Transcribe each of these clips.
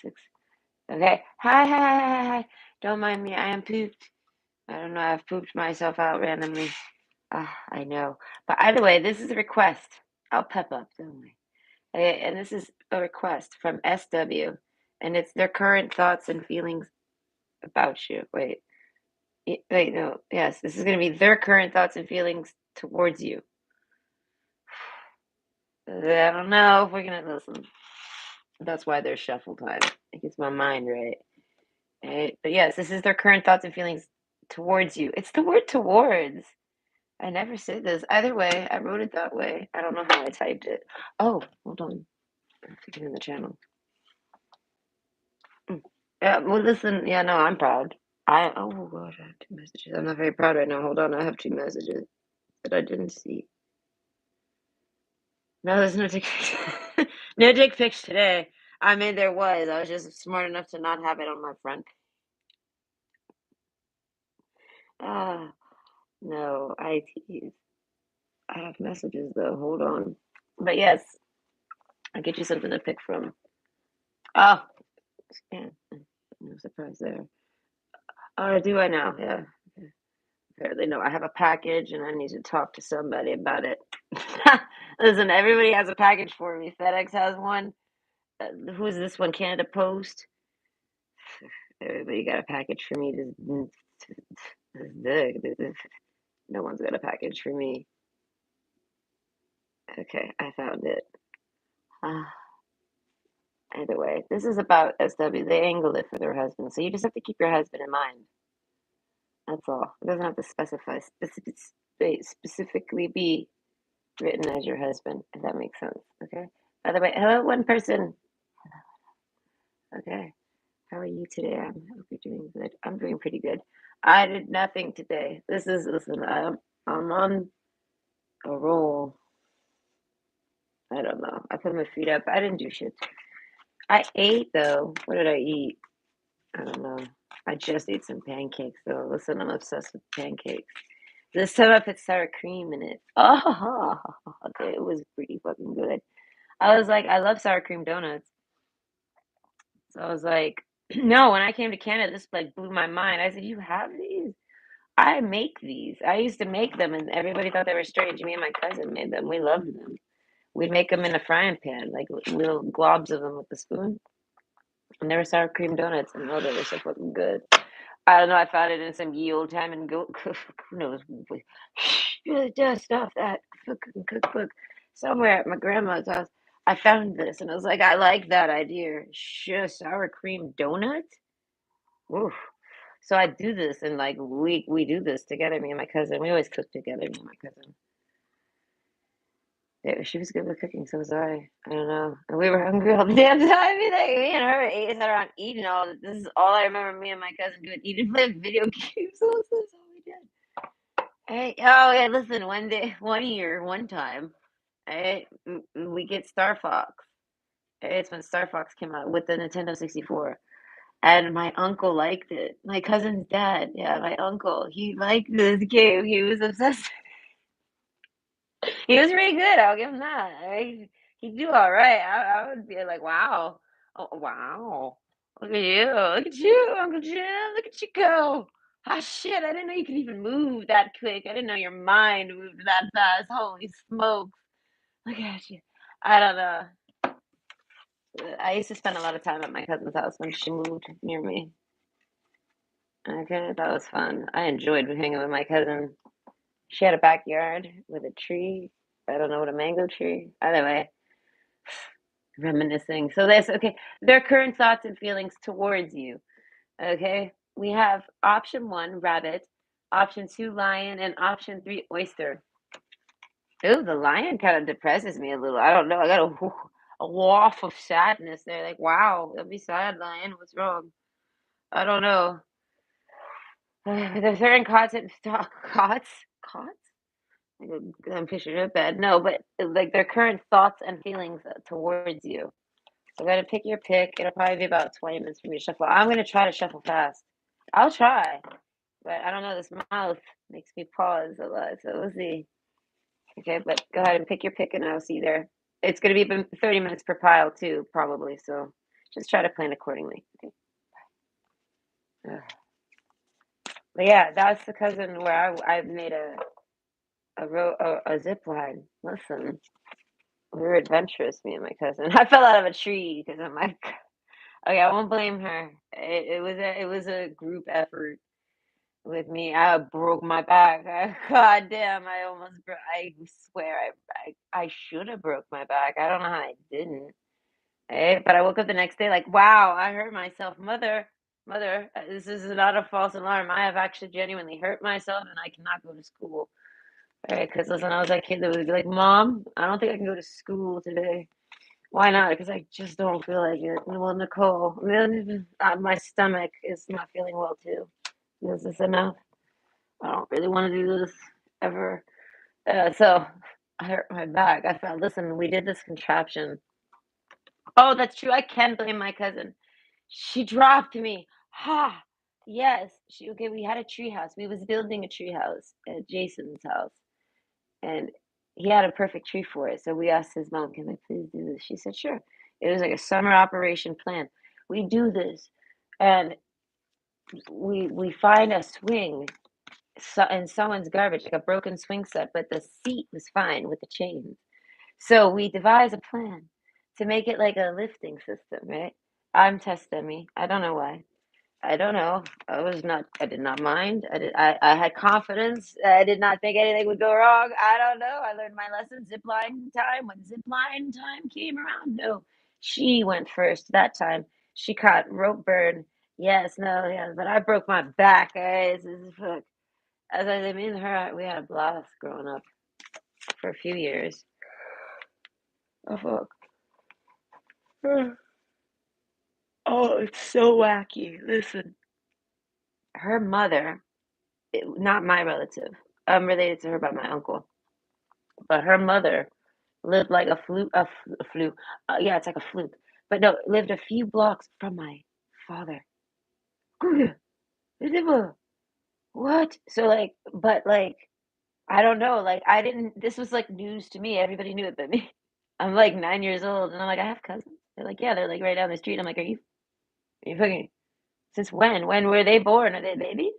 Okay. Hi, hi, hi, hi, hi. Don't mind me. I am pooped. I don't know. I've pooped myself out randomly. Ah, I know. But either way, this is a request. I'll pep up, don't we? Okay, and this is a request from SW, and it's their current thoughts and feelings about you. Wait, wait, no. Yes, this is going to be their current thoughts and feelings towards you. I don't know if we're going to listen. That's why there's shuffle time. It gets my mind right. Right? But yes, this is their current thoughts and feelings towards you. It's the word towards. I never said this. Either way, I wrote it that way. I don't know how I typed it. Oh, hold on. I have to get in the channel. Yeah, well, listen. Yeah, no, I'm proud. Oh gosh, I have two messages. I'm not very proud right now. Hold on, I have two messages that I didn't see. No, there's no dick pics. No dick pics today. I mean, there was. I was just smart enough to not have it on my front. Ah, no, I tease. I have messages though. Hold on. But yes, I'll get you something to pick from. Oh, yeah, no surprise there. Oh, do I now? Yeah. Apparently, no. I have a package and I need to talk to somebody about it. Listen, everybody has a package for me. FedEx has one. Who's this one? Canada Post. Everybody got a package for me. No one's got a package for me. Okay, I found it. Ah, either way, this is about SW. They angled it for their husband, so you just have to keep your husband in mind. That's all. It doesn't have to specifically be written as your husband, if that makes sense. Okay. By the way, hello, one person. Okay. How are you today? I hope you're doing good. I'm doing pretty good. I did nothing today. Listen, I'm on a roll. I don't know. I put my feet up. I didn't do shit. I ate though. What did I eat? I don't know. I just ate some pancakes though. Listen, I'm obsessed with pancakes. This time I put sour cream in it. Oh, okay. It was pretty fucking good. I was like, I love sour cream donuts. So I was like, no, when I came to Canada, this like blew my mind. I said, you have these? I make these. I used to make them, and everybody thought they were strange. Me and my cousin made them. We loved them. We'd make them in a frying pan, like little globs of them with the spoon. And they were sour cream donuts, and oh, they were so fucking good. I don't know. I found it in some ye old time and go. Who knows? Dust off that fucking cookbook somewhere at my grandma's house. I found this, and I was like, I like that idea. Sure, sour cream donut. Oof. So I do this, and like we do this together. Me and my cousin. We always cook together. Me and my cousin. Yeah, she was good with cooking, so was I. I don't know. And we were hungry all the damn time. Like, me and her ate sat around eating all. This is all I remember. Me and my cousin doing eating, playing video games. So that's all we did. Hey, oh yeah. Listen, one day, one year, one time, hey, we get Star Fox. Hey, it's when Star Fox came out with the Nintendo 64. And my uncle liked it. My cousin's dad, yeah, my uncle, he liked this game. He was obsessed. He was pretty good. I'll give him that. He'd do all right. I would be like, wow, oh wow, look at you, Uncle Jim, look at you go. Ah, shit, I didn't know you could even move that quick. I didn't know your mind moved that fast. Holy smokes, look at you. I don't know. I used to spend a lot of time at my cousin's house when she moved near me. Okay, that was fun. I enjoyed hanging with my cousin. She had a backyard with a tree. I don't know what a mango tree. Either way, reminiscing. So that's okay. Their current thoughts and feelings towards you. Okay. We have option one, rabbit, option two, lion, and option three, oyster. Ooh, the lion kind of depresses me a little. I don't know. I got a waft of sadness there. Like, wow, don't be sad, lion. What's wrong? I don't know. They're certain cots, cots. I'm picturing a bed. No, but like their current thoughts and feelings towards you. So I'm gonna pick your pick. It'll probably be about 20 minutes for me to shuffle. I'm gonna try to shuffle fast. I'll try, but I don't know. This mouth makes me pause a lot, so we'll see. Okay, but go ahead and pick your pick, and I'll see you there. It's gonna be 30 minutes per pile too, probably. So Just try to plan accordingly. Okay. Ugh. But yeah, that's the cousin where I made a zip line. Listen, we were adventurous, me and my cousin. I fell out of a tree because I'm like, okay, I won't blame her. It was a group effort with me. I broke my back. God damn, I almost broke. I swear, I should have broke my back. I don't know how I didn't. But I woke up the next day like, wow, I hurt myself. Mother, this is not a false alarm. I have actually genuinely hurt myself and I cannot go to school. Right? Because listen, I was that kid that would be like, Mom, I don't think I can go to school today. Why not? Because I just don't feel like it. Well, Nicole, my stomach is not feeling well too. Is this enough? I don't really want to do this ever. So I hurt my back. I felt, listen, we did this contraption. Oh, that's true. I can blame my cousin. She dropped me. Ha! Yes. Okay, we had a tree house. We was building a tree house at Jason's house. And he had a perfect tree for it. So we asked his mom, "Can I please do this?" She said, "Sure." It was like a summer operation plan. We do this. And we find a swing in someone's garbage, like a broken swing set, but the seat was fine with the chains. So we devise a plan to make it like a lifting system, right? I'm test dummy. I don't know why. I don't know. I did not mind. I had confidence. I did not think anything would go wrong. I don't know. I learned my lesson. Zip line time. When zip line time came around, no, she went first that time. She caught rope burn. Yes, no, yeah, but I broke my back, guys. This is fuck. As I mean, her, we had a blast growing up for a few years. Oh fuck. Oh, it's so wacky. Listen, her mother, not my relative. I'm related to her by my uncle, but her mother lived like a fluke. Yeah, it's like a fluke. But no, lived a few blocks from my father. What? So like, but like, I don't know. Like, I didn't. This was like news to me. Everybody knew it but me. I'm like 9 years old, and I'm like, I have cousins. They're like, yeah, they're like right down the street. I'm like, are you fucking? Since when? When were they born? Are they babies?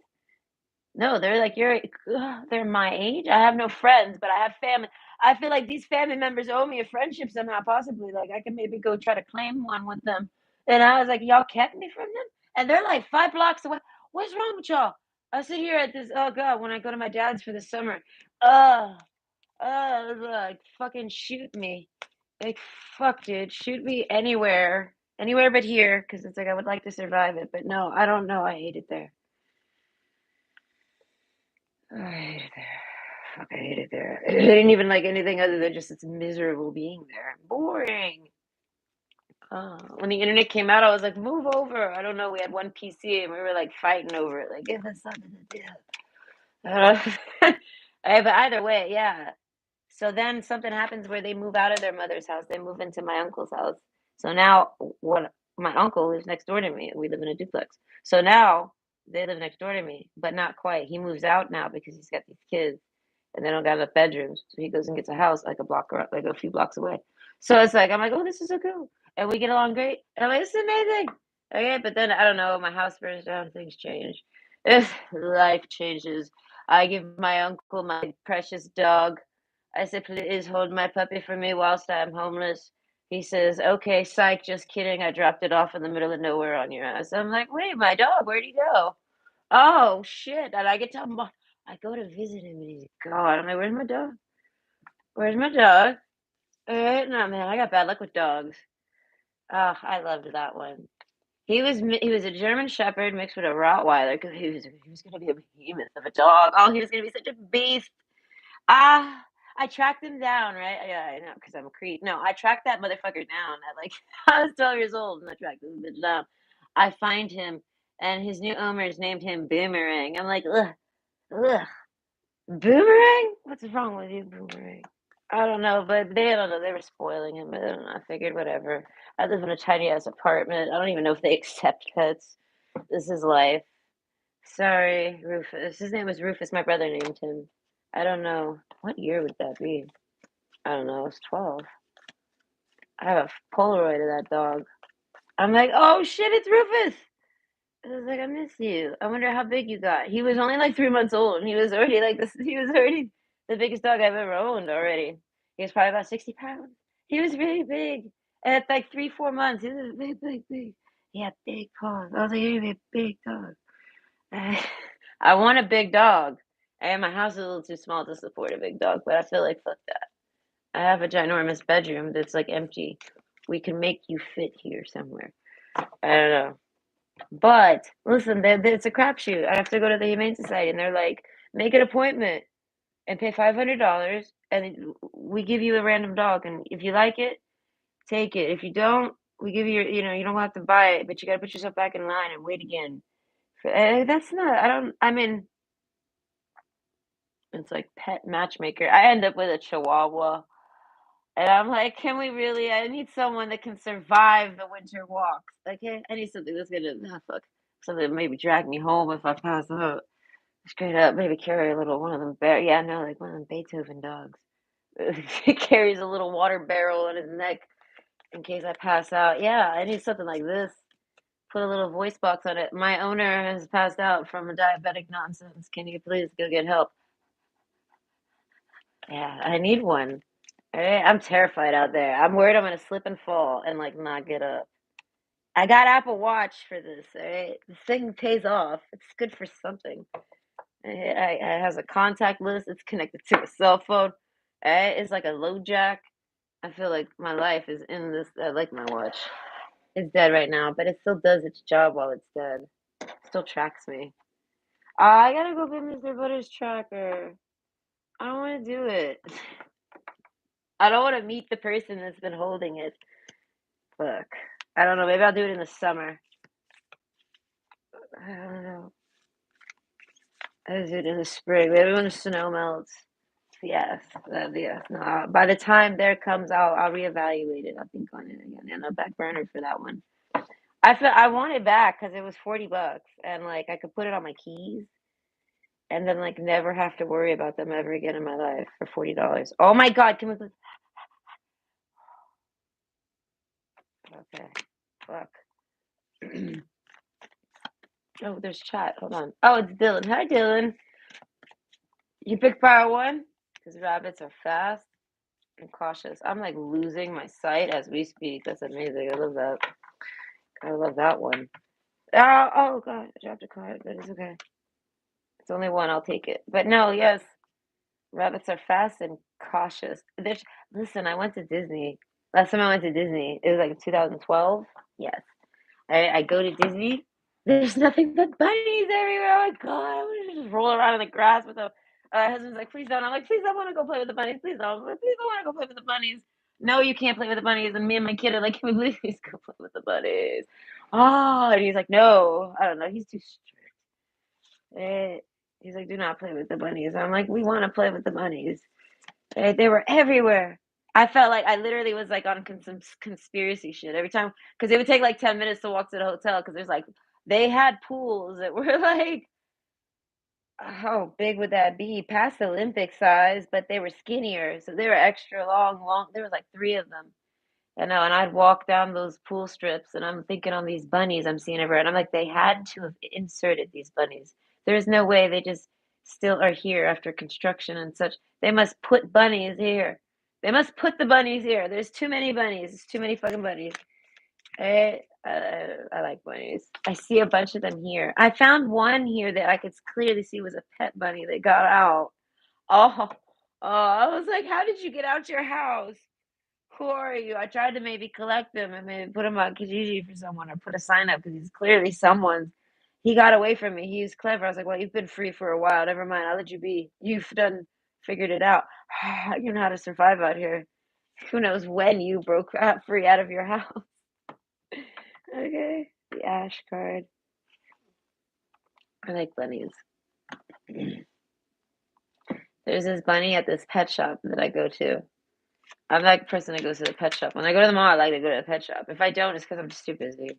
No, they're like they're my age. I have no friends, but I have family. I feel like these family members owe me a friendship somehow, possibly. Like I can maybe go try to claim one with them. And I was like, y'all kept me from them, and they're like 5 blocks away. What's wrong with y'all? I sit here at this. Oh God, when I go to my dad's for the summer, uh, like fucking shoot me, like fuck, dude, shoot me anywhere but here, because it's like I would like to survive it, but no, I don't know. I hate it there. I hate it there. Fuck, I hate it there. I didn't even like anything other than just it's miserable being there. Boring. When the internet came out, I was like, move over. I don't know. We had one PC and we were like fighting over it. Like, give us something to do. Uh, but either way, yeah. So then something happens where they move out of their mother's house. They move into my uncle's house. So now, what? My uncle lives next door to me. We live in a duplex. So now they live next door to me, but not quite. He moves out now because he's got these kids, and they don't got enough bedrooms. So he goes and gets a house like a block, like a few blocks away. So it's like I'm like, oh, this is so cool, and we get along great. And I'm like, this is amazing. Okay, but then I don't know. My house burns down. Things change. If life changes, I give my uncle my precious dog. I said, please hold my puppy for me whilst I'm homeless. He says, okay, psych, just kidding. I dropped it off in the middle of nowhere on your ass. I'm like, wait, my dog, where'd he go? Oh, shit. And I get to, I go to visit him and he's gone. I'm like, where's my dog? Where's my dog? No, man, I got bad luck with dogs. Oh, I loved that one. He was a German Shepherd mixed with a Rottweiler because he was gonna be a behemoth of a dog. Oh, he was gonna be such a beast. Ah, I tracked him down, right? Yeah, I know, because I'm a creep. No, I tracked that motherfucker down at like I was 12 years old and I tracked this bitch down. I find him and his new owners named him Boomerang. I'm like, ugh, ugh, Boomerang? What's wrong with you, Boomerang? I don't know, but they don't know. They were spoiling him, but I don't know. I figured whatever. I live in a tiny ass apartment. I don't even know if they accept pets. This is life. Sorry, Rufus. His name was Rufus. My brother named him. I don't know. What year would that be? I don't know. I was 12. I have a Polaroid of that dog. I'm like, oh shit, it's Rufus. I was like, I miss you. I wonder how big you got. He was only like 3 months old, and he was already like this. He was already the biggest dog I've ever owned already. He was probably about 60 pounds. He was really big. At like 3, 4 months, he was big, big, big. He had big paws. I was like, you're gonna be a big dog. I want a big dog. And my house is a little too small to support a big dog, but I feel like fuck that. I have a ginormous bedroom that's like empty. We can make you fit here somewhere. I don't know. But listen, it's a crapshoot. I have to go to the Humane Society, and they're like, make an appointment and pay $500, and we give you a random dog, and if you like it, take it. If you don't, we give you, you don't have to buy it, but you got to put yourself back in line and wait again. That's not. I don't. I mean, it's like pet matchmaker. I end up with a Chihuahua. And I'm like, can we really? I need someone that can survive the winter walks. Okay, I need something that's gonna fuck something that maybe drag me home if I pass out. Straight up, maybe carry a little one of them bear. Yeah, no, like one of them Beethoven dogs. He carries a little water barrel on his neck in case I pass out. Yeah, I need something like this. Put a little voice box on it. My owner has passed out from a diabetic nonsense. Can you please go get help? Yeah, I need one. All right, I'm terrified out there. I'm worried I'm gonna slip and fall and like not get up. I got Apple Watch for this. All right, this thing pays off. It's good for something. It has a contact list. It's connected to a cell phone. It's like a low jack. I feel like my life is in this. I like my watch. It's dead right now, but it still does its job while it's dead. It still tracks me. I gotta go get Mr. Butter's tracker. I don't want to do it. I don't want to meet the person that's been holding it. Fuck. I don't know. Maybe I'll do it in the summer. I don't know. I'll do it in the spring. Maybe when the snow melts. Yes. Yeah. No, by the time there comes, I'll reevaluate it. I'll think on it again and a back burner for that one. I want it back because it was $40 and like I could put it on my keys and then like never have to worry about them ever again in my life for $40. Oh my God! Can we? Okay. Fuck. Oh, there's chat. Hold on. Oh, it's Dylan. Hi, Dylan. You pick fire one? Because rabbits are fast and cautious. I'm like losing my sight as we speak. That's amazing. I love that. I love that one. Oh God, I dropped a card, but it's okay. It's only one. I'll take it. But no, yes, rabbits are fast and cautious. Listen, I went to Disney. Last time I went to Disney, it was like 2012. Yes. I go to Disney. There's nothing but bunnies everywhere. Oh my God, I want to just roll around in the grass with them. My husband's like, please don't. I'm like, please, I want to go play with the bunnies. Please don't. I'm like, please, I want to go play with the bunnies. No, you can't play with the bunnies. And me and my kid are like, can we please go play with the bunnies? Oh, and he's like, no, I don't know. He's too strict. Eh, he's like, do not play with the bunnies. I'm like, we want to play with the bunnies. They were everywhere. I felt like I literally was like on some conspiracy shit every time because it would take like 10 minutes to walk to the hotel because there's like they had pools that were like how big would that be? Past Olympic size, but they were skinnier, so they were extra long, long. There was like three of them. I know, and I'd walk down those pool strips, and I'm thinking on these bunnies I'm seeing everywhere, and I'm like, they had to have inserted these bunnies. There's no way they just still are here after construction and such. They must put bunnies here. They must put the bunnies here. There's too many bunnies. There's too many fucking bunnies. I like bunnies. I see a bunch of them here. I found one here that I could clearly see was a pet bunny that got out. Oh, I was like, how did you get out your house? Who are you? I tried to maybe collect them and maybe put them on Kijiji for someone or put a sign up because he's clearly someone's. He got away from me. He was clever. I was like, well, you've been free for a while. Never mind. I'll let you be. You've done figured it out. You know how to survive out here. Who knows when you broke out free out of your house. Okay. The ash card. I like bunnies. There's this bunny at this pet shop that I go to. I'm that person that goes to the pet shop. When I go to the mall, I like to go to the pet shop. If I don't, it's because I'm just too busy.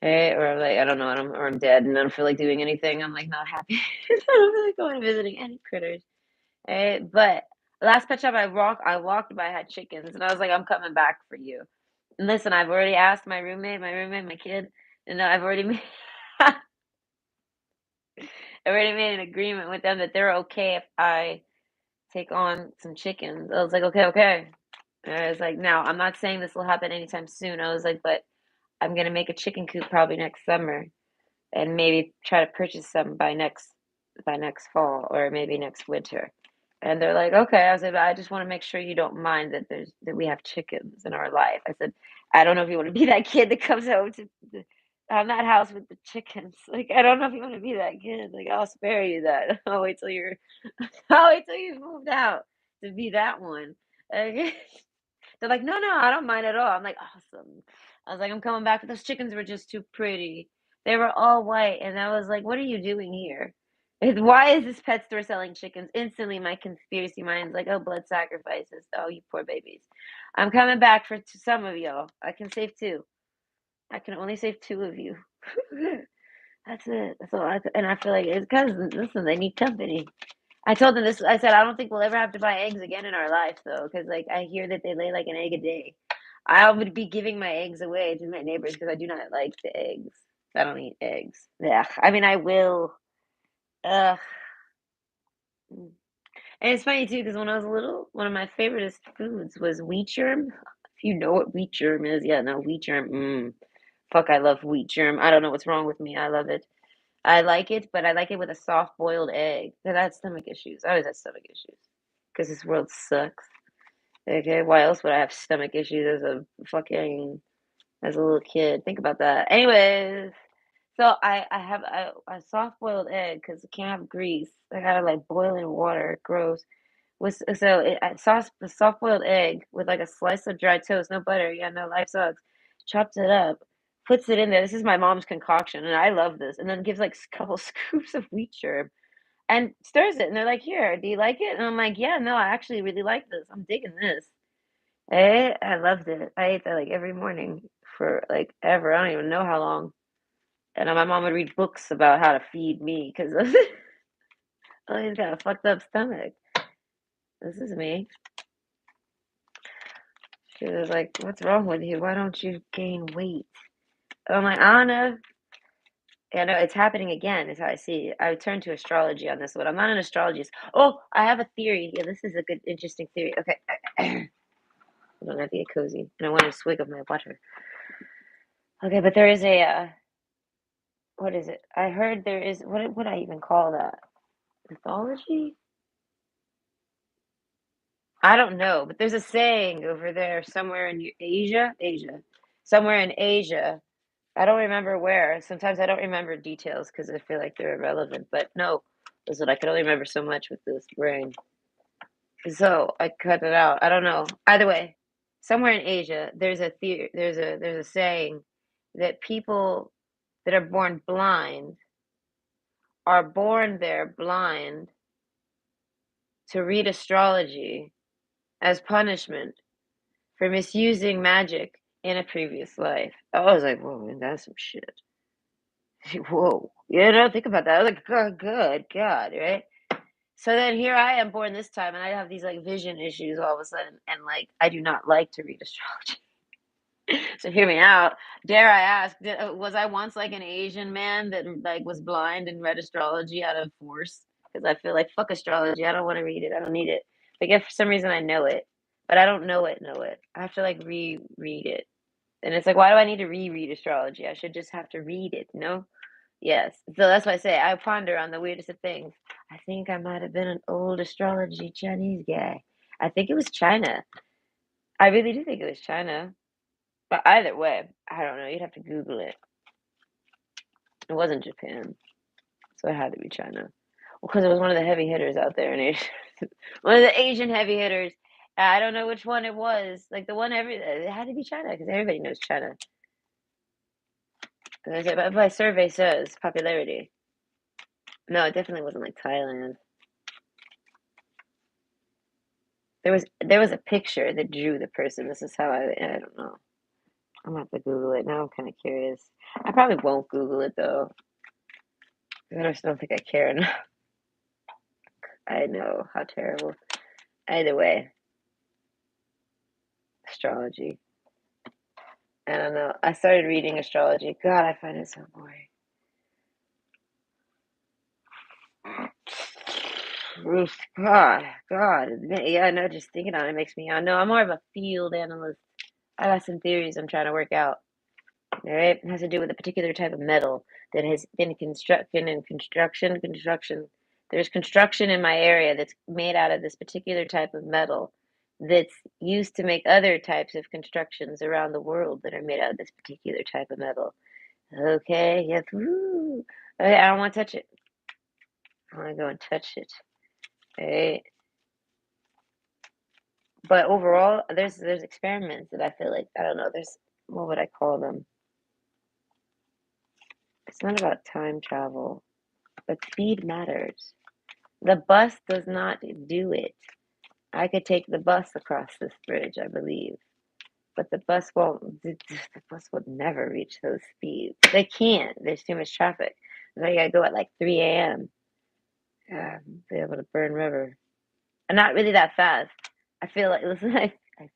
Hey, or I'm like, I don't know, or I'm dead and I don't feel like doing anything. I'm like not happy. I don't feel like going and visiting any critters. Hey, but last pet shop I walked by had chickens, and I was like, I'm coming back for you. And listen, I've already asked my kid, and I've already made I already made an agreement with them that they're okay if I take on some chickens. I was like, okay, okay. And I was like, now I'm not saying this will happen anytime soon. I was like, but I'm gonna make a chicken coop probably next summer and maybe try to purchase some by next fall or maybe next winter. And they're like, okay. I said, I just want to make sure you don't mind that we have chickens in our life. I said, I don't know if you want to be that kid that comes home to on that house with the chickens. Like, I don't know if you want to be that kid. Like, I'll spare you that. I'll wait till you're, I'll wait till you've moved out to be that one. Like, they're like, "No, no, I don't mind at all." I'm like, "Awesome." I was like, "I'm coming back." Those chickens were just too pretty. They were all white, and I was like, "What are you doing here? Why is this pet store selling chickens?" Instantly, my conspiracy mind's like, "Oh, blood sacrifices. Oh, you poor babies." I'm coming back for some of y'all. I can save two. I can only save two of you. That's it. That's all. And I feel like it's because listen, they need company. I told them this. I said, I don't think we'll ever have to buy eggs again in our life, though, because like I hear that they lay like an egg a day. I would be giving my eggs away to my neighbors because I do not like the eggs. I don't eat eggs. Yeah, I mean I will. Ugh. Mm. And it's funny too because when I was little, one of my favorite foods was wheat germ. If you know what wheat germ is, yeah, no wheat germ. Fuck, I love wheat germ. I don't know what's wrong with me. I love it. I like it, but I like it with a soft boiled egg. 'Cause I had stomach issues. I always had stomach issues because this world sucks. Okay, why else would I have stomach issues as a little kid? Think about that. Anyways, so I have a soft boiled egg because I can't have grease. I gotta like boil in water. Gross. I sauce the soft boiled egg with like a slice of dry toast, no butter. Yeah, no life sucks. Chops it up, puts it in there. This is my mom's concoction, and I love this. And then gives like a couple scoops of wheat germ and stirs it. And they're like, "Here, do you like it?" And I'm like, "Yeah, no, I actually really like this. I'm digging this." I loved it. I ate that like every morning for like ever. I don't even know how long. And my mom would read books about how to feed me because oh, he's got a fucked up stomach. This is me. She was like, "What's wrong with you? Why don't you gain weight?" I'm like, "I don't know." Yeah, no, it's happening again, is how I see it. I turned to astrology on this one. I'm not an astrologist. Oh, I have a theory. Yeah, this is a good, interesting theory. Okay. I don't have to get cozy. And I want a swig of my water. Okay, but there is what is it? I heard there is, what would I even call that? Mythology? I don't know, but there's a saying over there somewhere in Asia, somewhere in Asia. I don't remember where. Sometimes I don't remember details because I feel like they're irrelevant. But no, listen, I can only remember so much with this brain. So I cut it out. I don't know. Either way, somewhere in Asia, there's a saying that people that are born blind are born there blind to read astrology as punishment for misusing magic in a previous life. I was like, whoa, man, that's some shit. Whoa. Think about that. I was like, good God, right? So then here I am born this time, and I have these like vision issues all of a sudden, and like I do not like to read astrology. So hear me out. Dare I ask, was I once like an Asian man that like was blind and read astrology out of force? Because I feel like fuck astrology. I don't want to read it. I don't need it. But if for some reason I know it, but I don't know it. I have to like reread it. And it's like, why do I need to reread astrology? I should just have to read it, you know? Yes. So that's why I say I ponder on the weirdest of things. I think I might have been an old astrology Chinese guy. I think it was China. I really do think it was China. But either way, I don't know. You'd have to Google it. It wasn't Japan, so it had to be China. Well, because it was one of the heavy hitters out there in Asia. One of the Asian heavy hitters. I don't know which one it was. Like the one it had to be China because everybody knows China. But my survey says popularity. No, it definitely wasn't like Thailand. There was a picture that drew the person. This is how I don't know. I'm gonna have to Google it now. I'm kind of curious. I probably won't Google it though. 'Cause I just don't think I care enough. I know how terrible. Either way, astrology. I don't know. I started reading astrology. God, I find it so boring. Oof, God. Yeah, no, just thinking on it makes me. I know I'm more of a field analyst. I got some theories I'm trying to work out. All right, it has to do with a particular type of metal that has been constructed in construction. There's construction in my area that's made out of this particular type of metal that's used to make other types of constructions around the world that are made out of this particular type of metal. Okay, yes, woo. Okay, I don't want to touch it. I want to go and touch it. Right? But overall, there's experiments that I feel like I don't know. There's what would I call them? It's not about time travel, but speed matters. The bus does not do it. I could take the bus across this bridge, I believe, but the bus won't. The bus would never reach those speeds. They can't. There's too much traffic. So you gotta go at like 3 a.m. Be able to burn river. And not really that fast. I feel like listen, I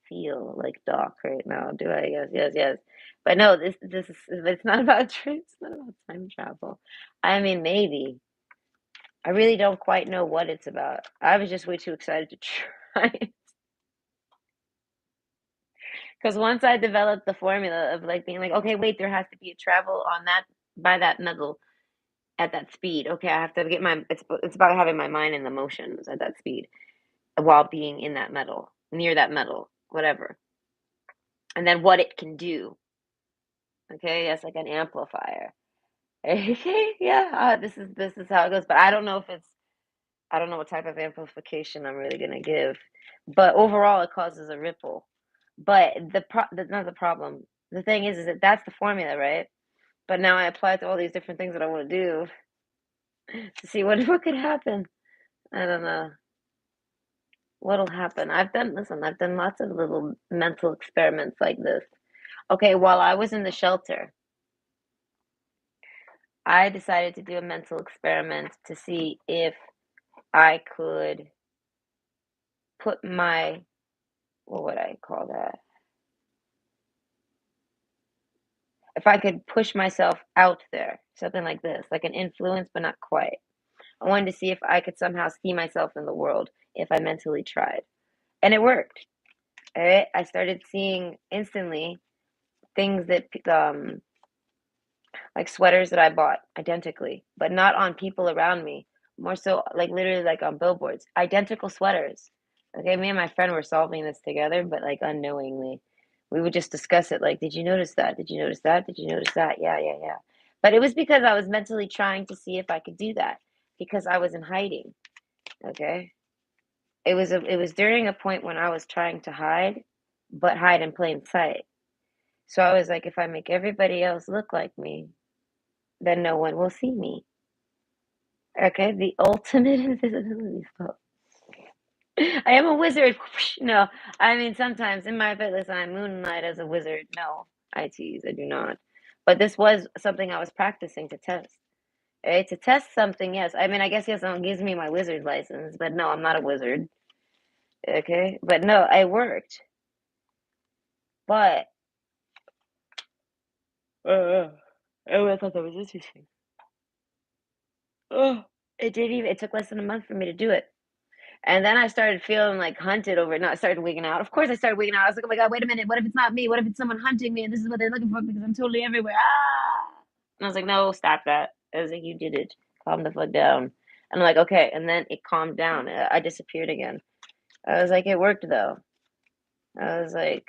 feel like Doc right now. Do I? Yes, yes, yes. But no, this is it's not about it's not about time travel. I mean, maybe. I really don't quite know what it's about. I was just way too excited to try it. Because once I developed the formula of like being like, okay, wait, there has to be a travel on that by that metal at that speed. Okay, I have to get my it's about having my mind in the motions at that speed while being in that metal, near that metal, whatever. And then what it can do. Okay, yes, like an amplifier. Okay, yeah, this is how it goes. But I don't know if it's I don't know what type of amplification I'm really gonna give. But overall, it causes a ripple. But that's not the problem. The thing is that that's the formula, right? But now I apply it to all these different things that I want to do to see what could happen. I don't know what'll happen. I've done lots of little mental experiments like this. Okay, while I was in the shelter, I decided to do a mental experiment to see if I could put my, what would I call that? If I could push myself out there, something like this, like an influence, but not quite. I wanted to see if I could somehow see myself in the world if I mentally tried. And it worked. All right? I started seeing instantly things that like sweaters that I bought identically, but not on people around me. More so, like literally, like on billboards, identical sweaters. Okay, me and my friend were solving this together, but like unknowingly, we would just discuss it. Like, did you notice that? Did you notice that? Did you notice that? Yeah, yeah, yeah. But it was because I was mentally trying to see if I could do that because I was in hiding. Okay, it was during a point when I was trying to hide, but hide in plain sight. So I was like, if I make everybody else look like me, then no one will see me. Okay, the ultimate invisibility spell. I am a wizard. No, I mean sometimes in my fitness I moonlight as a wizard. No, I tease. I do not. But this was something I was practicing to test. To test something, yes. I mean, I guess yes, someone gives me my wizard license, but no, I'm not a wizard. Okay, but no, I worked. But uh, oh, I thought that was interesting. Oh, it didn't even. It took less than a month for me to do it. And then I started feeling like hunted over it. No, I started wigging out. Of course, I started wigging out. I was like, oh my God, wait a minute. What if it's not me? What if it's someone hunting me and this is what they're looking for because I'm totally everywhere? Ah! And I was like, no, stop that. I was like, you did it. Calm the fuck down. And I'm like, okay. And then it calmed down. I disappeared again. I was like, it worked though. I was like,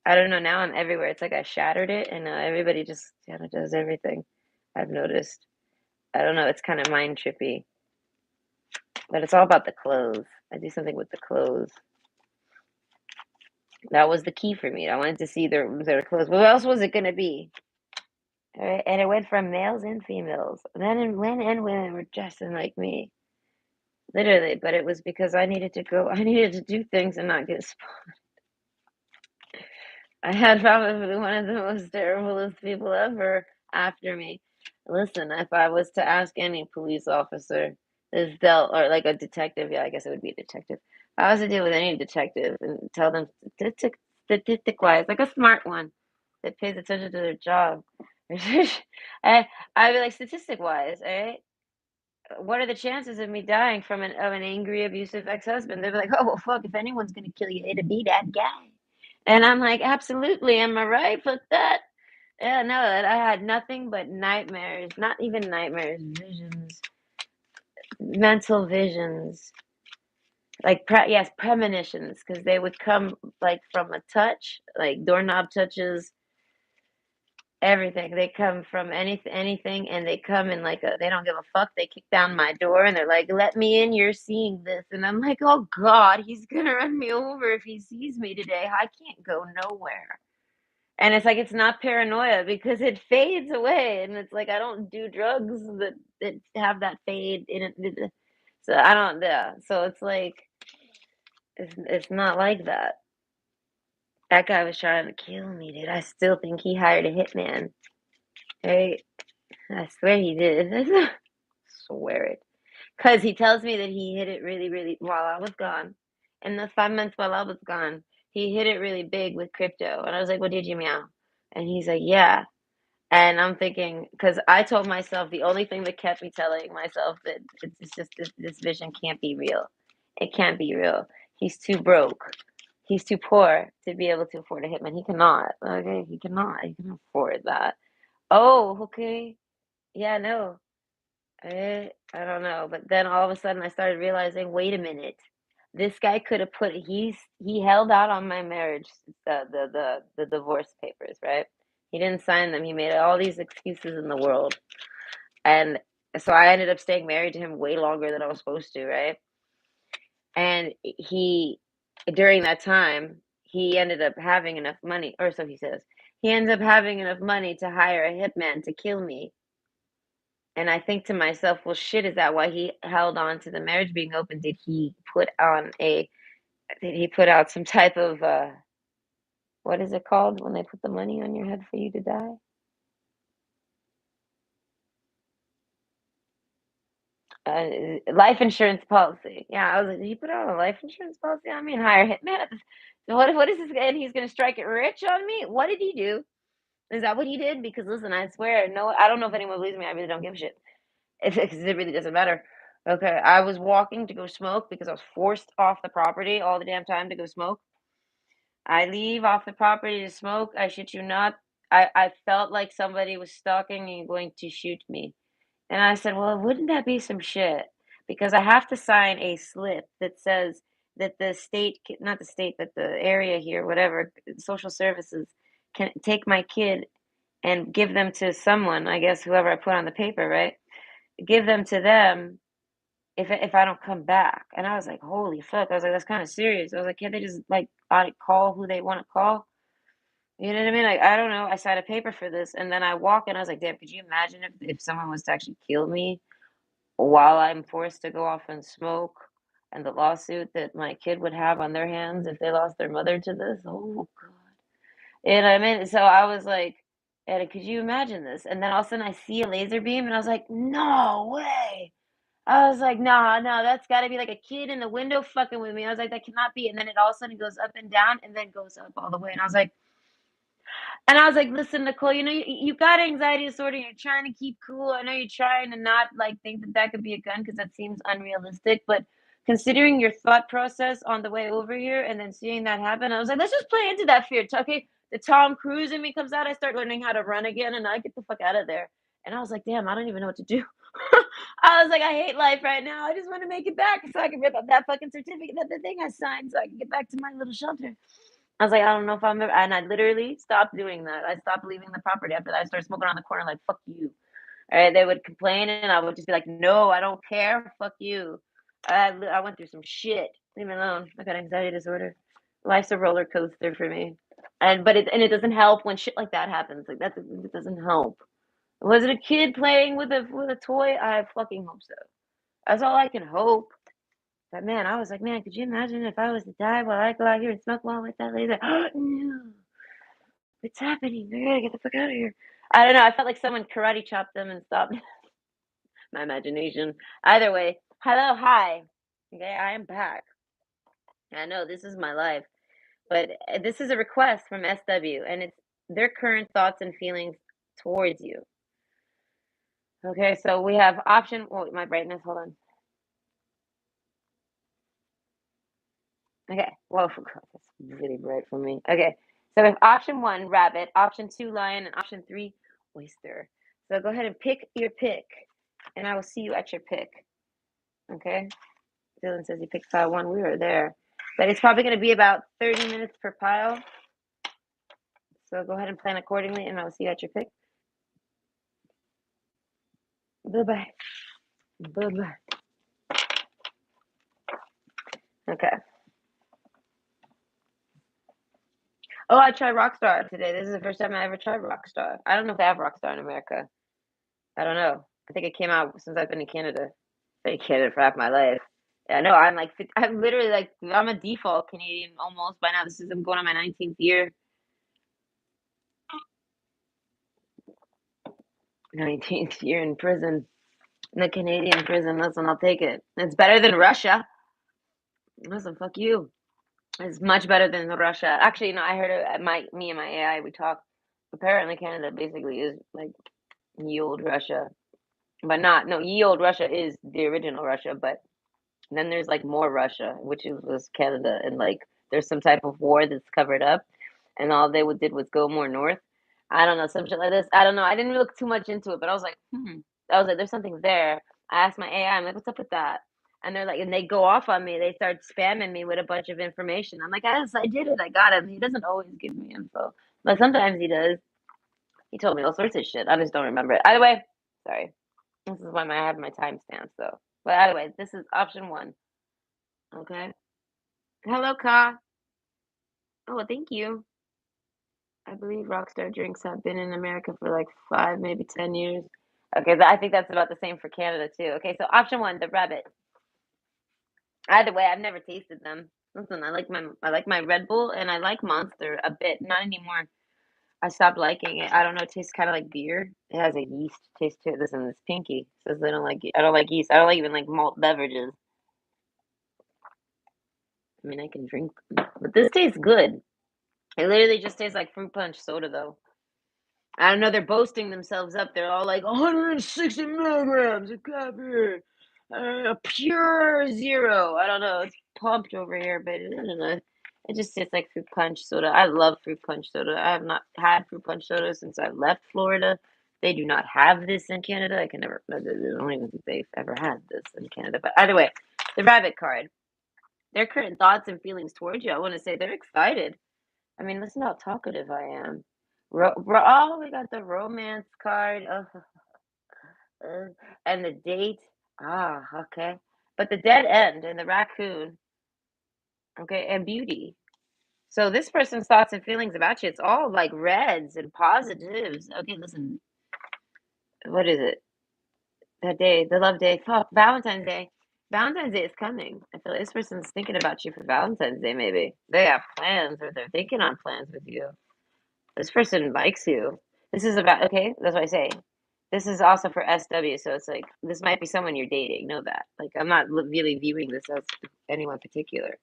I don't know. Now I'm everywhere. It's like I shattered it and everybody just kind of does everything. I've noticed. I don't know. It's kind of mind trippy, but it's all about the clothes. I do something with the clothes. That was the key for me. I wanted to see their clothes. What else was it gonna be? All right, and it went from males and females. Men and women were dressing like me, literally. But it was because I needed to go. I needed to do things and not get spotted. I had probably one of the most terriblest people ever after me. Listen, if I was to ask any police officer, this dealt or like a detective, yeah, I guess it would be a detective. If I was to deal with any detective and tell them statistic wise, like a smart one. that pays attention to their job. I I'd be like, statistic wise, all right, what are the chances of me dying from an angry, abusive ex-husband? They'd be like, oh well, fuck, if anyone's gonna kill you, it'd be that guy. And I'm like, absolutely, am I right? Fuck that. Yeah, no, that I had nothing but nightmares, not even nightmares, visions, mental visions, like yes, premonitions, because they would come like from a touch, like doorknob touches, everything. They come from anything, and they come in like they don't give a fuck. They kick down my door and they're like, "Let me in. You're seeing this," and I'm like, "Oh God, he's gonna run me over if he sees me today. I can't go nowhere." And it's like it's not paranoia because it fades away, and it's like I don't do drugs that have that fade in it. So I don't, yeah. So it's like it's not like that. That guy was trying to kill me, dude. I still think he hired a hitman. Right? I swear he did. Swear it. Because he tells me that he hit it really, really while I was gone. In the 5 months while I was gone, he hit it really big with crypto. And I was like, "Well, did you meow?" And he's like, "Yeah." And I'm thinking, because I told myself the only thing that kept me telling myself that it's just this vision can't be real. It can't be real. He's too broke. He's too poor to be able to afford a hitman. He cannot. Okay, he cannot. He can afford that. Oh, okay. Yeah, no. I don't know. But then all of a sudden I started realizing, wait a minute. This guy could have he held out on my marriage, the divorce papers, right? He didn't sign them. He made all these excuses in the world. And so I ended up staying married to him way longer than I was supposed to, right? And during that time, he ended up having enough money, or so he says. He ends up having enough money to hire a hitman to kill me. And I think to myself, well, shit, is that why he held on to the marriage being open? Did he put out some type of, what is it called when they put the money on your head for you to die? Life insurance policy. Yeah, I was like, did he put out a life insurance policy on me and hire a hitman? So what is this guy? And he's gonna strike it rich on me? What did he do? Is that what he did? Because listen, I swear, no, I don't know if anyone believes me. I really don't give a shit. Because it really doesn't matter. Okay, I was walking to go smoke because I was forced off the property all the damn time to go smoke. I leave off the property to smoke. I shit you not. I felt like somebody was stalking and going to shoot me. And I said, well, wouldn't that be some shit? Because I have to sign a slip that says that the state, not the state, but the area here, whatever, social services can take my kid and give them to someone, I guess, whoever I put on the paper, right? Give them to them if I don't come back. And I was like, holy fuck. I was like, that's kind of serious. I was like, can't they just like call who they want to call? You know what I mean? Like, I don't know. I signed a paper for this, and then I walk and I was like, damn, could you imagine if someone was to actually kill me while I'm forced to go off and smoke, and the lawsuit that my kid would have on their hands if they lost their mother to this? Oh God. You know what I mean? So I was like, and could you imagine this? And then all of a sudden I see a laser beam and I was like, no way. I was like, "No, no, that's gotta be like a kid in the window fucking with me." I was like, "That cannot be." And then it all of a sudden goes up and down and then goes up all the way. And I was like, "Listen, Nicole, you know, you got anxiety disorder. You're trying to keep cool. I know you're trying to not like think that that could be a gun because that seems unrealistic. But considering your thought process on the way over here and then seeing that happen, I was like, let's just play into that fear. Okay, the Tom Cruise in me comes out. I start learning how to run again, and I get the fuck out of there. And I was like, damn, I don't even know what to do. I was like, I hate life right now. I just want to make it back so I can rip up that fucking certificate, that the thing I signed, so I can get back to my little shelter. I was like, I don't know if I'm ever, and I literally stopped doing that. I stopped leaving the property after that. I started smoking on the corner, like, fuck you. All right, they would complain, and I would just be like, no, I don't care. Fuck you. I went through some shit. Leave me alone. I got anxiety disorder. Life's a roller coaster for me. It doesn't help when shit like that happens. Like that, it doesn't help. Was it a kid playing with a toy? I fucking hope so. That's all I can hope. But man, I was like, man, could you imagine if I was to die while I go out here and smoke one with that laser? No, what's happening? I gotta get the fuck out of here. I don't know. I felt like someone karate chopped them and stopped my imagination. Either way, hello, hi. Okay, I am back. I know this is my life, but this is a request from SW, and it's their current thoughts and feelings towards you. Okay, so we have option. Oh, my brightness. Hold on. Okay. Whoa, God, that's really bright for me. Okay, so we have option one, rabbit. Option two, lion, and option three, oyster. So go ahead and pick your pick, and I will see you at your pick. Okay. Dylan says he picked pile one. We were there, but it's probably going to be about 30 minutes per pile. So go ahead and plan accordingly, and I'll see you at your pick. Bye bye. Bye bye. Okay. Oh, I tried Rockstar today. This is the first time I ever tried Rockstar. I don't know if they have Rockstar in America. I don't know. I think it came out since I've been in Canada. Been in Canada for half my life. Yeah, no, I'm like, I'm literally like, I'm a default Canadian almost by now. I'm going on my 19th year. 19th year in prison. In the Canadian prison. Listen, I'll take it. It's better than Russia. Listen, fuck you. It's much better than Russia. Actually, no, I heard it. Me and my AI, we talked. Apparently, Canada basically is like ye old Russia, but not. No, ye old Russia is the original Russia, but then there's like more Russia, which was Canada, and like there's some type of war that's covered up, and all they did was go more north. I don't know, some shit like this. I don't know. I didn't look too much into it, but I was like, I was like, there's something there. I asked my AI, I'm like, what's up with that? And they're like, and they go off on me. They start spamming me with a bunch of information. I'm like, yes, I did it. I got it. And he doesn't always give me info, but sometimes he does. He told me all sorts of shit. I just don't remember it. Either way, sorry. This is why I have my timestamps though. But either way, this is option one. Okay. Hello, Ka. Oh, thank you. I believe Rockstar drinks have been in America for like 5, maybe 10 years. Okay, I think that's about the same for Canada too. Okay, so option one, the rabbit. Either way, I've never tasted them. Listen, I like my Red Bull and I like Monster a bit. Not anymore. I stopped liking it. I don't know. It tastes kind of like beer. It has a yeast taste to it. Listen, it's pinky. Says I don't like. I don't like yeast. I don't even like malt beverages. I mean, I can drink, but this tastes good. It literally just tastes like fruit punch soda, though. I don't know. They're boasting themselves up. They're all like 160 milligrams of coffee, pure zero. I don't know. It's pumped over here, but I don't know. It just tastes like fruit punch soda. I love fruit punch soda. I have not had fruit punch soda since I left Florida. They do not have this in Canada. I can never. I don't even think they've ever had this in Canada. But either way, the rabbit card. Their current thoughts and feelings towards you. I want to say they're excited. I mean, listen how talkative I am. Oh, we got the romance card. Oh, uh, and the date. Ah, okay. But the dead end and the raccoon. Okay, and beauty. So this person's thoughts and feelings about you, it's all like reds and positives. Okay, listen. What is it? That day, the love day. Fuck, Valentine's Day. Valentine's Day is coming. I feel like this person's thinking about you for Valentine's Day, maybe. They have plans or they're thinking on plans with you. This person likes you. This is about okay, that's what I say. This is also for SW, so it's like this might be someone you're dating. Know that. Like I'm not really viewing this as anyone particular.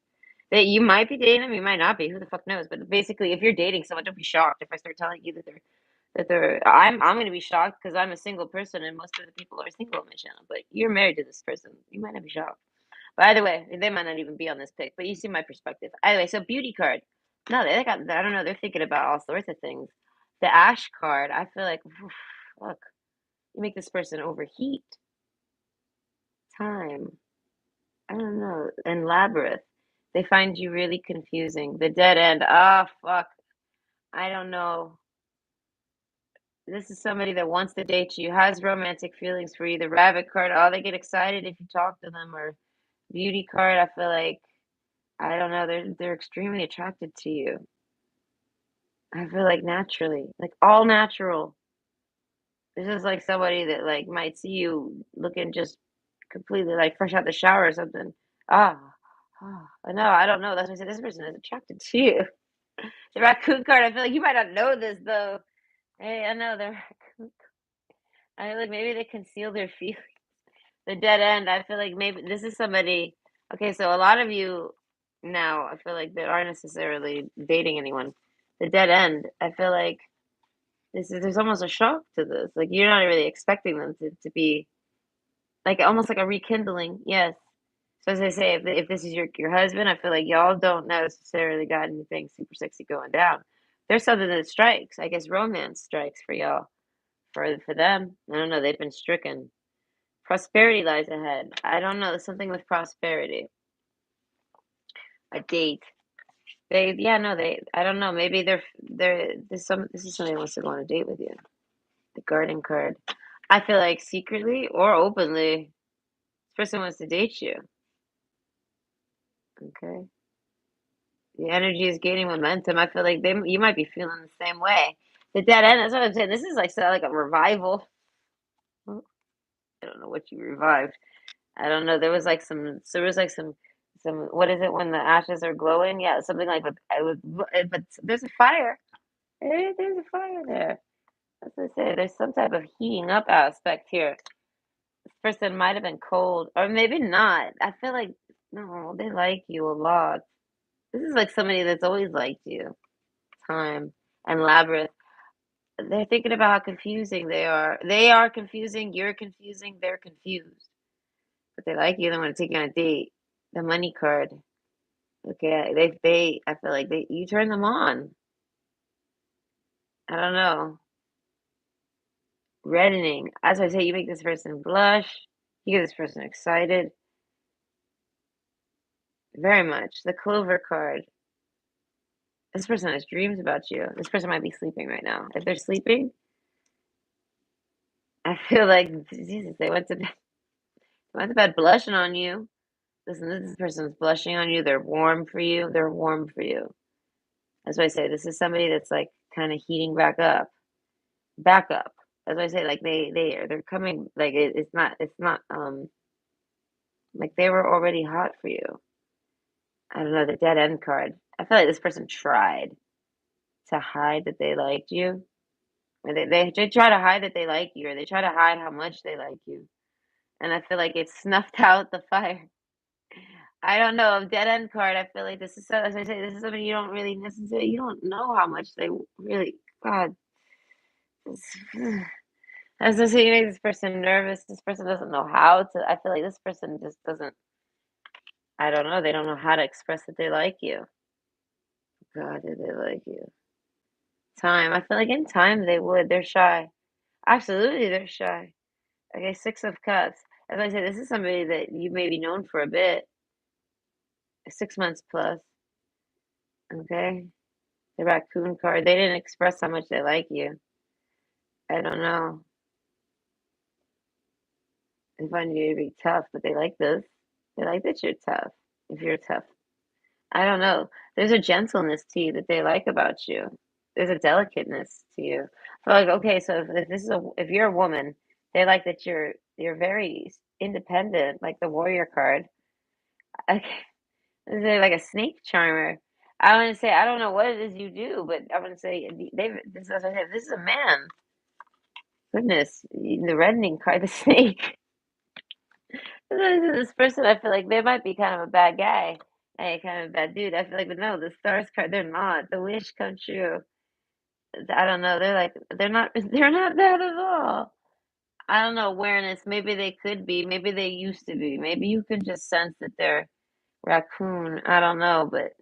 That you might be dating them, you might not be. Who the fuck knows? But basically, if you're dating someone, don't be shocked if I start telling you that they're. I'm gonna be shocked because I'm a single person and most of the people are single on my channel. But you're married to this person, you might not be shocked. By the way, they might not even be on this pick, but you see my perspective. Anyway, so beauty card. No, they got. I don't know. They're thinking about all sorts of things. The ash card. I feel like, oof, fuck, you make this person overheat. Time. I don't know. And labyrinth. They find you really confusing. The dead end. Ah, fuck. I don't know. This is somebody that wants to date you, has romantic feelings for you. The rabbit card. Oh, they get excited if you talk to them. Or beauty card. I feel like I don't know. They're extremely attracted to you. I feel like naturally, like all natural. This is like somebody that like might see you looking just completely like fresh out the shower or something. Ah, I know. I don't know. That's why I said this person is attracted to you. The raccoon card. I feel like you might not know this though. Hey, I know the raccoon. I feel like maybe they conceal their feelings. The dead end. I feel like maybe this is somebody. Okay, so a lot of you now, I feel like that aren't necessarily dating anyone. The dead end. I feel like there's almost a shock to this. Like you're not really expecting them to be like almost like a rekindling. Yes. So as I say, if this is your husband, I feel like y'all don't necessarily got anything super sexy going down. There's something that strikes. I guess romance strikes for y'all. For them, I don't know. They've been stricken. Prosperity lies ahead. I don't know. There's something with prosperity. A date. They yeah no they I don't know. Maybe they're this is somebody who wants to go on a date with you. The garden card. I feel like secretly or openly, this person wants to date you. Okay. The energy is gaining momentum. I feel like you might be feeling the same way. The dead end. That's what I'm saying. This is like like a revival. I don't know what you revived. I don't know. There was like some. What is it when the ashes are glowing? Yeah, something like but there's a fire. There's a fire there. As I say, there's some type of heating up aspect here. This person might have been cold, or maybe not. I feel like no, they like you a lot. This is like somebody that's always liked you. Time and labyrinth. They're thinking about how confusing they are. They are confusing. You're confusing. They're confused, but they like you. They want to take you on a date. The money card. Okay, they. I feel like you turn them on. I don't know. Reddening. As I say, you make this person blush. You get this person excited. Very much. The clover card. This person has dreams about you. This person might be sleeping right now. If they're sleeping, I feel like Jesus, they went to bed blushing on you. Listen, this person's blushing on you. They're warm for you. They're warm for you. That's why I say this is somebody that's like kind of heating back up. Back up. That's why I say like they're coming like it's not like they were already hot for you. I don't know, the dead end card. I feel like this person tried to hide that they liked you. Or they try to hide that they like you, or they try to hide how much they like you. And I feel like it snuffed out the fire. I don't know. Dead end card. I feel like this is as I say, this is something you don't really necessarily. You don't know how much they really. God, this, as I say, you make this person nervous. This person doesn't know how to. I feel like this person just doesn't. I don't know. They don't know how to express that they like you. God, do they like you? Time. I feel like in time they would. They're shy. Absolutely, they're shy. Okay, Six of Cups. As I said, this is somebody that you may be known for a bit, 6 months plus. Okay, the raccoon card. They didn't express how much they like you. I don't know. They find you to be tough, but they like this. They like that you're tough. If you're tough, I don't know. There's a gentleness to you that they like about you. There's a delicateness to you. So like, okay, so if this is if you're a woman, they like that you're very independent, like the warrior card. Okay, they're like a snake charmer. I want to say I don't know what it is you do, but I want to say this is what I said. This is a man. Goodness, the reddening card, the snake. This person, I feel like they might be kind of a bad guy, hey, kind of a bad dude. I feel like, but no, the stars card, they're not. The wish come true. I don't know. They're like they're not. They're not that at all. I don't know awareness. Maybe they could be. Maybe they used to be. Maybe you can just sense that they're raccoon. I don't know, but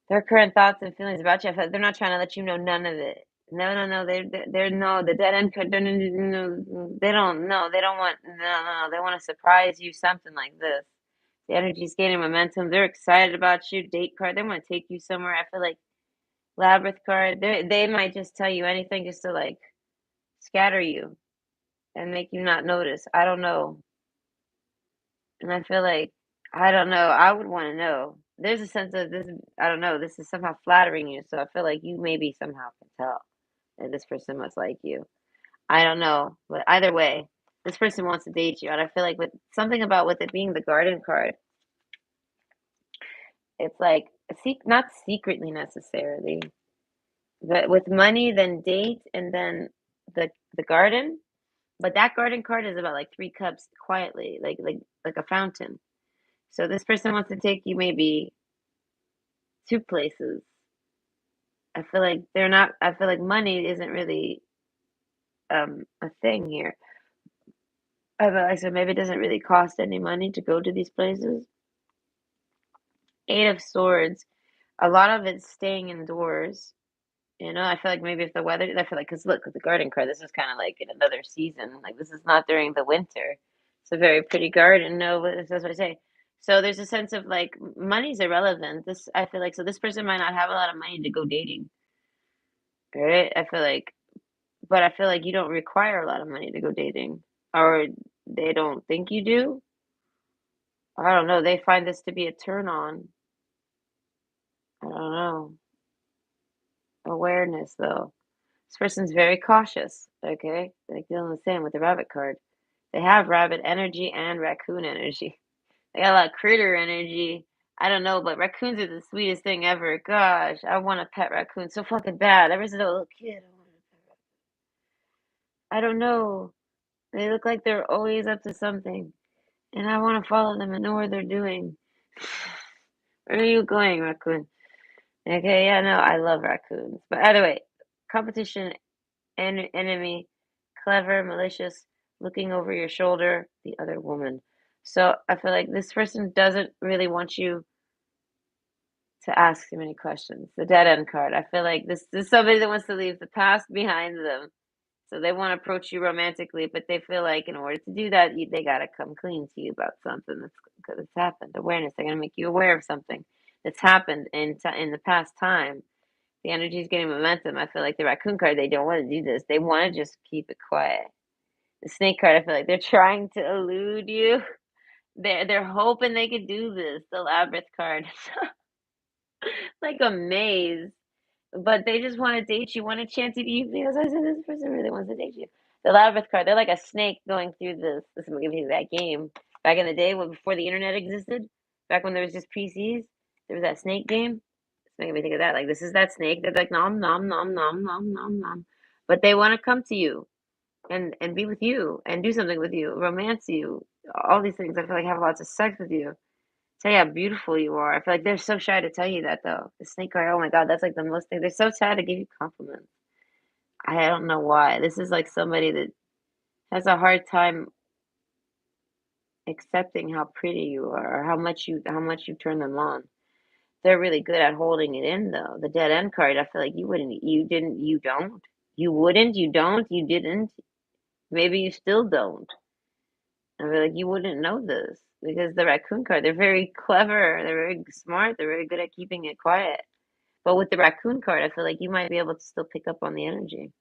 their current thoughts and feelings about you, I feel like they're not trying to let you know none of it. No, no, no. They're no the dead end card. They don't. No, they don't want. No, no, no. They want to surprise you. Something like this. The energy's gaining momentum. They're excited about you. Date card. They want to take you somewhere. I feel like labyrinth card. They might just tell you anything just to like scatter you and make you not notice. I don't know. And I feel like I don't know. I would want to know. There's a sense of this. I don't know. This is somehow flattering you. So I feel like you maybe somehow can tell that this person must like you. I don't know. But either way, this person wants to date you. And I feel like with something about with it being the garden card, it's like not secretly necessarily, but with money, then date, and then the garden. But that garden card is about like 3 cups quietly, like a fountain. So this person wants to take you maybe 2 places. I feel like money isn't really a thing here. I feel like so maybe it doesn't really cost any money to go to these places. Eight of Swords, a lot of it's staying indoors. You know, I feel like maybe if the weather, I feel like, because look, with the garden card, this is kind of like in another season. Like, this is not during the winter. It's a very pretty garden. No, but that's what I say. So there's a sense of like money's irrelevant. This, I feel like, so this person might not have a lot of money to go dating, right? I feel like, but I feel like you don't require a lot of money to go dating, or they don't think you do. I don't know. They find this to be a turn on. I don't know. Awareness, though. This person's very cautious, okay? Like dealing the same with the rabbit card. They have rabbit energy and raccoon energy. They got a lot of critter energy. I don't know, but raccoons are the sweetest thing ever. Gosh, I want a pet raccoon so fucking bad. Ever since I was a little kid, I wanted a pet raccoon. I don't know. They look like they're always up to something, and I want to follow them and know what they're doing. Where are you going, raccoon? Okay, yeah, no, I love raccoons. But either way, competition enemy, clever, malicious, looking over your shoulder, the other woman. So I feel like this person doesn't really want you to ask too many questions. The dead end card. I feel like this is somebody that wants to leave the past behind them. So they want to approach you romantically, but they feel like in order to do that, they gotta come clean to you about something that's happened. Awareness. They're gonna make you aware of something that's happened in the past time. The energy is getting momentum. I feel like the raccoon card, they don't want to do this. They want to just keep it quiet. The snake card, I feel like they're trying to elude you. They're hoping they could do this. The labyrinth card, like a maze, but they just want to date you, want to chance you because I said this person really wants to date you. The labyrinth card, they're like a snake going through this. This is gonna be that game back in the day when before the internet existed. Back when there was just PCs, there was that snake game. It's making me think of that. Like this is that snake that's like nom nom nom nom nom nom nom, but they want to come to you and be with you and do something with you, romance you, all these things. I feel like have lots of sex with you. Tell you how beautiful you are. I feel like they're so shy to tell you that though. The snake card, oh my God, that's like the most thing. They're so shy to give you compliments. I don't know why. This is like somebody that has a hard time accepting how pretty you are or how much you turn them on. They're really good at holding it in though. The dead end card, I feel like you didn't, you don't. You wouldn't, you don't, you didn't. Maybe you still don't. I feel like you wouldn't know this because the raccoon card, they're very clever, they're very smart, they're very good at keeping it quiet. But with the raccoon card, I feel like you might be able to still pick up on the energy.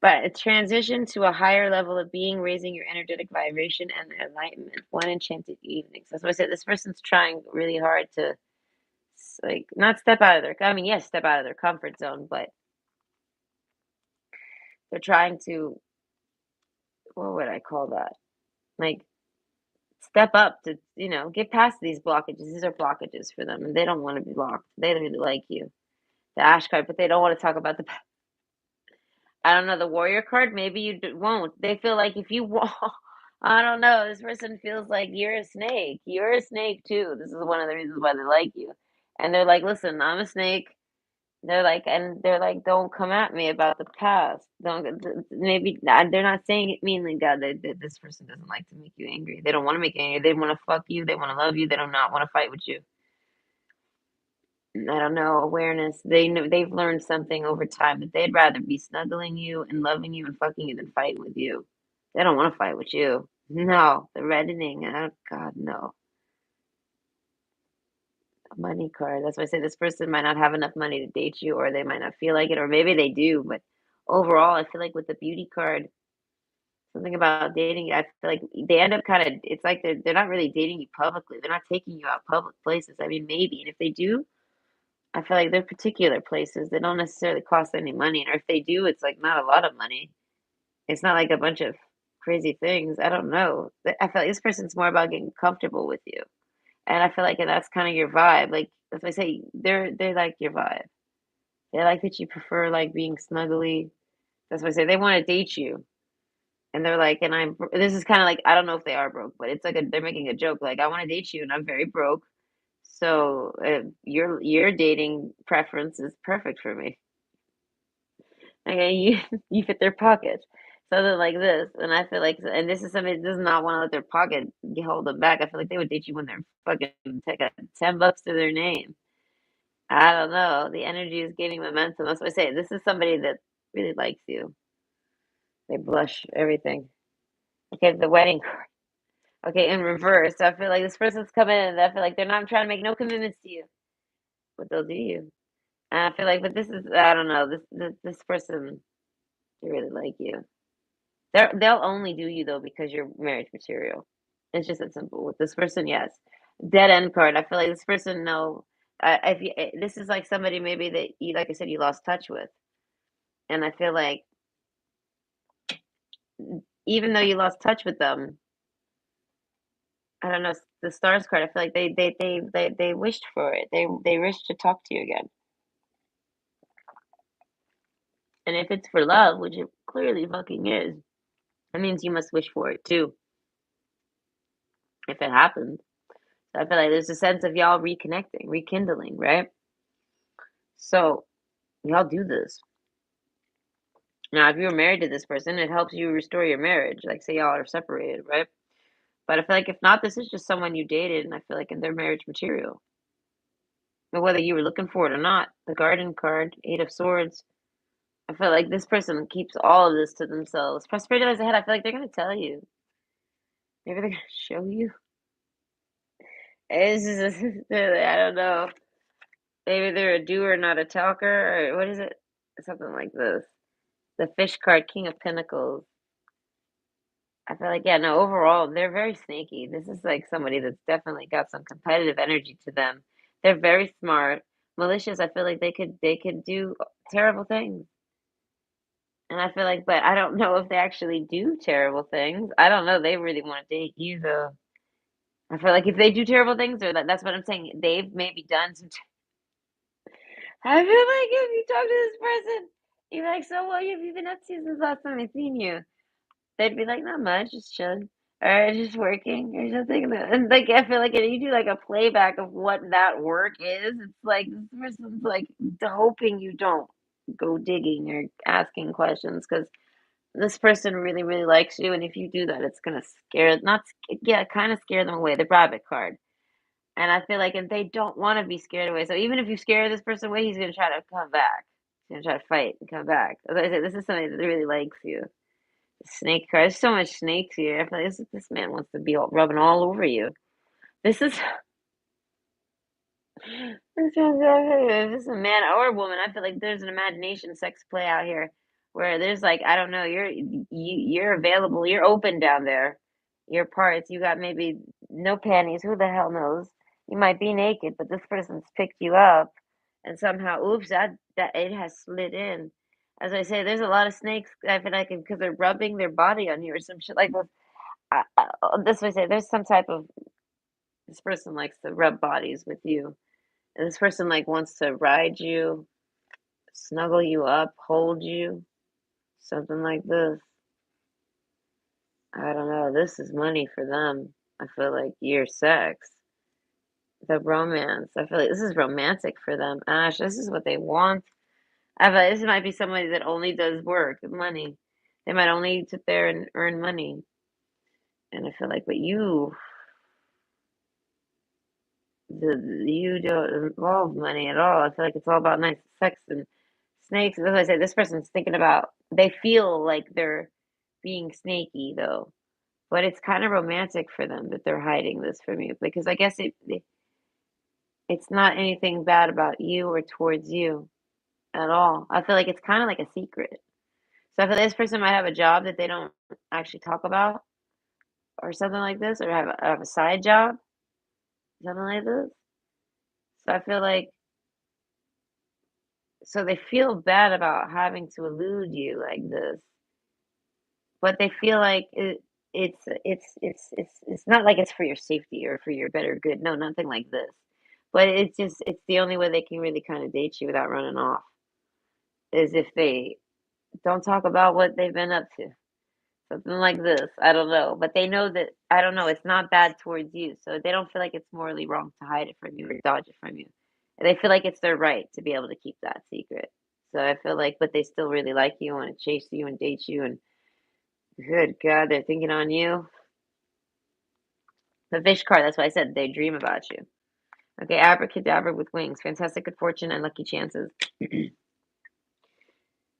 But a transition to a higher level of being, raising your energetic vibration and enlightenment. One enchanted evening. So that's why I said this person's trying really hard to like not step out of their. I mean, yes, step out of their comfort zone, but they're trying to. What would I call that? Like step up to get past these blockages. These are blockages for them, and they don't want to be blocked. They really like you. The Ash card, but they don't want to talk about the. I don't know the Warrior card. Maybe you won't. They feel like if you want. I don't know. This person feels like you're a snake. You're a snake too. This is one of the reasons why they like you. And they're like, listen, I'm a snake. And they're like, don't come at me about the past. Don't maybe they're not saying it meanly, God. This person doesn't like to make you angry. They don't want to make you angry. They want to fuck you. They want to love you. They do not want to fight with you. I don't know, awareness. They know they've learned something over time that they'd rather be snuggling you and loving you and fucking you than fighting with you. They don't want to fight with you. No, the reddening. Oh God, no. Money card. That's why I say this person might not have enough money to date you, or they might not feel like it, or maybe they do. But overall, I feel like with the beauty card, something about dating, I feel like they end up kind of. It's like they're not really dating you publicly. They're not taking you out public places. I mean, maybe, and if they do, I feel like they're particular places. They don't necessarily cost any money, or if they do, it's like not a lot of money. It's not like a bunch of crazy things. I don't know. I feel like this person's more about getting comfortable with you, and I feel like that's kind of your vibe. Like as I say, they like your vibe. They like that you prefer like being snuggly. That's why I say they want to date you, and they're like, and this is kind of like I don't know if they are broke, but it's like they're making a joke. Like I want to date you, and I'm very broke. So your dating preference is perfect for me. Okay, you you fit their pocket. Something like this, and I feel like, and this is somebody that does not want to let their pocket hold them back. I feel like they would date you when they're fucking take a $10 to their name. I don't know. The energy is gaining momentum. That's what I say. This is somebody that really likes you. They blush everything. Okay, the wedding card. Okay, in reverse. I feel like this person's coming in and I feel like they're not trying to make no commitments to you, but they'll do you. And I feel like, but this is, I don't know, this person, they really like you. They'll only do you though because you're marriage material. It's just that simple. With this person, yes. Dead end card. I feel like this person, no. If you, this is like somebody maybe that you, like I said, you lost touch with, and I feel like even though you lost touch with them, I don't know, the stars card. I feel like they wished for it. They wished to talk to you again. And if it's for love, which it clearly fucking is, that means you must wish for it too. If it happens, so I feel like there's a sense of y'all reconnecting, rekindling, right? So y'all do this. Now, if you're married to this person, it helps you restore your marriage. Like, say y'all are separated, right? But I feel like if not, this is just someone you dated, and I feel like they're marriage material. But whether you were looking for it or not, the Garden card, Eight of Swords, I feel like this person keeps all of this to themselves. Prosperity lies ahead. I feel like they're gonna tell you. Maybe they're gonna show you. It's just, I don't know. Maybe they're a doer, not a talker, or what is it? Something like this. The Fish card, King of Pentacles. I feel like, yeah, no, overall, they're very sneaky. This is like somebody that's definitely got some competitive energy to them. They're very smart, malicious. I feel like they could do terrible things. And I feel like, but I don't know if they actually do terrible things. I don't know. They really want to date you, though. I feel like if they do terrible things, or that's what I'm saying. They've maybe done some. I feel like if you talk to this person, you're like, so what have you been up to since last time I seen you? They'd be like, "Not much, just chilling, or just working, or something." And like, I feel like if you do like a playback of what that work is, it's like this person's like hoping you don't go digging or asking questions because this person really, really likes you, and if you do that, it's gonna scare, not yeah, kind of scare them away. The rabbit card, and I feel like, and they don't want to be scared away. So even if you scare this person away, he's gonna try to come back. He's gonna try to fight and come back. As I said, this is somebody that really likes you. Snake card. There's so much snakes here. I feel like this man wants to be rubbing all over you. This is this is a man or a woman. I feel like there's an imagination sex play out here where there's like, I don't know, you're available, you're open down there. Your parts, you got maybe no panties. Who the hell knows? You might be naked, but this person's picked you up, and somehow, oops, that it has slid in. As I say, there's a lot of snakes. I feel like because they're rubbing their body on you or some shit like this. This way, say there's some type of, this person likes to rub bodies with you, and this person like wants to ride you, snuggle you up, hold you, something like this. I don't know. This is money for them. I feel like your sex, the romance. I feel like this is romantic for them. Ash, this is what they want. I feel like this might be somebody that only does work and money. They might only sit there and earn money. And I feel like, but you don't involve money at all. I feel like it's all about nice sex and snakes. As I say, this person's thinking about, they feel like they're being snaky though, but it's kind of romantic for them that they're hiding this from you because I guess it's not anything bad about you or towards you at all. I feel like it's kind of like a secret. So I feel like this person might have a job that they don't actually talk about or something like this, or have a side job, something like this. So I feel like, so they feel bad about having to elude you like this, but they feel like it's not like it's for your safety or for your better good. No, nothing like this. But it's just it's the only way they can really kind of date you without running off is if they don't talk about what they've been up to. Something like this. I don't know. But they know that I don't know, it's not bad towards you. So they don't feel like it's morally wrong to hide it from you or dodge it from you. They feel like it's their right to be able to keep that secret. So I feel like, but they still really like you, want to chase you and date you, and good God, they're thinking on you. The fish card, that's why I said they dream about you. Okay, abracadabra with wings, fantastic good fortune and lucky chances.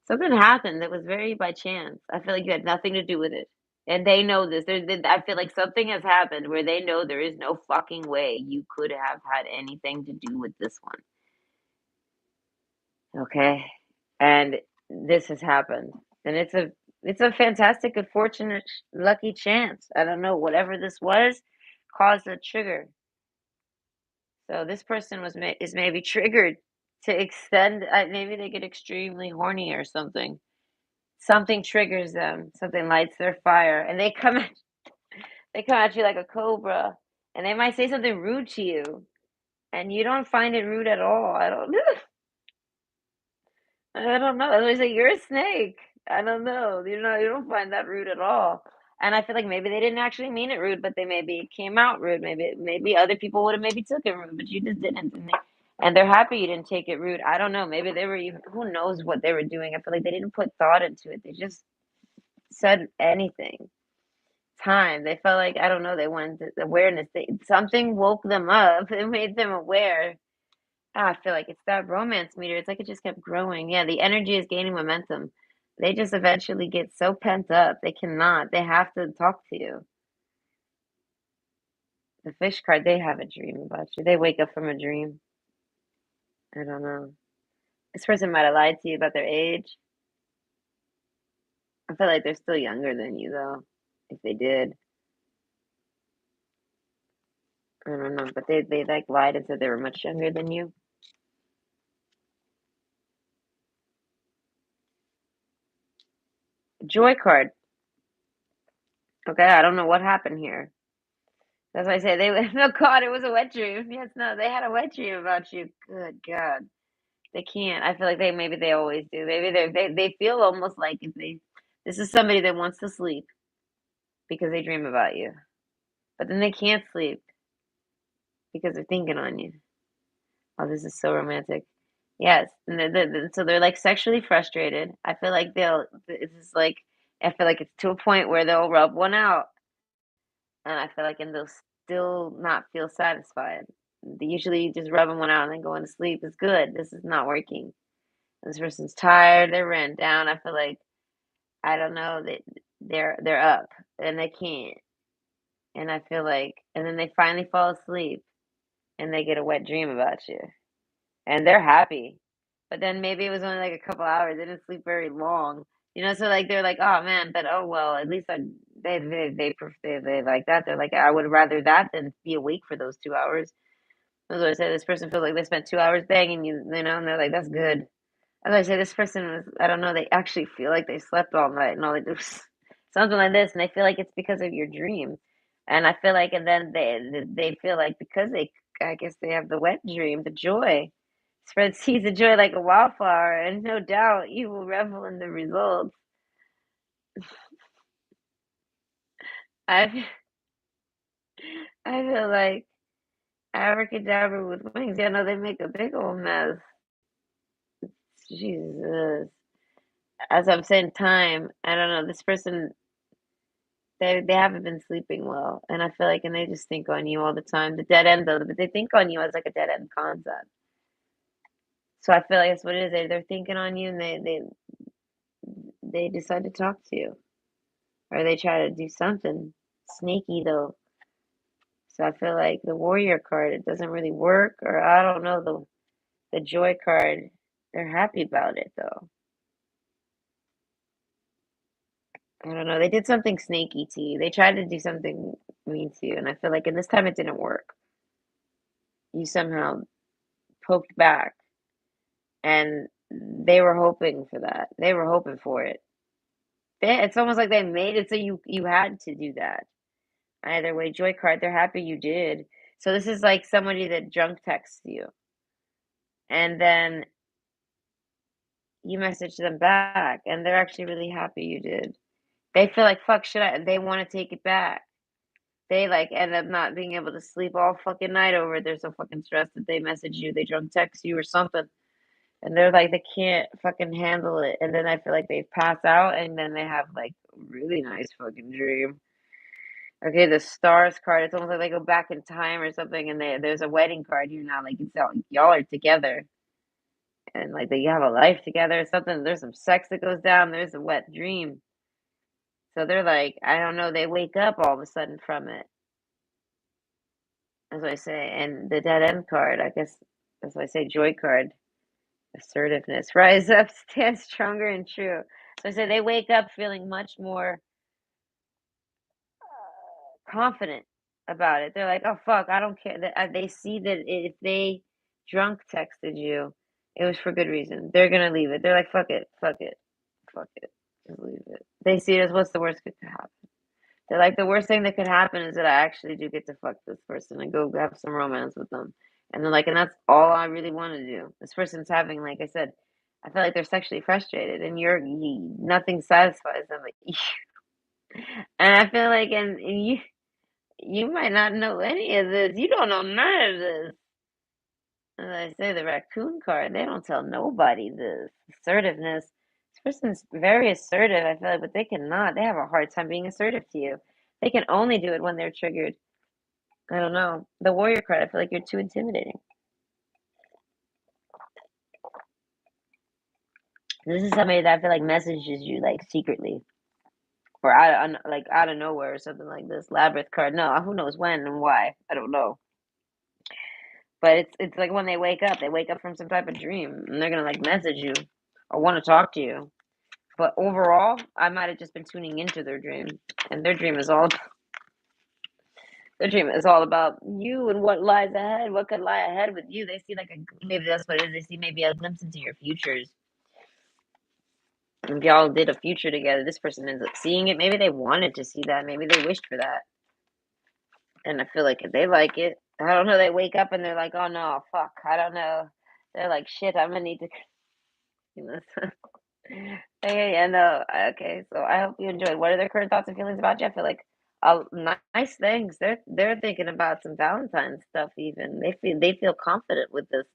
Something happened that was very by chance. I feel like you had nothing to do with it. And they know this. I feel like something has happened where they know there is no fucking way you could have had anything to do with this one. Okay? And this has happened. And it's a fantastic good fortune, lucky chance. I don't know, whatever this was caused a trigger. So this person is maybe triggered to extend. Maybe they get extremely horny or something. Something triggers them. Something lights their fire, and they come at you like a cobra, and they might say something rude to you, and you don't find it rude at all. I don't know. I don't know. They say you're a snake. I don't know. You don't find that rude at all. And I feel like maybe they didn't actually mean it rude, but they maybe it came out rude. Maybe other people would have maybe took it rude, but you just didn't. And they're happy you didn't take it rude. I don't know. Maybe they were even who knows what they were doing. I feel like they didn't put thought into it. They just said anything. Time. They felt like I don't know. They wanted awareness. Something woke them up. It made them aware. I feel like it's that romance meter. It's like it just kept growing. Yeah, the energy is gaining momentum. They just eventually get so pent up. They cannot. They have to talk to you. The fish card, they have a dream about you. They wake up from a dream. I don't know. This person might have lied to you about their age. I feel like they're still younger than you, though, if they did. I don't know, but they like lied and said they were much younger than you. Joy card. Okay, I don't know what happened here. That's why I say they no God, it was a wet dream. Yes, no, they had a wet dream about you. Good God. They can't. I feel like maybe they always do. Maybe they feel almost like if they this is somebody that wants to sleep because they dream about you. But then they can't sleep because they're thinking on you. Oh, this is so romantic. Yes, and so they're like sexually frustrated. I feel like it's just like I feel like it's to a point where they'll rub one out, and I feel like and they'll still not feel satisfied. They usually just rubbing one out and then going to sleep is good. This is not working. This person's tired, they're ran down. I feel like I don't know that they're up and they can't. And I feel like and then they finally fall asleep and they get a wet dream about you. And they're happy. But then maybe it was only like a couple hours. They didn't sleep very long. So like they're like, oh man, but oh well, at least they like that. They're like, I would rather that than be awake for those 2 hours. That's what I said. This person feels like they spent 2 hours banging you, and they're like, that's good. As I say, this person was, I don't know, they actually feel like they slept all night and all they do is something like this, and they feel like it's because of your dream. And I feel like, and then they feel like because I guess they have the wet dream, the joy, spread seeds of joy like a wildflower, and no doubt you will revel in the results. I, I feel like abracadabra with wings. Yeah, no, they make a big old mess. Jesus. As I'm saying, time. I don't know. This person they haven't been sleeping well, and I feel like and they just think on you all the time. The dead end though, but they think on you as like a dead end concept. So I feel like that's what it is. They're thinking on you, and they decide to talk to you, or they try to do something sneaky though. So I feel like the warrior card it doesn't really work, or I don't know the joy card. They're happy about it though. I don't know. They did something sneaky to you. They tried to do something mean to you, and I feel like in this time it didn't work. You somehow poked back. And they were hoping for that. They were hoping for it. It's almost like they made it so you had to do that. Either way, joy card, they're happy you did. So this is like somebody that drunk texts you, and then you message them back, and they're actually really happy you did. They feel like, "Fuck, should I?" They wanna take it back. They, like, end up not being able to sleep all fucking night over it. They're so fucking stressed that they message you, they drunk text you or something, and they're like, they can't fucking handle it, and then I feel like they pass out, and then they have, like, a really nice fucking dream. Okay, the stars card, it's almost like they go back in time or something, and there's a wedding card here now, like, it's all y'all are together, and, like, that you have a life together or something, there's some sex that goes down, there's a wet dream. So they're like, I don't know, they wake up all of a sudden from it. That's what I say, and the dead end card, I guess that's why I say joy card, assertiveness, rise up, stand stronger and true. So I say they wake up feeling much more confident about it. They're like, "Oh fuck, I don't care." They see that if they drunk texted you, it was for good reason. They're gonna leave it. They're like, "Fuck it, fuck it, fuck it, just leave it." They see it as what's the worst that could happen. They're like, the worst thing that could happen is that I actually do get to fuck this person and go have some romance with them. And they're like, and that's all I really want to do. This person's having, like I said, I feel like they're sexually frustrated, and nothing satisfies them. Like, and I feel like, and you might not know any of this. You don't know none of this. As I say, the raccoon card, they don't tell nobody this. Assertiveness. This person's very assertive, I feel like, but they cannot. They have a hard time being assertive to you. They can only do it when they're triggered. I don't know. The warrior card, I feel like you're too intimidating. This is somebody that I feel like messages you like secretly or like out of nowhere or something like this. Labyrinth card. No, who knows when and why? I don't know. But it's like when they wake up from some type of dream and they're gonna like message you or want to talk to you. But overall, I might have just been tuning into their dream, and their dream is all about you and what lies ahead, what could lie ahead with you. They see like maybe that's what it is. They see maybe a glimpse into your futures. If y'all did a future together, this person ends up seeing it. Maybe they wanted to see that. Maybe they wished for that. And I feel like if they like it, I don't know. They wake up and they're like, "Oh no, fuck, I don't know." They're like, "Shit, I'm gonna need to." You know, okay, yeah, no, okay. So I hope you enjoyed. What are their current thoughts and feelings about you? I feel like nice things. They're thinking about some Valentine's stuff. Even they feel confident with this.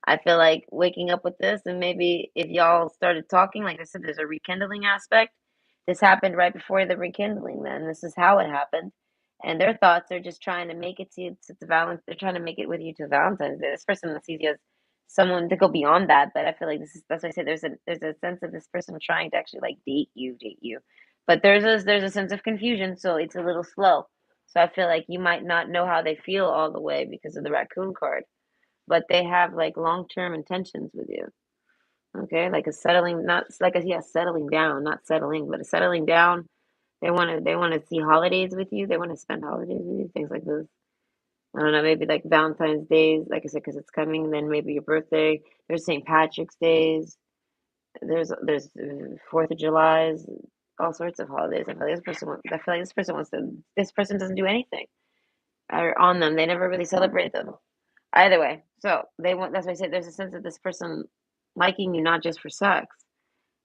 I feel like waking up with this, and maybe if y'all started talking, like I said, there's a rekindling aspect. This happened right before the rekindling. Then this is how it happened, and their thoughts are just trying to make it to Valentine's. They're trying to make it with you to Valentine's Day. This person that sees you as someone to go beyond that, but I feel like that's why I say there's a sense of this person trying to actually like date you. But there's a sense of confusion, so it's a little slow. So I feel like you might not know how they feel all the way because of the raccoon card, but they have like long-term intentions with you. Okay, like a settling, not like a yeah, settling down, not settling, but a settling down. They want to see holidays with you. They want to spend holidays with you, things like this. I don't know, maybe like Valentine's Days, like I said, because it's coming. Then maybe your birthday. There's St. Patrick's Days. There's 4th of July's, all sorts of holidays. I feel like this person wants to. This person doesn't do anything or on them. They never really celebrate them. Either way, so they want. That's why I said there's a sense of this person liking you not just for sex,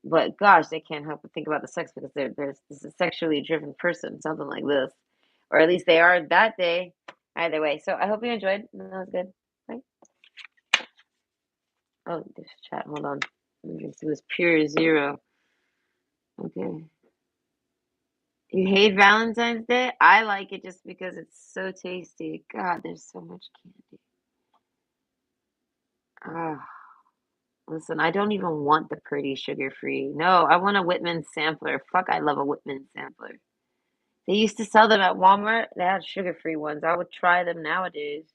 but gosh, they can't help but think about the sex because there's this is a sexually driven person, something like this, or at least they are that day. Either way, so I hope you enjoyed. That was good. Right? Oh, this chat. Hold on. It was pure zero. Okay. You hate Valentine's Day? I like it just because it's so tasty. God, there's so much candy. Ah, listen, I don't even want the pretty sugar-free. No, I want a Whitman sampler. Fuck, I love a Whitman sampler. They used to sell them at Walmart. They had sugar-free ones. I would try them nowadays.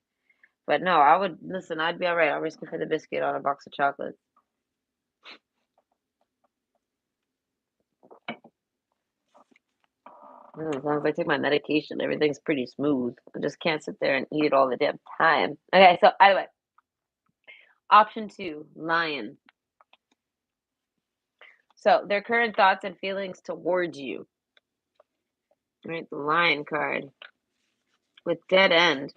But no, I would listen, I'd be all right. I'll risk it for the biscuit on a box of chocolates. As long as I take my medication, everything's pretty smooth. I just can't sit there and eat it all the damn time. Okay, so anyway, option two, lion. So their current thoughts and feelings towards you. Right, the lion card with dead end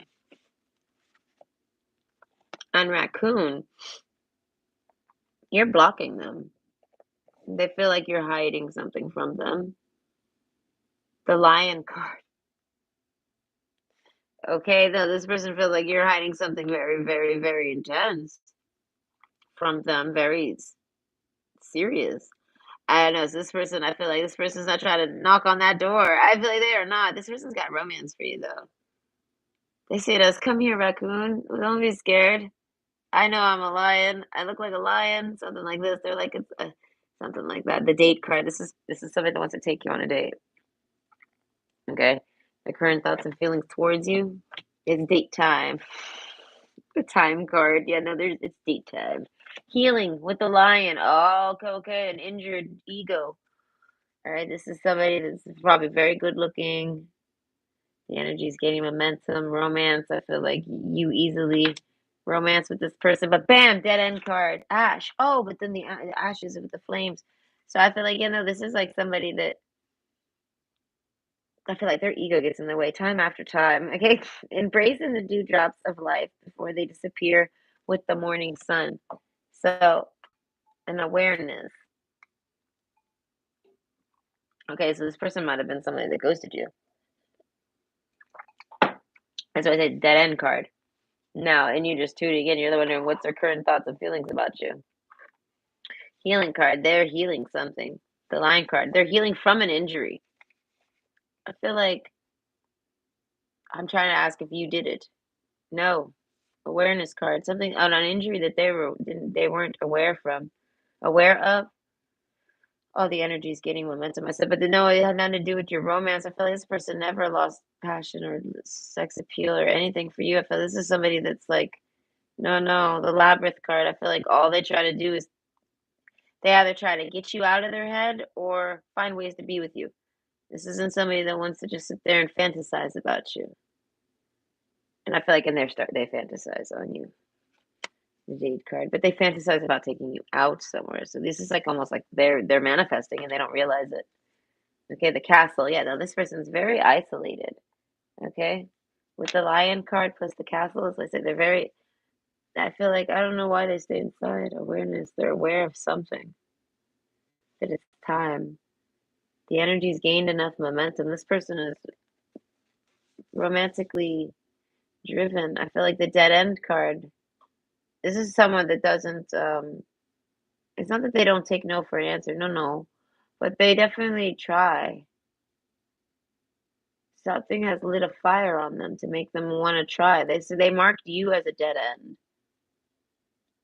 and raccoon. You're blocking them. They feel like you're hiding something from them. The Lion card. Okay, no, this person feels like you're hiding something very, very, very intense from them, very serious. I don't know. So this person, I feel like this person's not trying to knock on that door. I feel like they are not. This person's got romance for you, though. They say to us, "Come here, raccoon. Don't be scared. I know I'm a lion. I look like a lion." Something like this. They're like it's something like that. The date card. This is somebody that wants to take you on a date. Okay. The current thoughts and feelings towards you. It's date time. The time card. Yeah, no, it's date time. Healing with the lion. Oh, okay, okay. An injured ego. All right. This is somebody that's probably very good looking. The energy is gaining momentum. Romance. I feel like you easily romance with this person, but bam, dead end card. Ash. Oh, but then the ashes with the flames. So I feel like, this is like somebody that I feel like their ego gets in the way time after time. Okay. Embracing the dewdrops of life before they disappear with the morning sun. So, an awareness. Okay. So, this person might have been somebody that ghosted you. That's why I said dead end card. Now, and you just tuning in, you're wondering what's their current thoughts and feelings about you. Healing card. They're healing something. The line card. They're healing from an injury. I feel like I'm trying to ask if you did it. No. Awareness card. Something on an injury that they weren't aware of. Oh, the energy is getting momentum. I said, but no, it had nothing to do with your romance. I feel like this person never lost passion or sex appeal or anything for you. I feel this is somebody that's like, no, no, the labyrinth card. I feel like all they try to do is they either try to get you out of their head or find ways to be with you. This isn't somebody that wants to just sit there and fantasize about you. And I feel like in their start, they fantasize on you, the Jade card, but they fantasize about taking you out somewhere. So this is like almost like they're manifesting and they don't realize it. Okay, the castle. Yeah, no, this person's very isolated. Okay, with the lion card plus the castle, as I said, they're very. I feel like I don't know why they stay inside. Awareness. They're aware of something. That it's time. The energy's gained enough momentum. This person is romantically driven. I feel like the dead end card. This is someone that doesn't. It's not that they don't take no for an answer. No, no, but they definitely try. Something has lit a fire on them to make them want to try. They marked you as a dead end.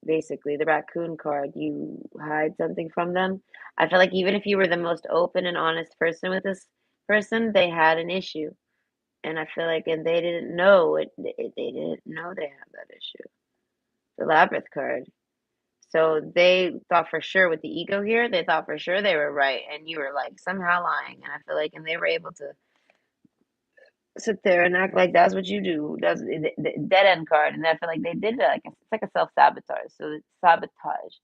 Basically, the raccoon card, you hide something from them. I feel like even if you were the most open and honest person with this person, they had an issue. And I feel like, and they didn't know they didn't know they had that issue. The labyrinth card. So they thought for sure with the ego here, they thought for sure they were right, and you were like somehow lying. And I feel like, and they were able to sit there and act like that's what you do. That's the dead end card, and I feel like they did it. Like it's like a self sabotage. So it's sabotage,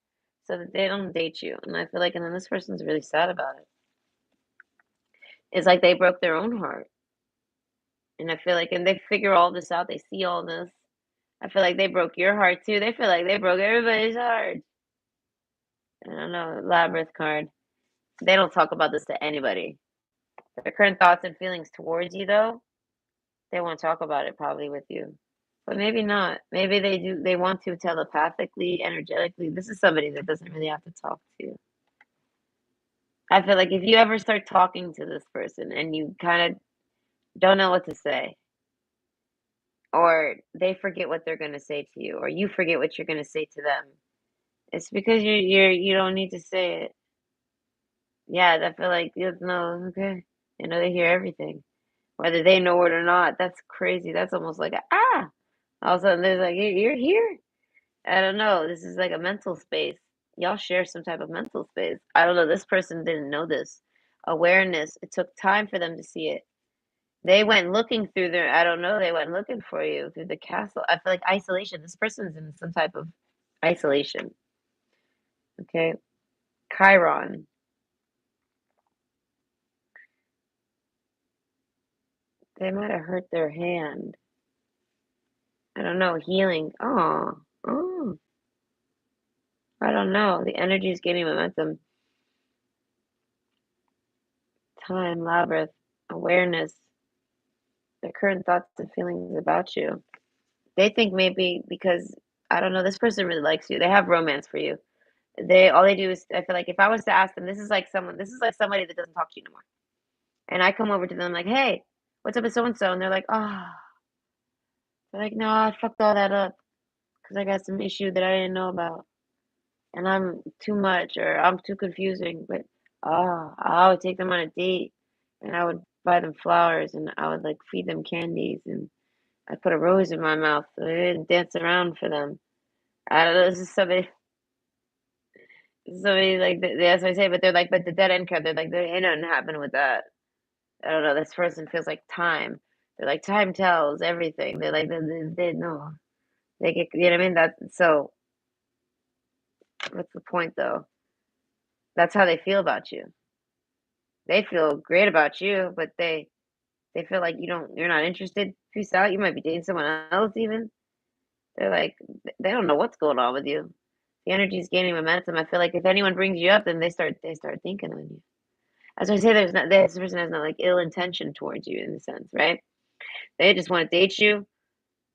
so that they don't date you. And I feel like, and then this person's really sad about it. It's like they broke their own heart, and I feel like, and they figure all this out. They see all this. I feel like they broke your heart too. They feel like they broke everybody's heart. I don't know, labyrinth card. They don't talk about this to anybody. Their current thoughts and feelings towards you, though, they won't talk about it probably with you. But maybe not. Maybe they do. They want to telepathically, energetically. This is somebody that doesn't really have to talk to you. I feel like if you ever start talking to this person and you kind of don't know what to say, or they forget what they're going to say to you, or you forget what you're going to say to them, it's because you don't need to say it. Yeah, I feel like you know. Okay, they hear everything, whether they know it or not. That's crazy. That's almost like all of a sudden there's like you're here. I don't know. This is like a mental space. Y'all share some type of mental space. I don't know. This person didn't know this. Awareness. It took time for them to see it. They went looking through their, I don't know, they went looking for you through the castle. I feel like isolation. This person's in some type of isolation. Okay. Chiron. They might have hurt their hand. I don't know. Healing. Oh. I don't know. The energy is gaining momentum. Time, labyrinth. awareness, their current thoughts and feelings about you. They think maybe because I don't know, this person really likes you. They have romance for you. They all they do is I feel like if I was to ask them, this is like somebody that doesn't talk to you no more. And I come over to them like, "Hey, what's up with so and so?" And they're like, "Oh," they're like, "No, I fucked all that up because I got some issue that I didn't know about, and I'm too much or I'm too confusing." But I would take them on a date, and I would buy them flowers, and I would like feed them candies, and I put a rose in my mouth and dance around for them. I don't know. This is somebody like that's what I say. But they're like, but the dead end card. They're like, there ain't nothing happening with that. I don't know, this person feels like time. They're like, "Time tells everything." They're like, they know. They get you know what I mean? That's so what's the point though? That's how they feel about you. They feel great about you, but they feel like you're not interested. Peace out. You might be dating someone else even. They're like they don't know what's going on with you. The energy's gaining momentum. I feel like if anyone brings you up, then they start thinking on you. As I say, there's not this person has no like ill intention towards you in a sense, right? They just want to date you.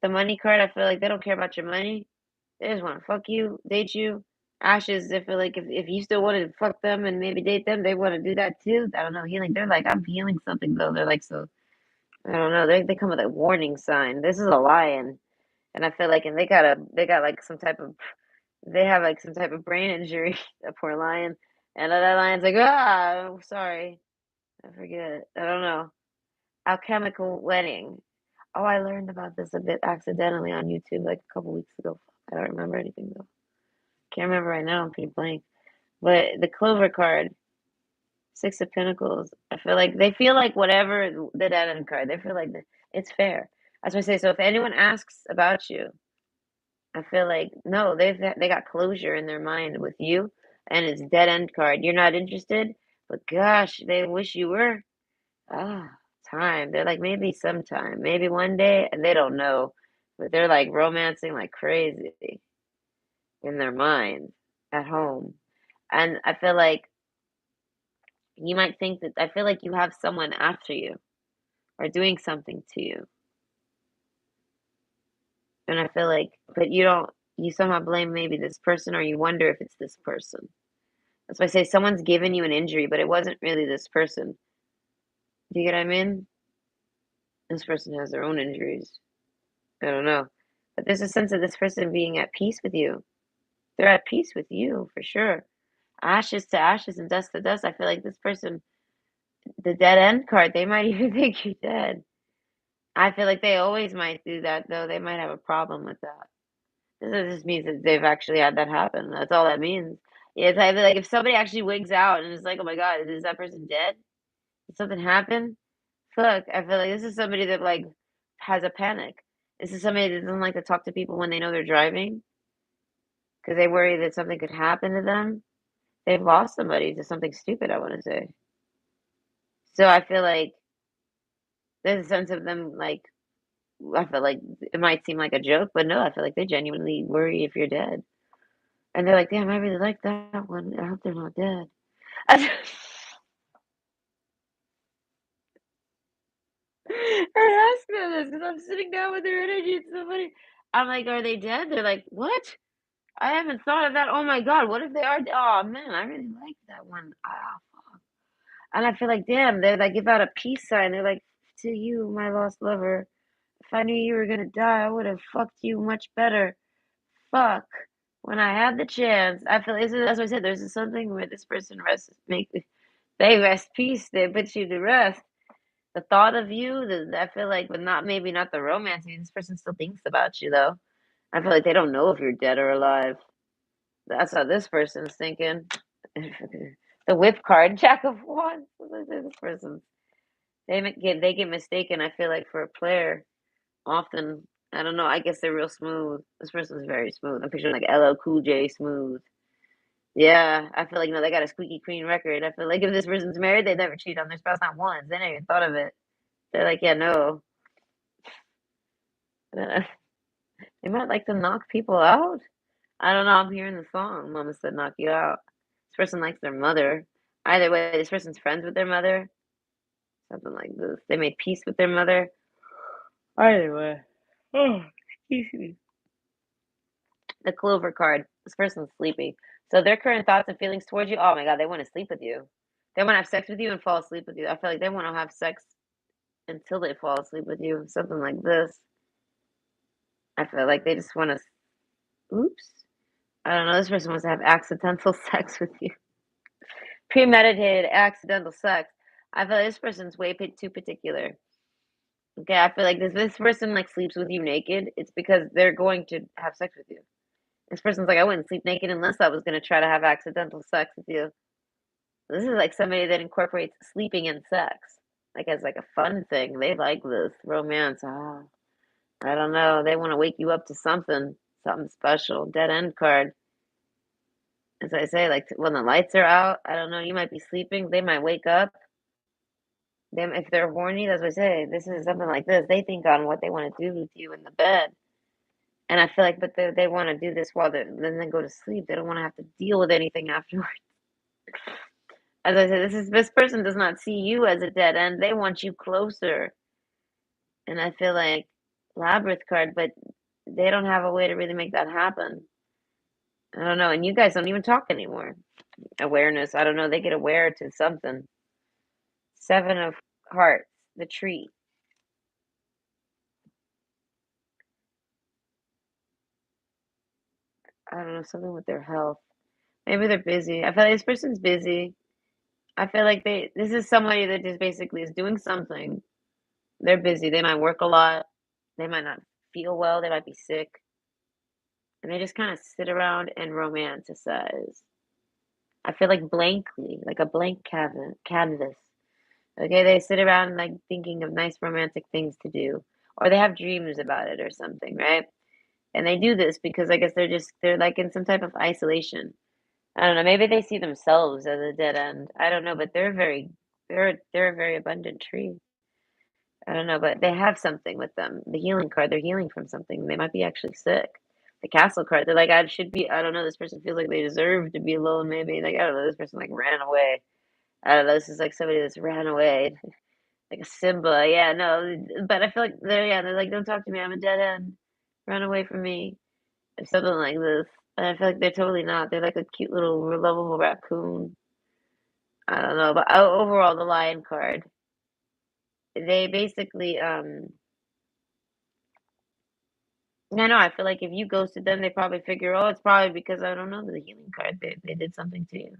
The money card, I feel like they don't care about your money. They just wanna fuck you, date you. Ashes, I feel like if you still wanted to fuck them and maybe date them, they wanna do that too. I don't know, healing. They're like, "I'm healing something," though. They're like, so I don't know, they come with a warning sign. This is a lion, and I feel like and they got, like, some type of they have, like, some type of brain injury, that poor lion, and that lion's like, "Ah, I'm sorry. I forget." I don't know. Alchemical wedding. Oh, I learned about this a bit accidentally on YouTube, like, a couple weeks ago. I don't remember anything, though. Can't remember right now, I'm pretty blank. But the Clover card, Six of Pentacles, I feel like they feel like whatever the dead end card, they feel like it's fair. That's what I say. So if anyone asks about you, I feel like no, they got closure in their mind with you, and it's dead end card. You're not interested, but gosh, they wish you were. Ah, time. They're like maybe sometime, maybe one day, and they don't know, but they're like romancing like crazy in their mind at home. And I feel like you might think that I feel like you have someone after you or doing something to you. And I feel like, but you don't, you somehow blame maybe this person or you wonder if it's this person. That's why I say someone's given you an injury, but it wasn't really this person. Do you get what I mean? This person has their own injuries. I don't know. But there's a sense of this person being at peace with you. They're at peace with you for sure. Ashes to ashes and dust to dust. I feel like this person, the dead end card, they might even think you're dead. I feel like they always might do that, though. They might have a problem with that. This just means that they've actually had that happen. That's all that means. Yeah, it's like if somebody actually wigs out and is like, "Oh my god, is that person dead? Did something happen?" Fuck, I feel like this is somebody that like has a panic. This is somebody that doesn't like to talk to people when they know they're driving because they worry that something could happen to them. They've lost somebody to something stupid, I want to say. So I feel like there's a sense of them like I feel like it might seem like a joke, but no, I feel like they genuinely worry if you're dead. And they're like, "Damn, I really like that one. I hope they're not dead." I asked them this because I'm sitting down with their energy. It's so funny. I'm like, "Are they dead?" They're like, "What? I haven't thought of that. Oh my god, what if they are? Oh man, I really like that one." Ah, and I feel like, damn, they like give out a peace sign. They're like, "To you, my lost lover. If I knew you were gonna die, I would have fucked you much better. Fuck. When I had the chance, I feel that's what I said. There's something where this person rests, they rest peace. They put you to rest. The thought of you, I feel like, but not maybe not the romance. I mean, this person still thinks about you though. I feel like they don't know if you're dead or alive. That's how this person's thinking. The whip card, Jack of Wands. This person's they get mistaken. I feel like for a player often. I don't know. I guess they're real smooth. This person's very smooth. I'm picturing like LL Cool J smooth. Yeah, I feel like they got a squeaky clean record. I feel like if this person's married, they never cheat on their spouse not once. They never even thought of it. They're like, yeah, no. They might like to knock people out. I don't know. I'm hearing the song. Mama said, knock you out. This person likes their mother. Either way, this person's friends with their mother. Something like this. They made peace with their mother. Anyway. Oh, excuse me. The Clover card. This person's sleepy. So their current thoughts and feelings towards you, oh my God, they want to sleep with you. They want to have sex with you and fall asleep with you. I feel like they want to have sex until they fall asleep with you. Something like this. I feel like they just want to, oops. I don't know. This person wants to have accidental sex with you. Premeditated accidental sex. I feel like this person's way too particular. Okay, I feel like this person like sleeps with you naked. It's because they're going to have sex with you. This person's like, I wouldn't sleep naked unless I was going to try to have accidental sex with you. This is like somebody that incorporates sleeping and sex, like as like a fun thing. They like this romance. Ah, I don't know. They want to wake you up to something special. Dead end card. As I say, like when the lights are out, I don't know. You might be sleeping. They might wake up. Them if they're horny, that's what I say. This is something like this. They think on what they want to do with you in the bed. And I feel like, but they want to do this while then they go to sleep. They don't want to have to deal with anything afterwards. As I said, this person does not see you as a dead end. They want you closer. And I feel like Labyrinth card, but they don't have a way to really make that happen. I don't know. And you guys don't even talk anymore. Awareness. I don't know. They get aware to something. Seven of Hearts, the tree. I don't know, something with their health. Maybe they're busy. I feel like this person's busy. I feel like this is somebody that just basically is doing something. They're busy. They might work a lot. They might not feel well. They might be sick. And they just kind of sit around and romanticize. I feel like blankly, like a blank canvas. Okay, they sit around like thinking of nice romantic things to do, or they have dreams about it or something, right? And they do this because I guess they're like in some type of isolation. I don't know. Maybe they see themselves as a dead end. I don't know, but they're a very abundant tree. I don't know, but they have something with them. The healing card, they're healing from something. They might be actually sick. The castle card, they're like, I should be, I don't know, this person feels like they deserve to be alone, maybe. Like, I don't know, this person like ran away. I don't know, this is like somebody that's ran away. Like a Simba. Yeah, no, but I feel like they're like, don't talk to me, I'm a dead end. Run away from me. Or something like this. And I feel like they're totally not. They're like a cute little lovable raccoon. I don't know, but overall, the lion card, they basically, I know. I feel like if you ghosted them, they probably figure, oh, it's probably because I don't know the healing card. They did something to you.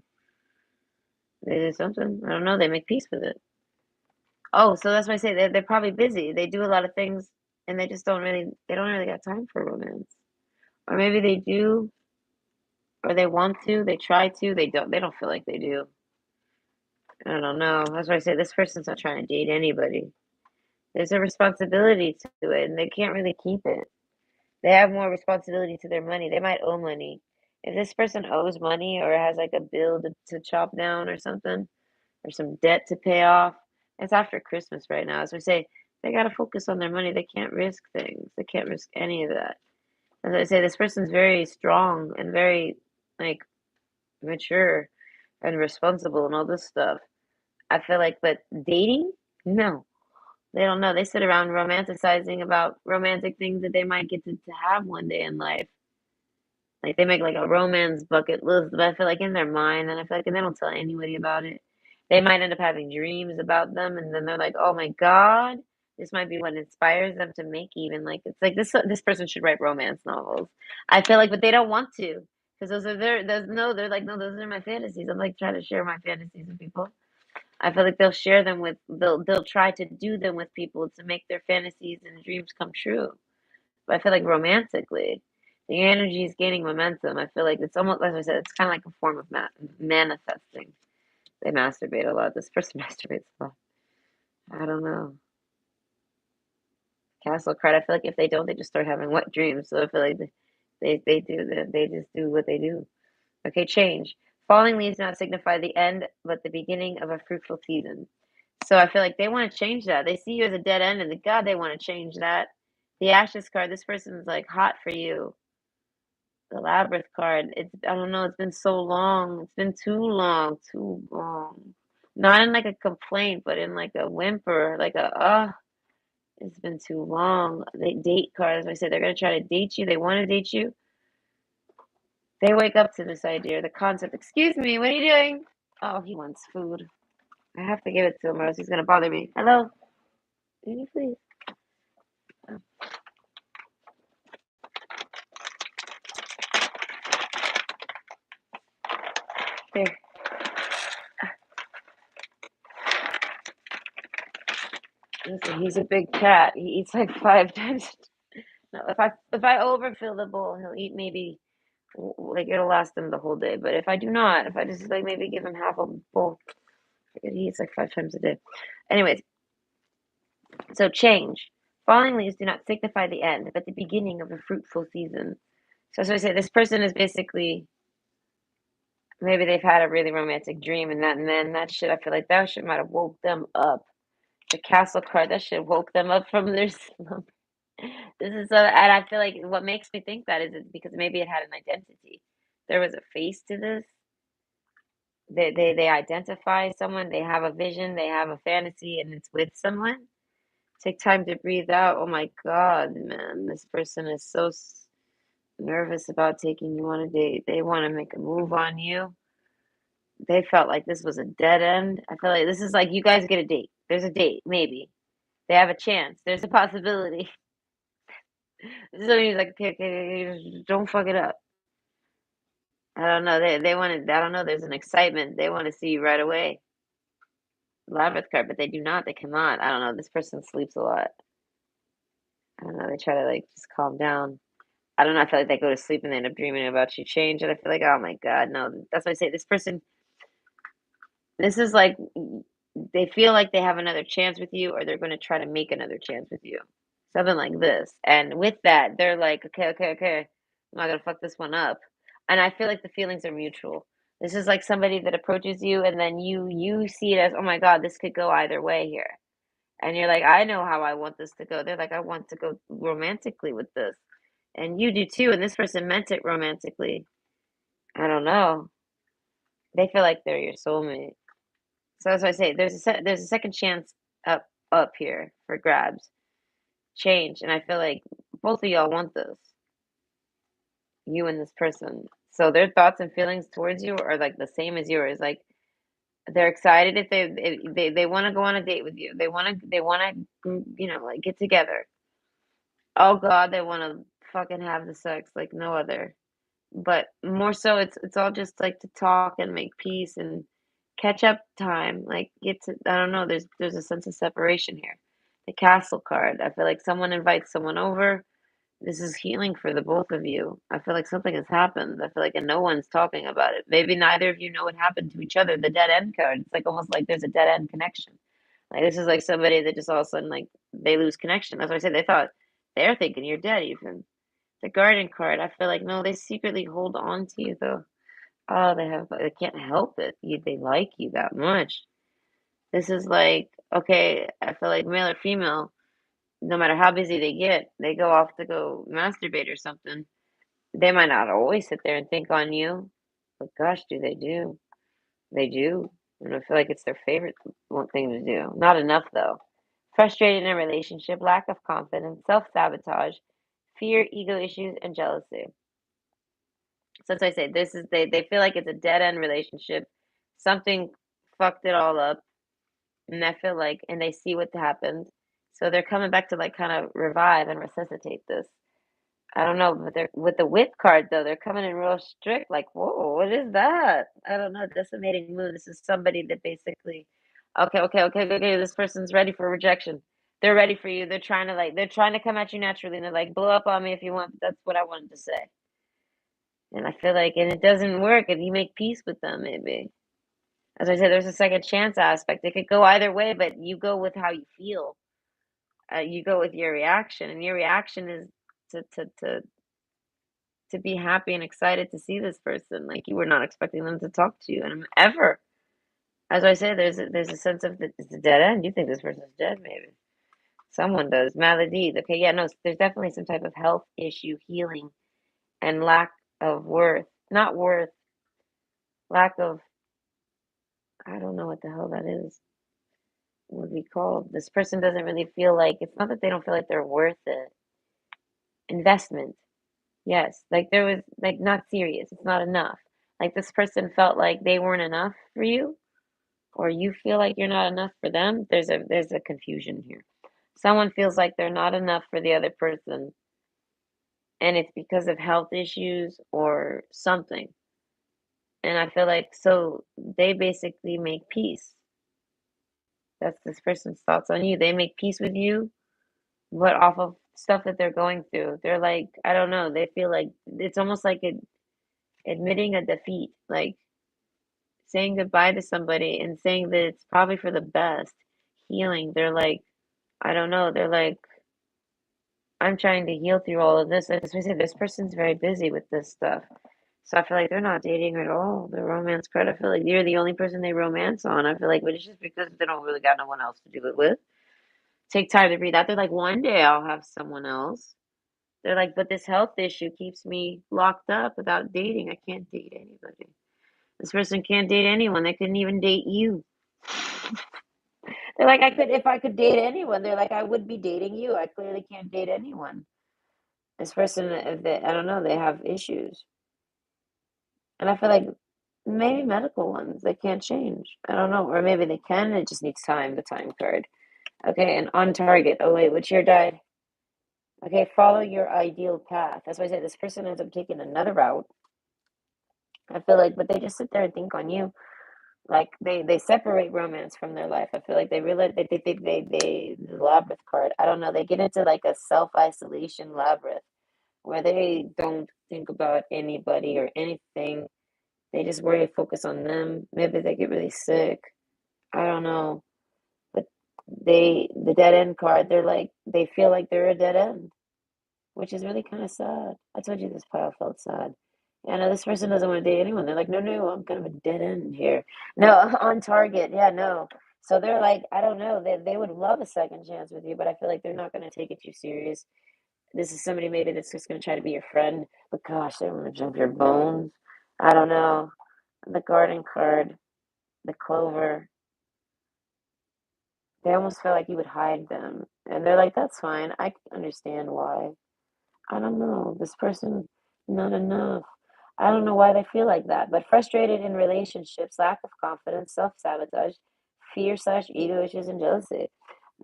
They did something. I don't know. They make peace with it. Oh, so that's why I say they're probably busy. They do a lot of things, and they don't really got time for romance. Or maybe they do, or they want to. They try to. They don't. They don't feel like they do. I don't know. That's why I say this person's not trying to date anybody. There's a responsibility to it, and they can't really keep it. They have more responsibility to their money. They might owe money. If this person owes money or has like a bill to chop down or something, or some debt to pay off, it's after Christmas right now. As we say, they got to focus on their money. They can't risk things. They can't risk any of that. As I say, this person's very strong and very like mature and responsible and all this stuff. I feel like, but dating, no. They don't know. They sit around romanticizing about romantic things that they might get to have one day in life. Like they make like a romance bucket list, but I feel like in their mind, and I feel like and they don't tell anybody about it. They might end up having dreams about them, and then they're like, "Oh my God, this might be what inspires them to make even like it's like this person should write romance novels." I feel like, but they don't want to because those are those no, they're like no, those are my fantasies. I'm like trying to share my fantasies with people. I feel like they'll share them with they'll try to do them with people to make their fantasies and dreams come true. But I feel like romantically, the energy is gaining momentum. I feel like it's almost like I said, it's kind of like a form of manifesting. They masturbate a lot. This person masturbates a lot. I don't know. Castle card. I feel like if they don't, they just start having wet dreams. So I feel like they just do what they do. Okay, change. Falling leaves not signify the end, but the beginning of a fruitful season. So I feel like they want to change that. They see you as a dead end, and God, they want to change that. The Ashes card. This person's like hot for you. The Labyrinth card. It's I don't know. It's been so long. It's been too long. Too long. Not in like a complaint, but in like a whimper, like a it's been too long. They date card, as I said, they're gonna try to date you. They want to date you. They wake up to this idea, the concept. Excuse me, what are you doing? Oh, he wants food. I have to give it to him, or else he's gonna bother me. Hello, can you please? Oh, here. Listen, he's a big cat. He eats like 5 times. No, if I overfill the bowl, he'll eat maybe like it'll last him the whole day. But if I do not, if I just like maybe give him half a bowl, he eats like 5 times a day. Anyways, so change. Falling leaves do not signify the end, but the beginning of a fruitful season. So as I say, this person is basically maybe they've had a really romantic dream, and then that shit. I feel like that shit might have woke them up. The castle card, that shit woke them up from their slumber. This is so, and I feel like what makes me think that is it's because maybe it had an identity. There was a face to this. They identify someone. They have a vision. They have a fantasy, and it's with someone. Take time to breathe out. Oh my God, man, this person is so nervous about taking you on a date. They want to make a move on you. They felt like this was a dead end. I feel like this is like you guys get a date. There's a date, maybe. They have a chance. There's a possibility. So he's like, okay, okay, don't fuck it up. I don't know. They want to. I don't know. There's an excitement. They want to see you right away. Labyrinth card, but they do not. They cannot. I don't know. This person sleeps a lot. I don't know. They try to like just calm down. I don't know. I feel like they go to sleep and they end up dreaming about you change, and I feel like, oh my God, no. That's why I say this person. This is like they feel like they have another chance with you, or they're going to try to make another chance with you. Something like this. And with that, they're like, okay, okay, okay. I'm not gonna fuck this one up. And I feel like the feelings are mutual. This is like somebody that approaches you and then you see it as, oh my God, this could go either way here. And you're like, I know how I want this to go. They're like, I want to go romantically with this. And you do too. And this person meant it romantically. I don't know. They feel like they're your soulmate. So that's why I say there's a second chance up here for grabs. Change. And I feel like both of y'all want this. You and this person. So their thoughts and feelings towards you are like the same as yours. Like they're excited if they want to go on a date with you. They want to like get together. Oh God, they want to fucking have the sex like no other. But more so, it's all just like to talk and make peace and catch up time. Like get to I don't know. There's a sense of separation here. The castle card. I feel like someone invites someone over. This is healing for the both of you. I feel like something has happened. I feel like and no one's talking about it. Maybe neither of you know what happened to each other. The dead end card. It's like almost like there's a dead end connection. Like this is like somebody that just all of a sudden like they lose connection. That's why I said they thought they're thinking you're dead even. The garden card, I feel like no, they secretly hold on to you though. Oh, they can't help it. They like you that much. This is like okay, I feel like male or female, no matter how busy they get, they go off to go masturbate or something. They might not always sit there and think on you, but gosh, do they do. They do. And I feel like it's their favorite one thing to do. Not enough, though. Frustrated in a relationship, lack of confidence, self sabotage, fear, ego issues, and jealousy. So as I say, they feel like it's a dead end relationship. Something fucked it all up. And I feel like, and they see what happened. So they're coming back to like kind of revive and resuscitate this. I don't know, but they're with the whip card though, they're coming in real strict, like, whoa, what is that? I don't know. Decimating mood. This is somebody that basically, okay, okay, okay, okay, okay, this person's ready for rejection. They're ready for you. They're trying to come at you naturally and they're like, blow up on me if you want, but that's what I wanted to say. And I feel like, and it doesn't work if you make peace with them, maybe. As I said, there's a second chance aspect. It could go either way, but you go with how you feel. You go with your reaction, and your reaction is to be happy and excited to see this person. Like you were not expecting them to talk to you and ever. As I say, there's a sense of it's a dead end. You think this person's dead, maybe. Someone does. Malady. Okay, yeah, no, there's definitely some type of health issue, healing, and lack of worth. Not worth, lack of I don't know what the hell that is. Would be called. This person doesn't really feel like it's not that they don't feel like they're worth it. Investment. Yes. Like there was like not serious. It's not enough. Like this person felt like they weren't enough for you, or you feel like you're not enough for them. There's a confusion here. Someone feels like they're not enough for the other person, and it's because of health issues or something. And I feel like so they basically make peace. That's this person's thoughts on you. They make peace with you, but off of stuff that they're going through. They're like, I don't know, they feel like it's almost like admitting a defeat, like saying goodbye to somebody and saying that it's probably for the best, healing. They're like, I don't know, they're like, I'm trying to heal through all of this. As I said, this person's very busy with this stuff. So I feel like they're not dating at all. The romance card, I feel like you're the only person they romance on. I feel like, but it's just because they don't really got no one else to do it with. Take time to breathe out. They're like, one day I'll have someone else. They're like, but this health issue keeps me locked up without dating. I can't date anybody. This person can't date anyone. They couldn't even date you. They're like, I could, if I could date anyone, they're like, I would be dating you. I clearly can't date anyone. This person, I don't know, they have issues. And I feel like maybe medical ones, they can't change. I don't know. Or maybe they can, it just needs time, the time card. Okay, and on target. Oh, wait, what's your die? Okay, follow your ideal path. That's why I said this person ends up taking another route. I feel like, but they just sit there and think on you. Like they separate romance from their life. I feel like they realize they the labyrinth card. I don't know. They get into like a self isolation labyrinth where they don't think about anybody or anything. They just worry, focus on them. Maybe they get really sick. I don't know. But the dead end card. They're like they feel like they're a dead end, which is really kind of sad. I told you this pile felt sad. Yeah, no, this person doesn't want to date anyone. They're like, no, no, I'm kind of a dead end here. No, on target. Yeah, no. So they're like, I don't know. They would love a second chance with you, but I feel like they're not going to take it too serious. This is somebody maybe that's just going to try to be your friend, but gosh, they want to jump your bones. I don't know. The garden card, the clover. They almost feel like you would hide them, and they're like, that's fine. I can understand why. I don't know. This person, not enough. I don't know why they feel like that, but frustrated in relationships, lack of confidence, self-sabotage, fear slash ego issues, and jealousy.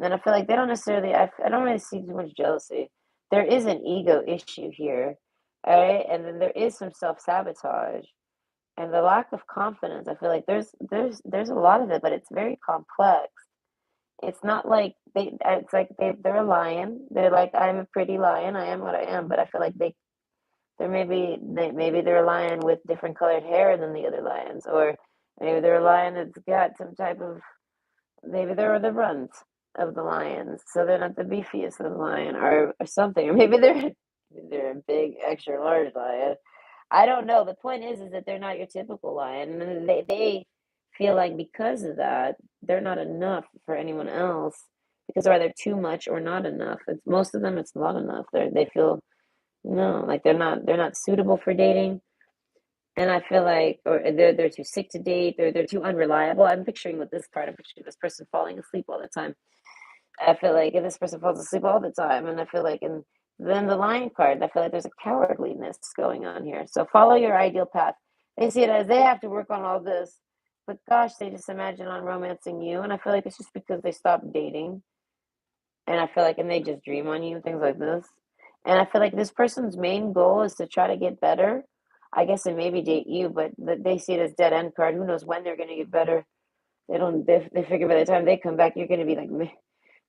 And I feel like they don't necessarily, I don't really see too much jealousy. There is an ego issue here, all right? And then there is some self-sabotage. And the lack of confidence, I feel like there's a lot of it, but it's very complex. It's not like it's like they're a lion. They're like, I'm a pretty lion. I am what I am. But I feel like maybe they're a lion with different colored hair than the other lions, or maybe they're a lion that's got some type of maybe they're the runt of the lions, so they're not the beefiest of the lion, or something, or maybe they're a big extra large lion. I don't know. The point is that they're not your typical lion, and they feel like because of that, they're not enough for anyone else because either too much or not enough. It's most of them. It's not enough. They feel no, like they're not suitable for dating, and I feel like or they're too sick to date. They're too unreliable. I'm picturing with this card. I'm picturing this person falling asleep all the time. I feel like if this person falls asleep all the time, and I feel like in then the lion card, I feel like there's a cowardliness going on here. So follow your ideal path. They see it as they have to work on all this, but gosh, they just imagine on romancing you, and I feel like it's just because they stopped dating, and I feel like and they just dream on you, things like this. And I feel like this person's main goal is to try to get better. I guess and maybe date you, but they see it as dead end card. Who knows when they're gonna get better? They don't. They figure by the time they come back, you're gonna be like, meh.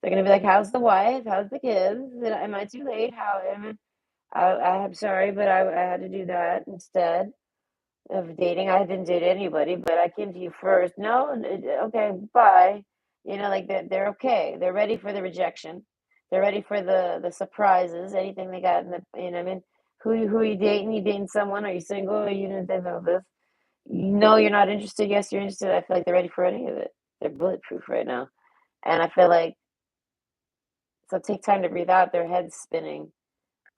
They're gonna be like, "How's the wife? How's the kids? Am I too late? How am I'm sorry, but I had to do that instead of dating. I didn't date anybody, but I came to you first. No, okay, bye. You know, like they're okay. They're ready for the rejection. They're ready for the surprises. Anything they got in the you know, what I mean, who are you dating? You dating someone? Are you single? Are you didn't know this? No, you're not interested. Yes, you're interested. I feel like they're ready for any of it. They're bulletproof right now, and I feel like so take time to breathe out. Their head's spinning.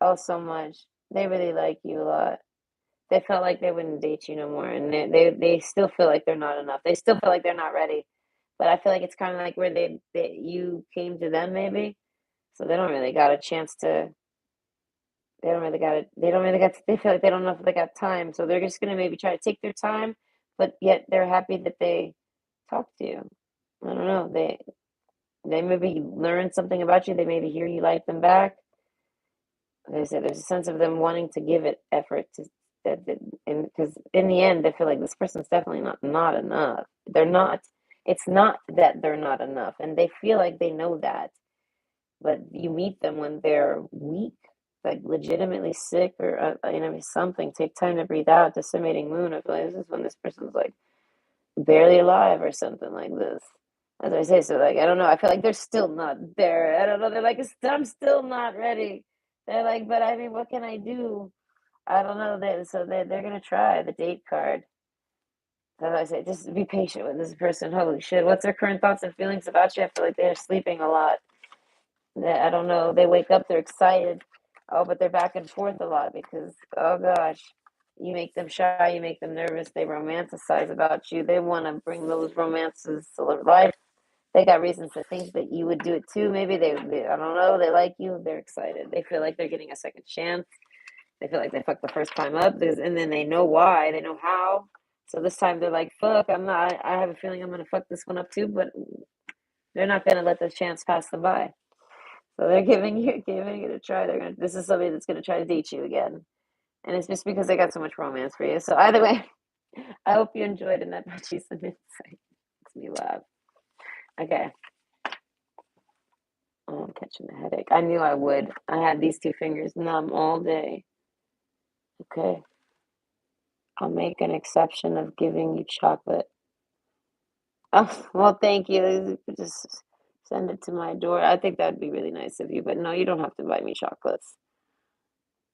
Oh, so much. They really like you a lot. They felt like they wouldn't date you no more, and they still feel like they're not enough. They still feel like they're not ready. But I feel like it's kind of like where you came to them maybe, so they don't really got a chance to. They don't really got it. They don't really got. They feel like they don't know if they got time, so they're just gonna maybe try to take their time, but yet they're happy that they talked to you. I don't know. They maybe learn something about you. They maybe hear you like them back. Like I said, there's a sense of them wanting to give it effort to that, and because in the end they feel like this person's definitely not enough. They're not. It's not that they're not enough, and they feel like they know that. But you meet them when they're weak, like legitimately sick, or something. Take time to breathe out. Decimating moon. I feel like this is when this person's like barely alive or something like this. As I say, so like I don't know. I feel like they're still not there. I don't know. They're like, I'm still not ready. They're like, but I mean, what can I do? I don't know. They're gonna try the date card. So I say, just be patient with this person. Holy shit, what's their current thoughts and feelings about you? I feel like they're sleeping a lot. I don't know. They wake up, they're excited. Oh, but they're back and forth a lot because, oh gosh, you make them shy, you make them nervous. They romanticize about you. They want to bring those romances to life. They got reasons to think that you would do it too. Maybe I don't know, they like you. They're excited. They feel like they're getting a second chance. They feel like they fucked the first time up, and then they know why, they know how. So this time they're like, fuck, I'm not, I have a feeling I'm going to fuck this one up too, but they're not going to let the chance pass them by. So they're giving it a try. This is somebody that's going to try to date you again. And it's just because they got so much romance for you. So either way, I hope you enjoyed and that brought you some insight. Makes me laugh. Okay. Oh, I'm catching a headache. I knew I would. I had these two fingers numb all day. Okay. I'll make an exception of giving you chocolate. Oh, well, thank you. Just send it to my door. I think that'd be really nice of you. But no, you don't have to buy me chocolates.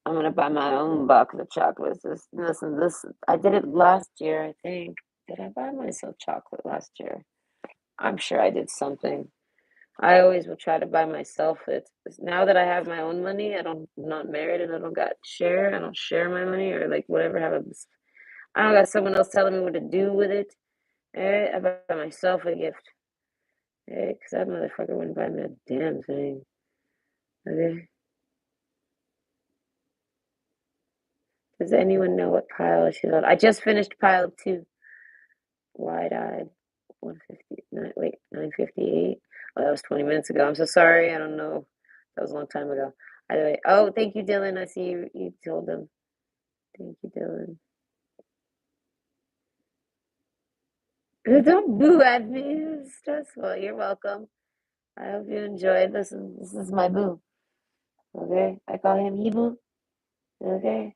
I'm gonna buy my own box of chocolates. This. I did it last year, I think. Did I buy myself chocolate last year? I'm sure I did something. I always will try to buy myself it. Now that I have my own money, I'm not married and I don't got share. I don't share my money or like whatever. I don't got someone else telling me what to do with it. I buy myself a gift. Because that motherfucker wouldn't buy me a damn thing. Okay. Does anyone know what pile she's on? I just finished pile 2. Wide-eyed. 159. Wait, 9:58. Oh, that was 20 minutes ago. I'm so sorry. I don't know. That was a long time ago. Either way. Oh, thank you, Dylan. I see you told them. Thank you, Dylan. Don't boo at me. It's stressful. You're welcome. I hope you enjoyed. This is my boo. Okay? I call him Hebrew. Okay?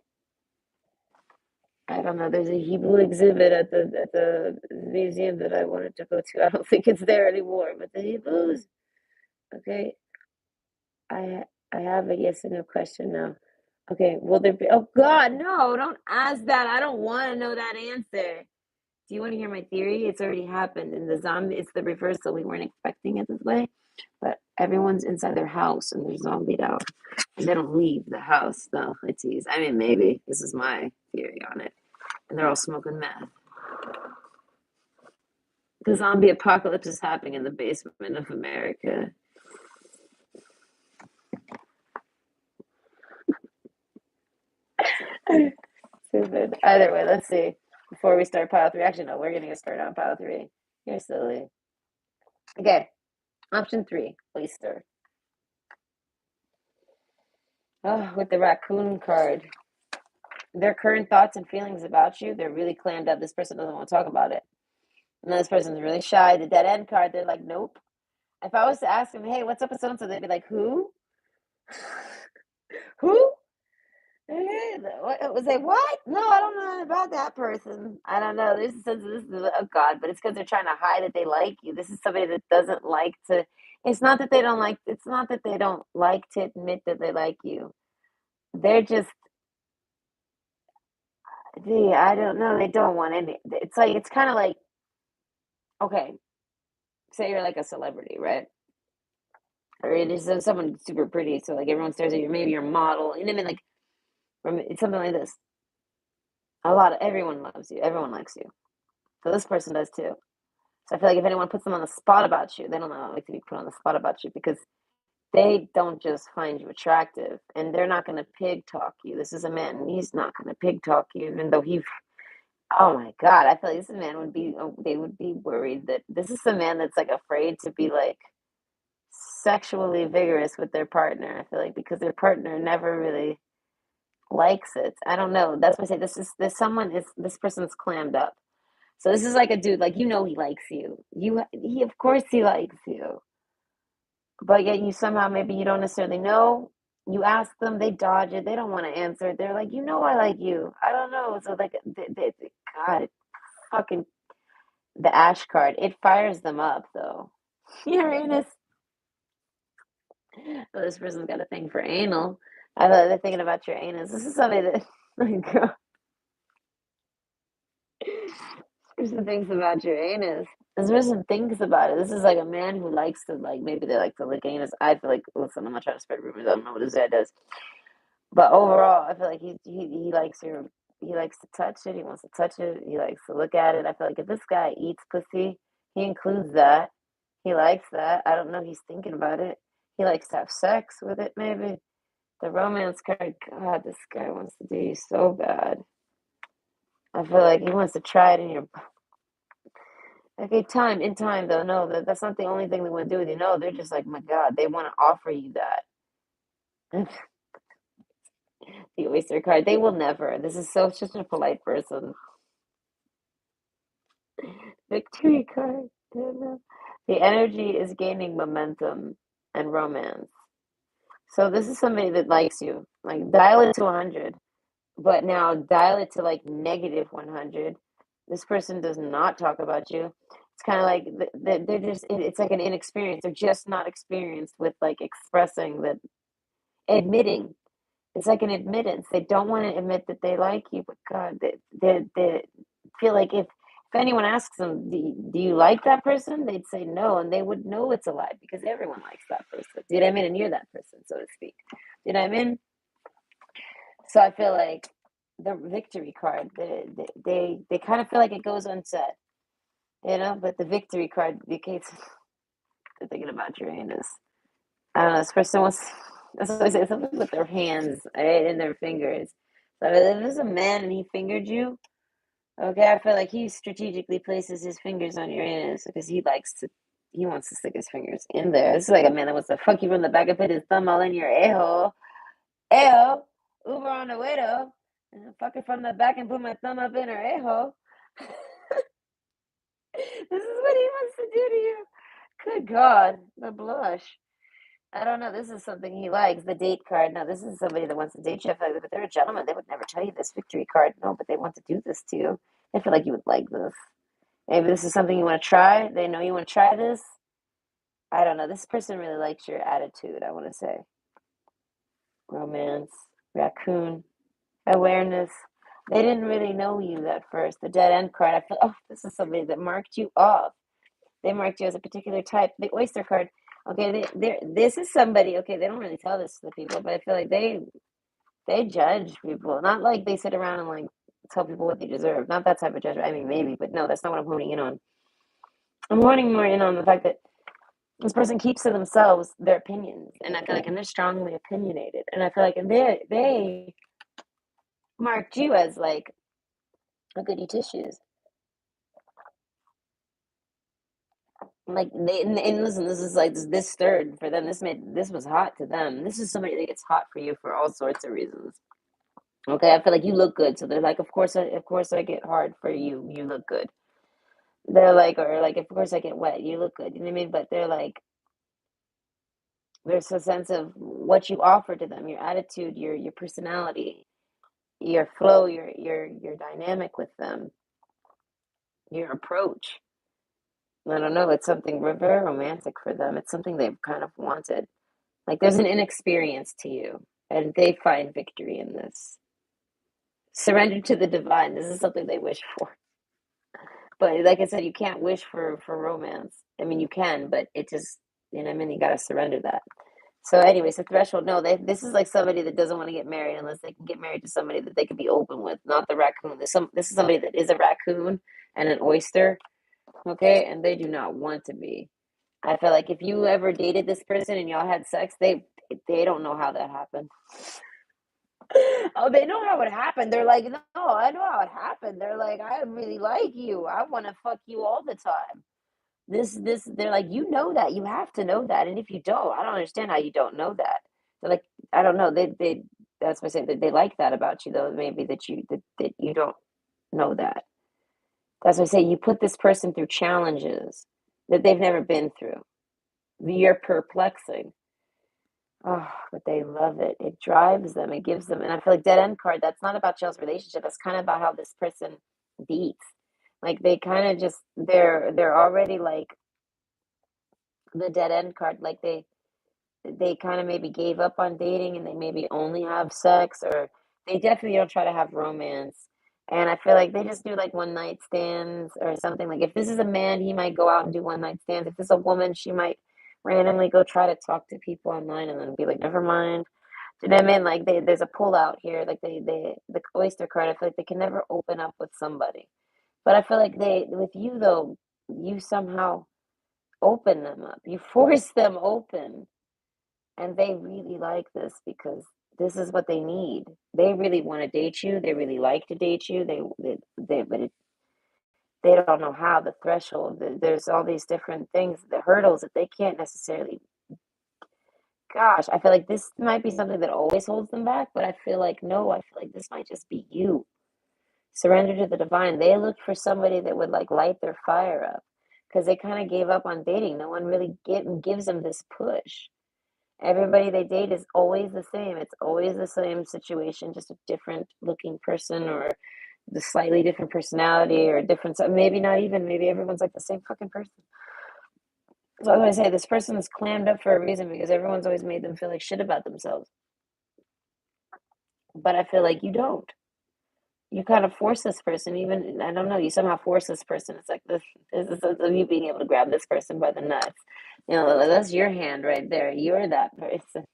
I don't know. There's a Hebrew exhibit at the museum that I wanted to go to. I don't think it's there anymore, but the Hebrews. Okay? I have a yes or no question now. Okay, will there be? Oh God, no! Don't ask that. I don't want to know that answer. Do you want to hear my theory? It's already happened, and the zombie. It's the reversal. We weren't expecting it this way, but everyone's inside their house and they're zombied out, and they don't leave the house. No, I tease. I mean, maybe this is my theory on it, and they're all smoking meth. The zombie apocalypse is happening in the basement of America. Stupid. Either way, let's see. Before we start pile 3, actually, no, we're going to get started on pile 3. You're silly. Okay, option 3, oyster. Oh, with the raccoon card. Their current thoughts and feelings about you, they're really clammed up. This person doesn't want to talk about it. And this person's really shy. The dead end card, they're like, nope. If I was to ask them, hey, what's up with so and so, they'd be like, who? Who? Was they what? No, I don't know about that person. I don't know. This is oh God, but it's because they're trying to hide that they like you. This is somebody that doesn't like to. It's not that they don't like. It's not that they don't like to admit that they like you. They're just. Gee, I don't know. They don't want any. It's like it's kind of like okay. Say you're like a celebrity, right? Or it is someone super pretty, so like everyone stares at you. Maybe you're a model, and I mean like from it's something like this. A lot of everyone loves you. Everyone likes you. So this person does too. So I feel like if anyone puts them on the spot about you, they don't know like to be put on the spot about you because they don't just find you attractive and they're not going to pig talk you. This is a man and he's not going to pig talk you, even though he, oh my God, I feel like this man would be, they would be worried that this is a man that's like afraid to be like sexually vigorous with their partner. I feel like because their partner never really likes it. I don't know. That's why I say this someone is this person's clammed up. So this is like a dude, like he likes you. He of course he likes you. But yet you somehow maybe you don't necessarily know. You ask them, they dodge it. They don't want to answer. They're like, I like you. I don't know. So like, God, it fucking the ash card. It fires them up though. Uranus. Oh, this person's got a thing for anal. I thought they're thinking about your anus. This is something that, my God, this person thinks about your anus. This person thinks about it. This is like a man who likes to like maybe they like to lick anus. I feel like listen, I'm not trying to spread rumors. I don't know what this guy does. But overall, I feel like he likes he likes to touch it. He wants to touch it. He likes to look at it. I feel like if this guy eats pussy, he includes that. He likes that. I don't know. He's thinking about it. He likes to have sex with it. Maybe the romance card. God, this guy wants to do you so bad. I feel like he wants to try it in your. Okay, in time though. No, that's not the only thing they want to do with you. No, they're just like, my God, they want to offer you that. The oyster card. They will never. This is so such a polite person. Victory card. The energy is gaining momentum and romance. So this is somebody that likes you. Like dial it to 100, but now dial it to like negative 100. This person does not talk about you. It's kind of like they're just, it's like an inexperience. They're just not experienced with like expressing that, admitting. It's like an admittance. They don't want to admit that they like you, but God, they feel like if anyone asks them, do you like that person? They'd say no, and they would know it's a lie because everyone likes that person. Do you know what I mean? And you're that person, so to speak. Do you know what I mean? So I feel like the victory card, they kind of feel like it goes unsaid, but the victory card, because they're thinking about Uranus. I don't know, this person wants, that's what I say, something with their hands, right, and their fingers. So if there's a man and he fingered you, okay, I feel like he strategically places his fingers on your anus because he wants to stick his fingers in there. This is like a man that wants to fuck you from the back and put his thumb all in your a-hole. A-hole, Uber on the widow, and fuck her from the back and put my thumb up in her a-hole. This is what he wants to do to you. Good God, the blush. I don't know. This is something he likes. The date card. No, this is somebody that wants to date you. But they're a gentleman. They would never tell you this victory card. No, but they want to do this to you. I feel like you would like this. Maybe this is something you want to try. They know you want to try this. I don't know. This person really likes your attitude, I want to say. Romance, raccoon, awareness. They didn't really know you at first. The dead end card. I feel, oh, this is somebody that marked you off. They marked you as a particular type. The oyster card. Okay, this is somebody. Okay, they don't really tell this to the people, but I feel like they judge people. Not like they sit around and like tell people what they deserve. Not that type of judgment. I mean, maybe, but no, that's not what I'm honing in on. I'm honing more in on the fact that this person keeps to themselves their opinions, and I feel like, and they're strongly opinionated, and I feel like, and they marked you as like a goody tissues. Like and listen, this is like this stirred for them. This was hot to them. This is somebody that gets hot for you for all sorts of reasons. Okay, I feel like you look good, so they're like, of course, I get hard for you. You look good. They're like, or like, of course, I get wet. You look good. You know what I mean? But they're like, there's a sense of what you offer to them, your attitude, your personality, your flow, your dynamic with them, your approach. I don't know. It's something very romantic for them. It's something they've kind of wanted. Like there's an inexperience to you, and they find victory in this. Surrender to the divine. This is something they wish for. But like I said, you can't wish for romance. I mean, you can, but it just, you know what I mean? You got to surrender that. So anyway, so threshold, no, this is like somebody that doesn't want to get married unless they can get married to somebody that they can be open with, not the raccoon. This is somebody that is a raccoon and an oyster, okay, and they do not want to be. I feel like if you ever dated this person and y'all had sex, they don't know how that happened. Oh, they know how it happened. They're like, no, I know how it happened. They're like, I really like you. I want to fuck you all the time. They're like, you know that. You have to know that. And if you don't, I don't understand how you don't know that. They're like, I don't know. That's what I say that they like that about you, though. Maybe that you don't know that. That's what I say. You put this person through challenges that they've never been through. You're perplexing. Oh, but they love it. It drives them. It gives them, and I feel like dead end card. That's not about y'all's relationship. That's kind of about how this person dates. Like they kind of just they're already like the dead end card. Like they kind of maybe gave up on dating and they maybe only have sex, or they definitely don't try to have romance. And I feel like they just do like one night stands or something. Like if this is a man, he might go out and do one night stands. If this is a woman, she might randomly go try to talk to people online and then be like, never mind. Do you know what I mean? Like there's a pull out here. Like the oyster card. I feel like they can never open up with somebody. But I feel like with you though, you somehow open them up. You force them open, and they really like this because this is what they need. They really want to date you. They really like to date you. But they don't know how. The threshold. There's all these different things, the hurdles that they can't necessarily. Gosh, I feel like this might be something that always holds them back, but I feel like no. I feel like this might just be you. Surrender to the divine. They looked for somebody that would like light their fire up because they kind of gave up on dating. No one really gives them this push. Everybody they date is always the same. It's always the same situation, just a different looking person or the slightly different personality or different, maybe not even, maybe everyone's like the same fucking person. So I was gonna say this person is clammed up for a reason because everyone's always made them feel like shit about themselves. But I feel like you don't. You kind of force this person, even I don't know, you somehow force this person. It's like this is of you being able to grab this person by the nuts. You know, that's your hand right there. You're that person.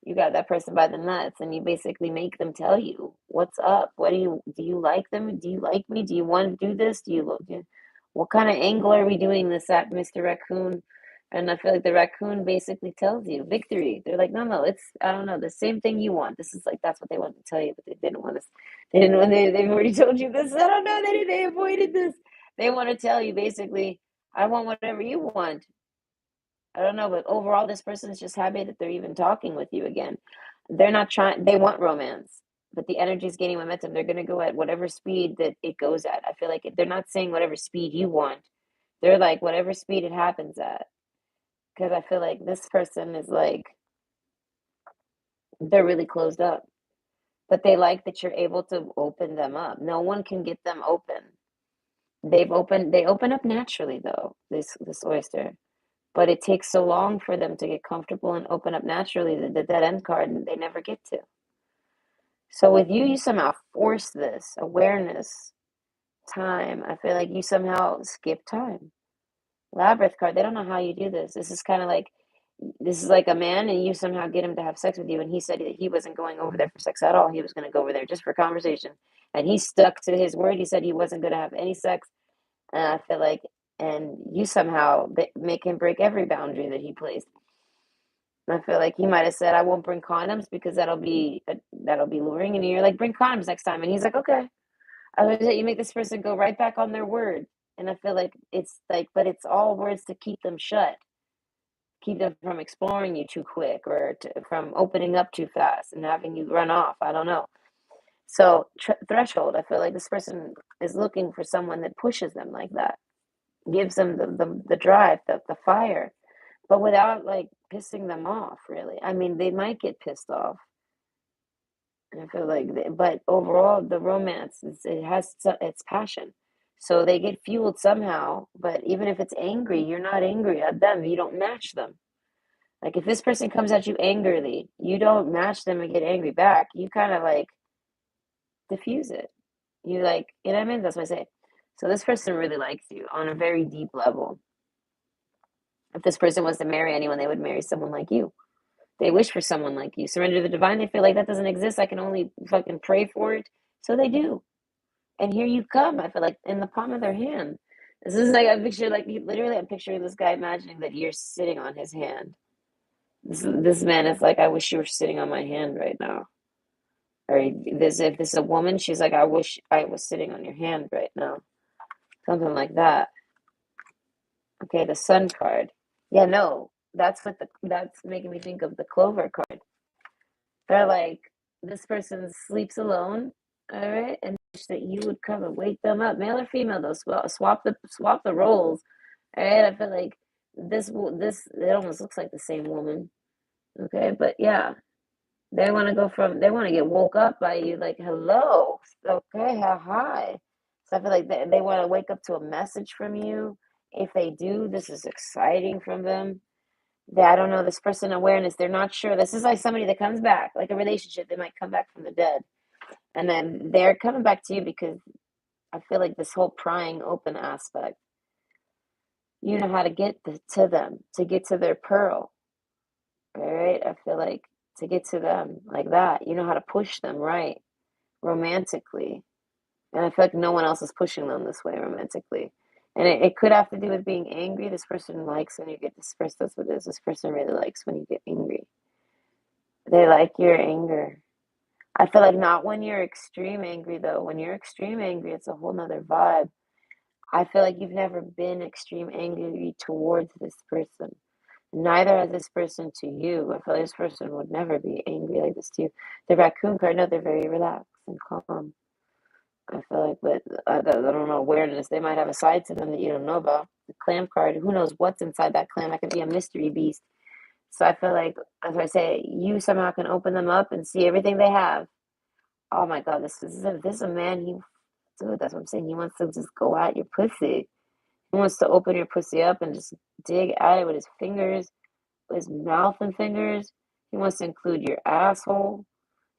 You got that person by the nuts and you basically make them tell you what's up. What do you like them? Do you like me? Do you want to do this? What kind of angle are we doing this at, Mr. Raccoon? And I feel like the raccoon basically tells you victory. They're like, no, it's I don't know, the same thing you want. This is like that's what they want to tell you, but they didn't want to. They didn't want. They've already told you this. I don't know. They avoided this. They want to tell you basically, I want whatever you want. I don't know, but overall, this person is just happy that they're even talking with you again. They're not trying, they want romance, but the energy is gaining momentum. They're going to go at whatever speed that it goes at. I feel like they're not saying whatever speed you want. They're like whatever speed it happens at. Because I feel like this person is like, they're really closed up, but they like that you're able to open them up. No one can get them open. They open up naturally though, this oyster. But it takes so long for them to get comfortable and open up naturally that the dead end card and they never get to. So with you, you somehow force this awareness, time. I feel like you somehow skip time. Labyrinth card, they don't know how you do this. This is like a man and you somehow get him to have sex with you and he said that he wasn't going over there for sex at all. He was going to go over there just for conversation. And he stuck to his word. He said he wasn't going to have any sex. And I feel like and you somehow make him break every boundary that he placed. I feel like he might have said, "I won't bring condoms because that'll be luring," and you're like, "Bring condoms next time," and he's like, "Okay." I was like, you make this person go right back on their word, and I feel like it's like, but it's all words to keep them shut, keep them from exploring you too quick or from opening up too fast and having you run off. I don't know. So threshold, I feel like this person is looking for someone that pushes them like that, gives them the drive, the fire, but without like pissing them off, really. I mean, they might get pissed off. And I feel like, but overall, the romance it has its passion, so they get fueled somehow. But even if it's angry, you're not angry at them. You don't match them. Like if this person comes at you angrily, you don't match them and get angry back. You kind of like diffuse it. You like, you know what I mean? That's what I say. So this person really likes you on a very deep level. If this person was to marry anyone, they would marry someone like you. They wish for someone like you. Surrender to the divine. They feel like that doesn't exist. I can only fucking pray for it. So they do. And here you come. I feel like in the palm of their hand. This is like I picture like literally I'm picturing this guy imagining that you're sitting on his hand. This man is like, I wish you were sitting on my hand right now. Or this if this is a woman, she's like, I wish I was sitting on your hand right now. Something like that. Okay, the sun card. Yeah, no, that's making me think of the clover card. They're like, this person sleeps alone, all right, and wish that you would come and wake them up, male or female. Though swap the roles, all right. I feel like this it almost looks like the same woman, okay, but yeah, they want to get woke up by you, like hello, okay, hi. So I feel like they want to wake up to a message from you. If they do, this is exciting from them. I don't know, this person awareness, they're not sure. This is like somebody that comes back, like a relationship, they might come back from the dead. And then they're coming back to you because I feel like this whole prying open aspect, you know how to get to them, to get to their pearl. All right. I feel like to get to them like that, you know how to push them right romantically. And I feel like no one else is pushing them this way romantically. And it could have to do with being angry. This person likes when you get dispersed. That's what it is. This person really likes when you get angry. They like your anger. I feel like not when you're extreme angry, though. When you're extreme angry, it's a whole nother vibe. I feel like you've never been extreme angry towards this person. Neither has this person to you. I feel like this person would never be angry like this to you. The raccoon card, no, they're very relaxed and calm. I feel like, but I don't know, awareness. They might have a side to them that you don't know about. The clam card, who knows what's inside that clam? That could be a mystery beast. So I feel like, as I say, you somehow can open them up and see everything they have. Oh my God, this is a man. Dude, that's what I'm saying. He wants to just go at your pussy. He wants to open your pussy up and just dig at it with his fingers, with his mouth and fingers. He wants to include your asshole.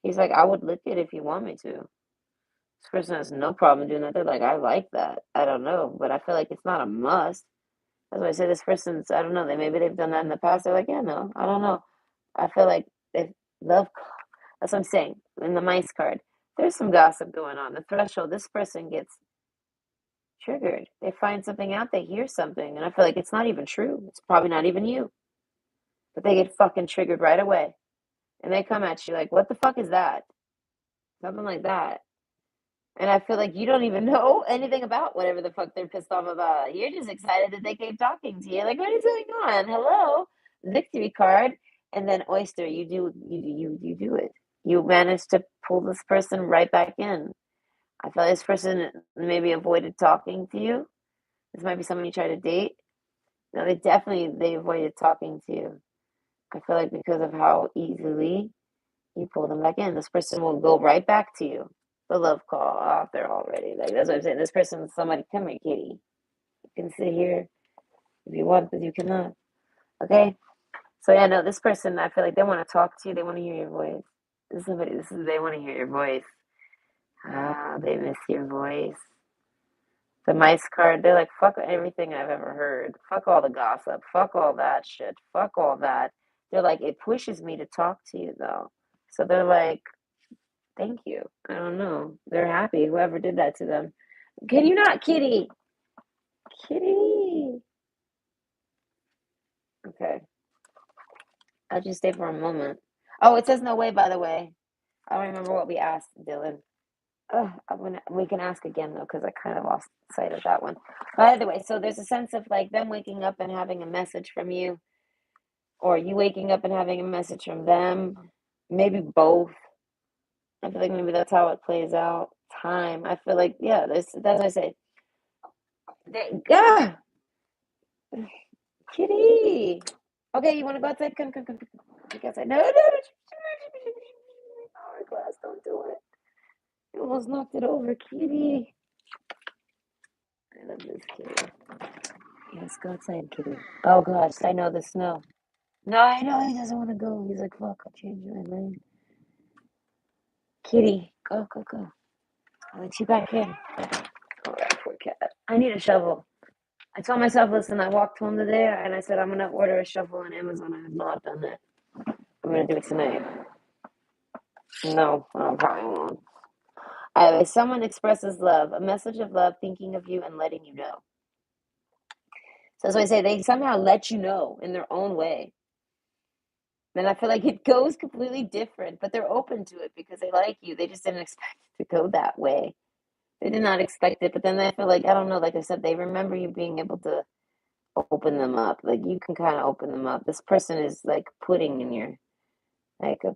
He's like, I would lick it if you want me to. This person has no problem doing that. They're like, I like that. I don't know, but I feel like it's not a must. That's why I say this person's, I don't know, maybe they've done that in the past. They're like, yeah, no, I don't know. I feel like if love, that's what I'm saying. In the mice card, there's some gossip going on. The threshold, this person gets triggered. They find something out, they hear something, and I feel like it's not even true. It's probably not even you, but they get fucking triggered right away. And they come at you like, what the fuck is that? Something like that. And I feel like you don't even know anything about whatever the fuck they're pissed off about. You're just excited that they keep talking to you. Like, what is going on? Hello, victory card, and then oyster. You do it. You manage to pull this person right back in. I feel like this person maybe avoided talking to you. This might be someone you try to date. No, they avoided talking to you. I feel like because of how easily you pull them back in, this person will go right back to you. The love call out there already. Like that's what I'm saying. This person is somebody. Come here, kitty. You can sit here if you want, but you cannot. Okay. So yeah, no. This person, I feel like they want to talk to you. They want to hear your voice. This is somebody. This is they want to hear your voice. Ah, they miss your voice. The mice card. They're like, fuck everything I've ever heard. Fuck all the gossip. Fuck all that shit. Fuck all that. They're like, it pushes me to talk to you though. So they're like, thank you. I don't know. They're happy. Whoever did that to them. Can you not, kitty? Kitty. Okay. I'll just stay for a moment. Oh, it says no way, by the way. I don't remember what we asked, Dylan. Oh, we can ask again, though, because I kind of lost sight of that one. By the way, so there's a sense of like them waking up and having a message from you, or you waking up and having a message from them. Maybe both. I feel like maybe that's how it plays out. Time. I feel like, yeah, that's what I say. Ah, kitty. Okay, you want to go outside? Come. Go outside. No, no. Hourglass, don't do it. You almost knocked it over, kitty. I love this kitty. Yes, go outside, kitty. Oh gosh, I know the snow. No, I know he doesn't want to go. He's like, fuck, I'll change my mind. Kitty, go. I'll let you back in. Oh, that poor cat. I need a shovel. I told myself, listen, I walked home today and I said I'm gonna order a shovel on Amazon. I have not done that. I'm gonna do it tonight. No, I probably won't. Someone expresses love, a message of love, thinking of you and letting you know. So as I say, they somehow let you know in their own way. And I feel like it goes completely different, but they're open to it because they like you. They just didn't expect it to go that way. They did not expect it, but then I feel like, I don't know, like I said, they remember you being able to open them up. Like you can kind of open them up. This person is like pudding in your, like a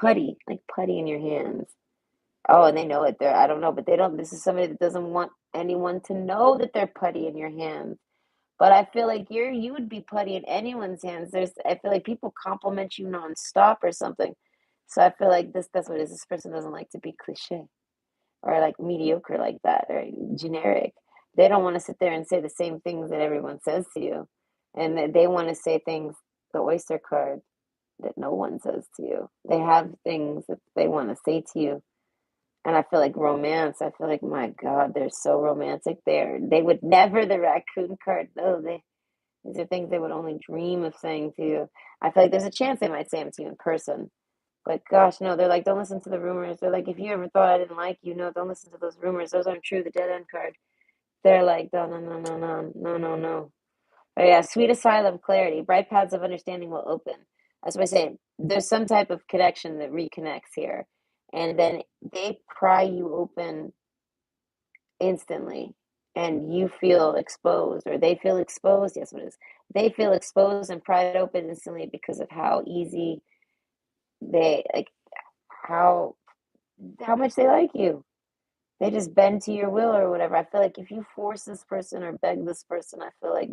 putty, like putty in your hands. Oh, and they know it. I don't know, but they don't. This is somebody that doesn't want anyone to know that they're putty in your hands. But I feel like you would be putty in anyone's hands. I feel like people compliment you nonstop or something. So I feel like that's what it is. This person doesn't like to be cliche or like mediocre like that or generic. They don't want to sit there and say the same things that everyone says to you. And they want to say things, the oyster card, that no one says to you. They have things that they want to say to you. And I feel like romance, I feel like, my God, they're so romantic there. They would never, the raccoon card, no, these are things they would only dream of saying to you. I feel like there's a chance they might say them to you in person. But gosh, no, they're like, don't listen to the rumors. They're like, if you ever thought I didn't like you, no, don't listen to those rumors. Those aren't true. The dead end card. They're like, no, no, no, no, no, no, no, no. Oh yeah, sweet asylum clarity. Bright paths of understanding will open. That's what I say. There's some type of connection that reconnects here. And then they pry you open instantly and you feel exposed or they feel exposed. Yes, what it is. They feel exposed and pried open instantly because of how easy they like how much they like you. They just bend to your will or whatever. I feel like if you force this person or beg this person, I feel like,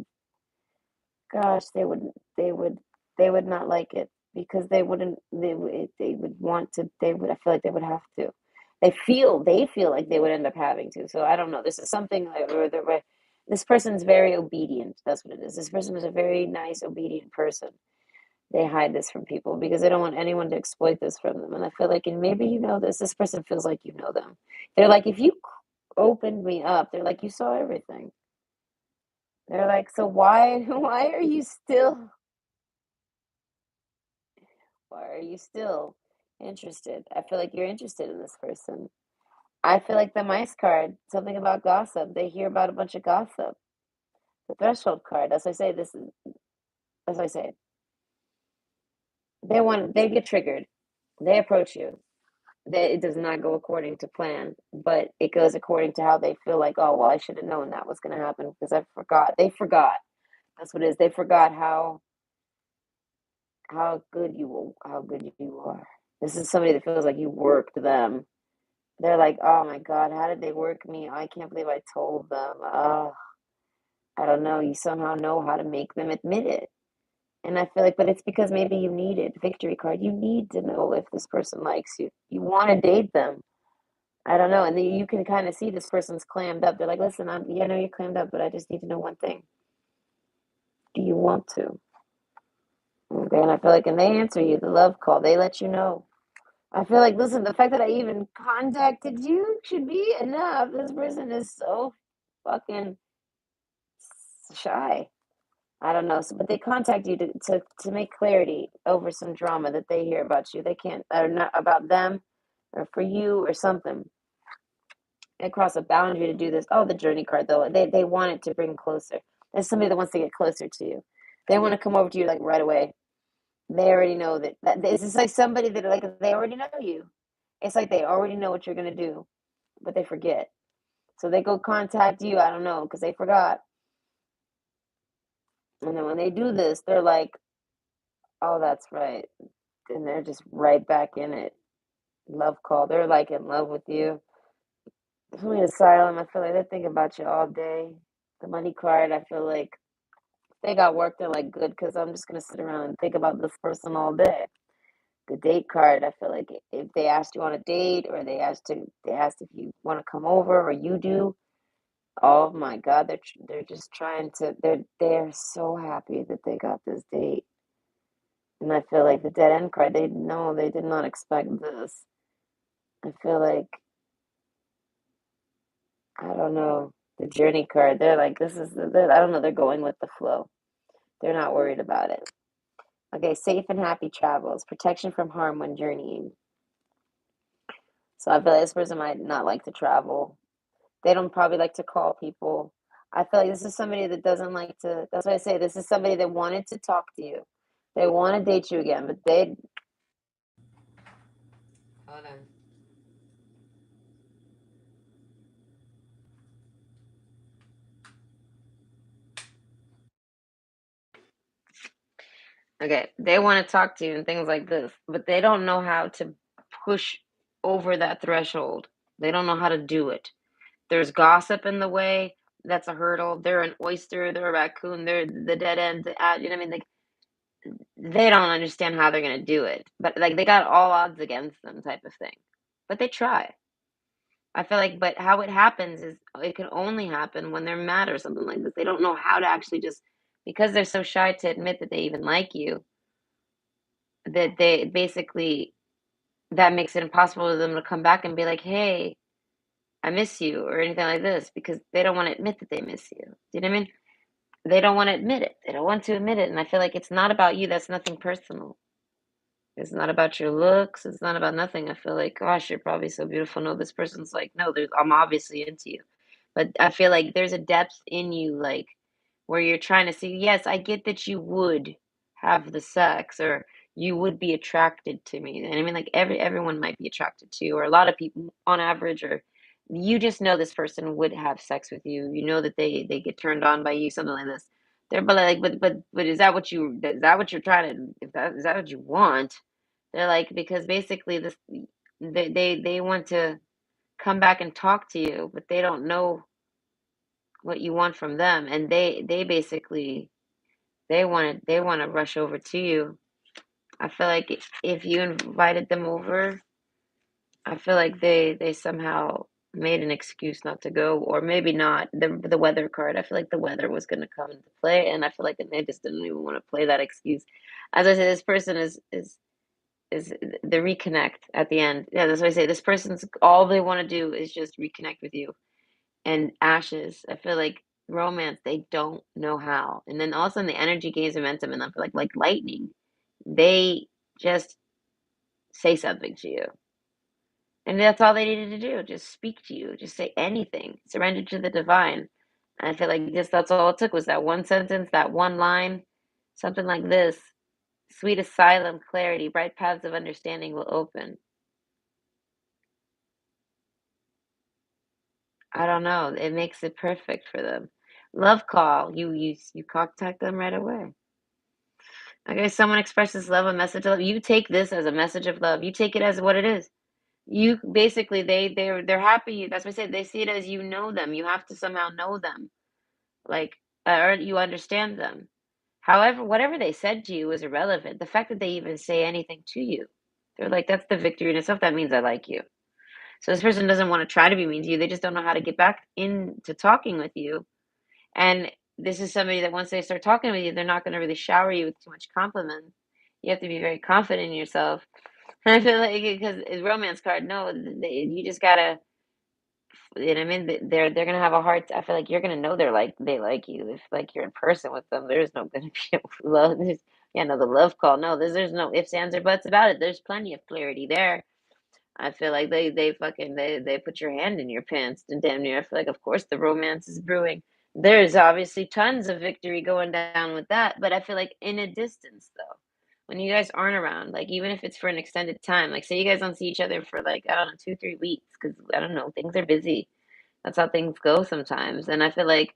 gosh, they would not like it because they would want to, they would, I feel like they would have to. They feel like they would end up having to. So I don't know. This is something like where this person's very obedient. That's what it is. This person is a very nice, obedient person. They hide this from people because they don't want anyone to exploit this from them. And I feel like, and maybe you know this, this person feels like you know them. They're like, if you opened me up, they're like, you saw everything. They're like, so why are you still, why are you still interested? I feel like you're interested in this person. I feel like the mice card, something about gossip. They hear about a bunch of gossip. The threshold card, as I say, this is, as I say, they get triggered. They approach you. It does not go according to plan, but it goes according to how they feel like, oh, well, I should have known that was going to happen because I forgot. They forgot. That's what it is. They forgot how good you are. This is somebody that feels like you worked them. They're like, oh my God, how did they work me? I can't believe I told them. I don't know. You somehow know how to make them admit it. And I feel like, but it's because maybe you need it. Victory card. You need to know if this person likes you. You want to date them. I don't know. And then you can kind of see this person's clammed up. They're like, listen, I know you're clammed up, but I just need to know one thing. Do you want to? Okay. And I feel like, and they answer you, the love call, they let you know. I feel like, listen, the fact that I even contacted you should be enough. This person is so fucking shy. I don't know. So, but they contact you to make clarity over some drama that they hear about you. They can't, or not about them or for you or something. They cross a boundary to do this. Oh, the journey card though. They want it to bring closer. There's somebody that wants to get closer to you. They want to come over to you like right away. They already know that this is like somebody that like they already know you. It's like they already know what you're gonna do, but they forget. So they go contact you. I don't know because they forgot. And then when they do this, they're like, "Oh, that's right," and they're just right back in it. Love call. They're like in love with you. Sweet asylum. I feel like they think about you all day. The money card. I feel like they got work. They're like good because I'm just gonna sit around and think about this person all day. The date card. I feel like if they asked you on a date or they asked if you want to come over or you do. Oh my God, they're just trying to. They're so happy that they got this date. And I feel like the dead end card. They know they did not expect this. I feel like I don't know the journey card. They're like this is. I don't know. They're going with the flow. They're not worried about it. Okay, safe and happy travels, protection from harm when journeying. So I feel like this person might not like to travel. They don't probably like to call people. I feel like this is somebody that doesn't like to, that's why I say this is somebody that wanted to talk to you. They want to date you again, but they, hold on. Okay, they want to talk to you and things like this, but they don't know how to push over that threshold. They don't know how to do it. There's gossip in the way. That's a hurdle. They're an oyster. They're a raccoon. They're the dead end. You know what I mean? Like they don't understand how they're gonna do it, but like they got all odds against them, type of thing. But they try. I feel like, but how it happens is it can only happen when they're mad or something like this. They don't know how to actually just because they're so shy to admit that they even like you that they basically that makes it impossible for them to come back and be like, "Hey, I miss you," or anything like this because they don't want to admit that they miss you. Do you know what I mean? They don't want to admit it. They don't want to admit it, and I feel like it's not about you. That's nothing personal. It's not about your looks. It's not about nothing. I feel like, gosh, you're probably so beautiful. No, this person's like, no, I'm obviously into you. But I feel like there's a depth in you, like where you're trying to see, yes, I get that you would have the sex or you would be attracted to me. And I mean, like everyone might be attracted to you, or a lot of people on average, or you just know this person would have sex with you. You know that they get turned on by you, something like this. They're but like, but is that what you're trying to if that is that what you want? They're like because basically this they want to come back and talk to you, but they don't know what you want from them, and they basically they want to rush over to you. I feel like if you invited them over, I feel like they somehow made an excuse not to go, or maybe not. The weather card, I feel like the weather was going to come into play, and I feel like they just didn't even want to play that excuse. As I said, this person is the reconnect at the end. Yeah, that's what I say. This person's all they want to do is just reconnect with you. And ashes, I feel like romance, they don't know how. And then all of a sudden the energy gains momentum and I feel like lightning. They just say something to you. And that's all they needed to do. Just speak to you. Just say anything. Surrender to the divine. And I feel like just that's all it took was that one sentence, that one line, something like this. Sweet asylum, clarity, bright paths of understanding will open. I don't know. It makes it perfect for them. Love call. You contact them right away. Okay, someone expresses love, a message of love. You take this as a message of love. You take it as what it is. You basically they're happy. That's what I said. They see it as you know them. You have to somehow know them, like or you understand them. However, whatever they said to you is irrelevant. The fact that they even say anything to you, they're like that's the victory in itself. That means I like you. So this person doesn't want to try to be mean to you. They just don't know how to get back into talking with you. And this is somebody that once they start talking with you, they're not going to really shower you with too much compliments. You have to be very confident in yourself. And I feel like because it's romance card, no, you just gotta, you know what I mean? They're gonna have a hard. I feel like you're gonna know they like you if like you're in person with them. There's no gonna be love. Yeah, no, the love call. No, there's no ifs, ands, or buts about it. There's plenty of clarity there. I feel like they fucking they put your hand in your pants and damn near. I feel like of course the romance is brewing. There's obviously tons of victory going down with that, but I feel like in a distance though. When you guys aren't around, like even if it's for an extended time, like say you guys don't see each other for like I don't know 2 3 weeks because I don't know things are busy. That's how things go sometimes, and I feel like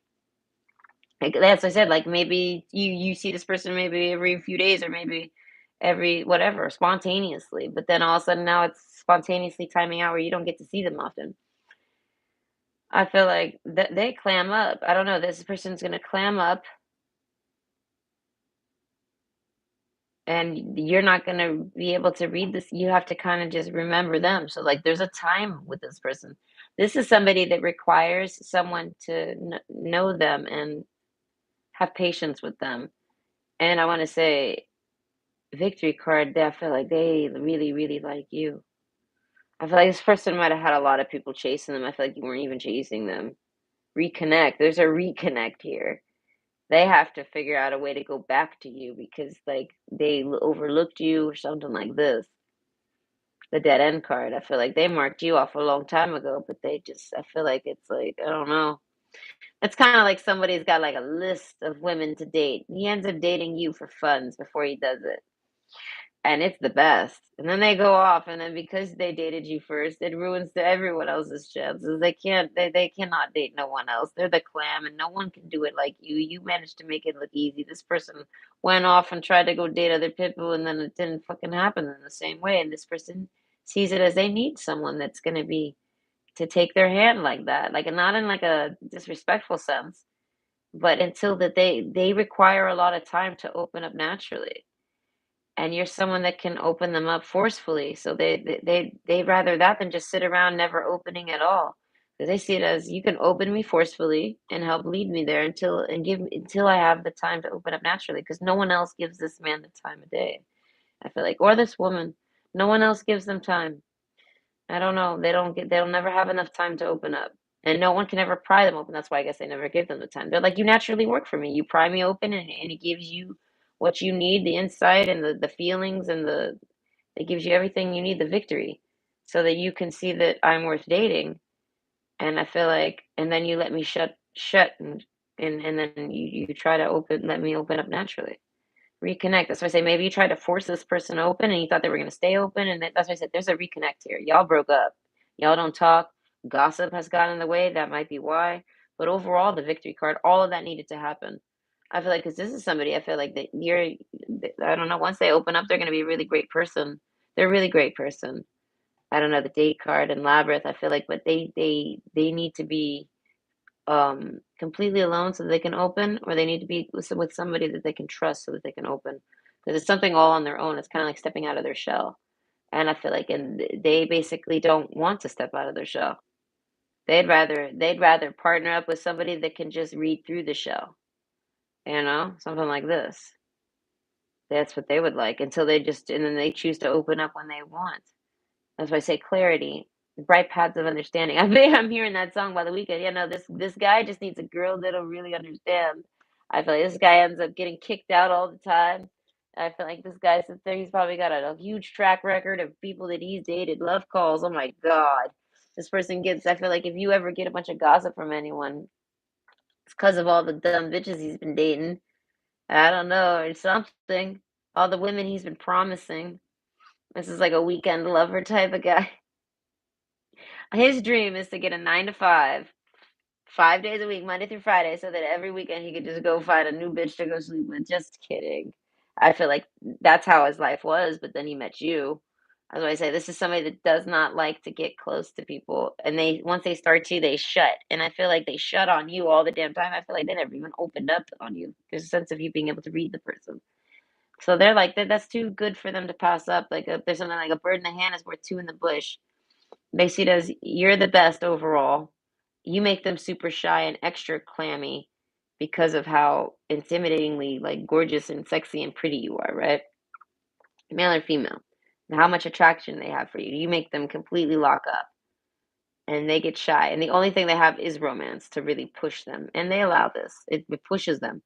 that's what I said. Like maybe you see this person maybe every few days or maybe every whatever spontaneously, but then all of a sudden now it's spontaneously timing out where you don't get to see them often. I feel like they clam up. I don't know. This person's gonna clam up, and you're not gonna be able to read this. You have to kind of just remember them. So like, there's a time with this person. This is somebody that requires someone to know them and have patience with them. And I want to say victory card, they I feel like they really, really like you. I feel like this person might have had a lot of people chasing them. I feel like you weren't even chasing them. Reconnect. There's a reconnect here. They have to figure out a way to go back to you because like they overlooked you or something like this. The dead end card. I feel like they marked you off a long time ago, but they just I feel like it's like I don't know. It's kind of like somebody's got like a list of women to date. He ends up dating you for funds before he does it. And it's the best. And then they go off, and then because they dated you first, it ruins everyone else's chances. They cannot date no one else. They're the clam, and no one can do it like you. You managed to make it look easy. This person went off and tried to go date other people, and then it didn't fucking happen in the same way. And this person sees it as they need someone that's gonna be to take their hand like that, like not in like a disrespectful sense, but until that they require a lot of time to open up naturally, and you're someone that can open them up forcefully. So they'd rather that than just sit around never opening at all. Because they see it as you can open me forcefully and help lead me there until I have the time to open up naturally. Because no one else gives this man the time of day. I feel like, or this woman, no one else gives them time. I don't know. They'll never have enough time to open up. And no one can ever pry them open. That's why I guess they never give them the time. They're like, you naturally work for me. You pry me open and it gives you what you need, the insight and the feelings and it gives you everything you need, the victory. So that you can see that I'm worth dating. And I feel like and then you let me shut and then you try to let me open up naturally. Reconnect. That's why I say maybe you tried to force this person open and you thought they were going to stay open. And that's why I said there's a reconnect here. Y'all broke up. Y'all don't talk. Gossip has gotten in the way. That might be why. But overall, the victory card, all of that needed to happen. I feel like because this is somebody, I feel like that I don't know, once they open up, they're going to be a really great person. They're a really great person. I don't know, the date card and Labyrinth, I feel like, but they need to be completely alone so that they can open, or they need to be with somebody that they can trust so that they can open. Because it's something all on their own. It's kind of like stepping out of their shell. And I feel like, and they basically don't want to step out of their shell. They'd rather partner up with somebody that can just read through the shell, something like this. That's what they would like until and then they choose to open up when they want. That's why I say clarity, bright paths of understanding. I'm hearing that song by The Weeknd. This guy just needs a girl that'll really understand. I feel like this guy ends up getting kicked out all the time. I feel like this guy sits there. He's probably got a huge track record of people that he's dated, love calls. Oh my God, this person gets. I feel like if you ever get a bunch of gossip from anyone, it's because of all the dumb bitches he's been dating. I don't know, or something. All the women he's been promising. This is like a weekend lover type of guy. His dream is to get a 9 to 5, 5 days a week, Monday through Friday, so that every weekend he could just go find a new bitch to go sleep with. Just kidding. I feel like that's how his life was, but then he met you. That's why I say this is somebody that does not like to get close to people. And they once they start to, they shut. And I feel like they shut on you all the damn time. I feel like they never even opened up on you. There's a sense of you being able to read the person. So they're like that's too good for them to pass up. Like there's something like a bird in the hand is worth two in the bush. They see it as you're the best overall. You make them super shy and extra clammy because of how intimidatingly like gorgeous and sexy and pretty you are, right? Male or female. And how much attraction they have for you. You make them completely lock up and they get shy. And the only thing they have is romance to really push them. And they allow this. It pushes them.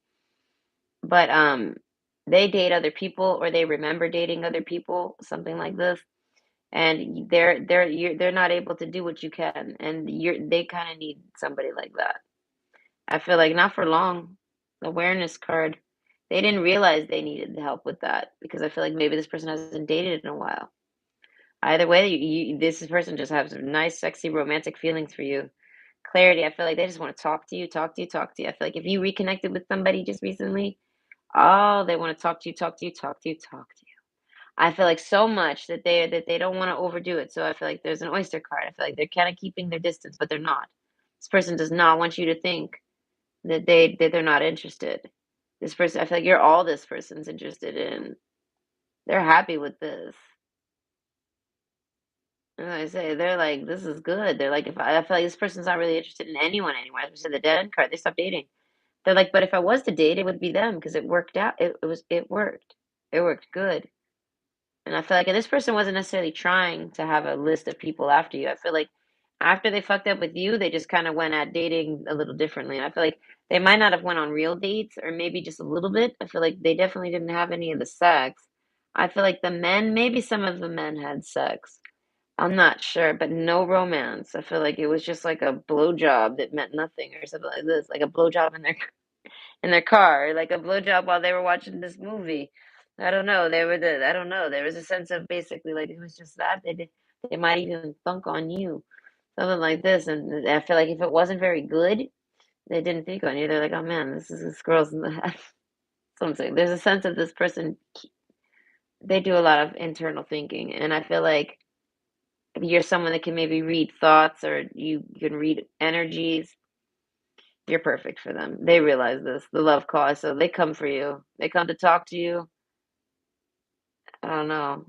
But they date other people or they remember dating other people, something like this, and they're not able to do what you can, and they kind of need somebody like that. I feel like not for long. Awareness card. They didn't realize they needed the help with that because I feel like maybe this person hasn't dated in a while. Either way, this person just has nice, sexy, romantic feelings for you. Clarity. I feel like they just want to talk to you, talk to you, talk to you. I feel like if you reconnected with somebody just recently, oh, they want to talk to you, talk to you, talk to you, talk to you. I feel like so much that they don't wanna overdo it, so I feel like there's an oyster card. I feel like they're kinda keeping their distance, but they're not. This person does not want you to think that they're not interested. This person I feel like you're all this person's interested in. They're happy with this. And I say, they're like, "This is good." They're like, "If I feel like this person's not really interested in anyone anymore." As we said, the dead end card, they stopped dating. They're like, "But if I was to date, it would be them because it worked out. It worked. It worked good." And I feel like and this person wasn't necessarily trying to have a list of people after you. I feel like after they fucked up with you, they just kind of went at dating a little differently. And I feel like they might not have went on real dates or maybe just a little bit. I feel like they definitely didn't have any of the sex. I feel like the men, maybe some of the men had sex. I'm not sure, but no romance. I feel like it was just like a blowjob that meant nothing or something like this, like a blowjob in their car, like a blowjob while they were watching this movie. I don't know. I don't know. There was a sense of basically like it was just that they might even thunk on you, something like this. And I feel like if it wasn't very good, they didn't think on you. They're like, oh man, this girl's in the house. So I'm saying there's a sense of this person. They do a lot of internal thinking, and I feel like if you're someone that can maybe read thoughts or you can read energies, you're perfect for them. They realize this, the love cause, so they come for you. They come to talk to you. I don't know.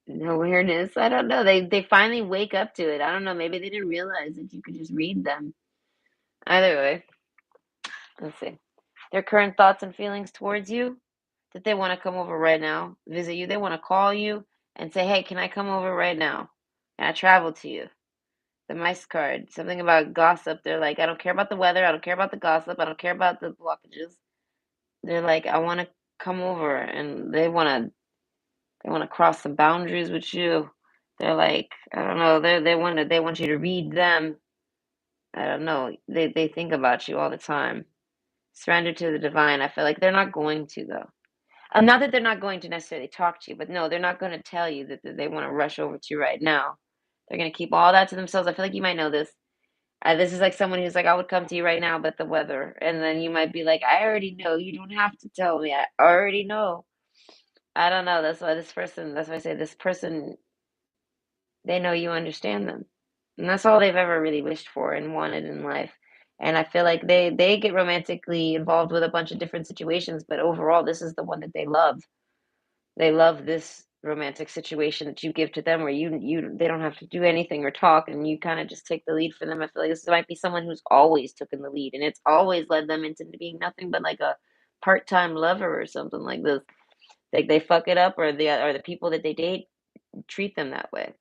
No awareness. I don't know. They finally wake up to it. I don't know. Maybe they didn't realize that you could just read them. Either way, let's see. Their current thoughts and feelings towards you, that they want to come over right now, visit you. They want to call you and say, "Hey, can I come over right now? Can I travel to you?" The mice card, something about gossip. They're like, I don't care about the weather. I don't care about the gossip. I don't care about the blockages. They're like, I want to come over, and they want to cross some boundaries with you. They're like, I don't know. They want you to read them. I don't know. They think about you all the time. Surrender to the divine. I feel like they're not going to though. Not that they're not going to necessarily talk to you, but no, they're not going to tell you that they want to rush over to you right now. They're going to keep all that to themselves. I feel like you might know this. This is like someone who's like, I would come to you right now, but the weather. And then you might be like, I already know. You don't have to tell me. I already know. I don't know. That's why I say this person, they know you understand them. And that's all they've ever really wished for and wanted in life. And I feel like they get romantically involved with a bunch of different situations, but overall, this is the one that they love. They love this romantic situation that you give to them where you they don't have to do anything or talk and you kind of just take the lead for them. I feel like this might be someone who's always taken the lead and it's always led them into being nothing but like a part-time lover or something like this. Like they fuck it up or the people that they date treat them that way.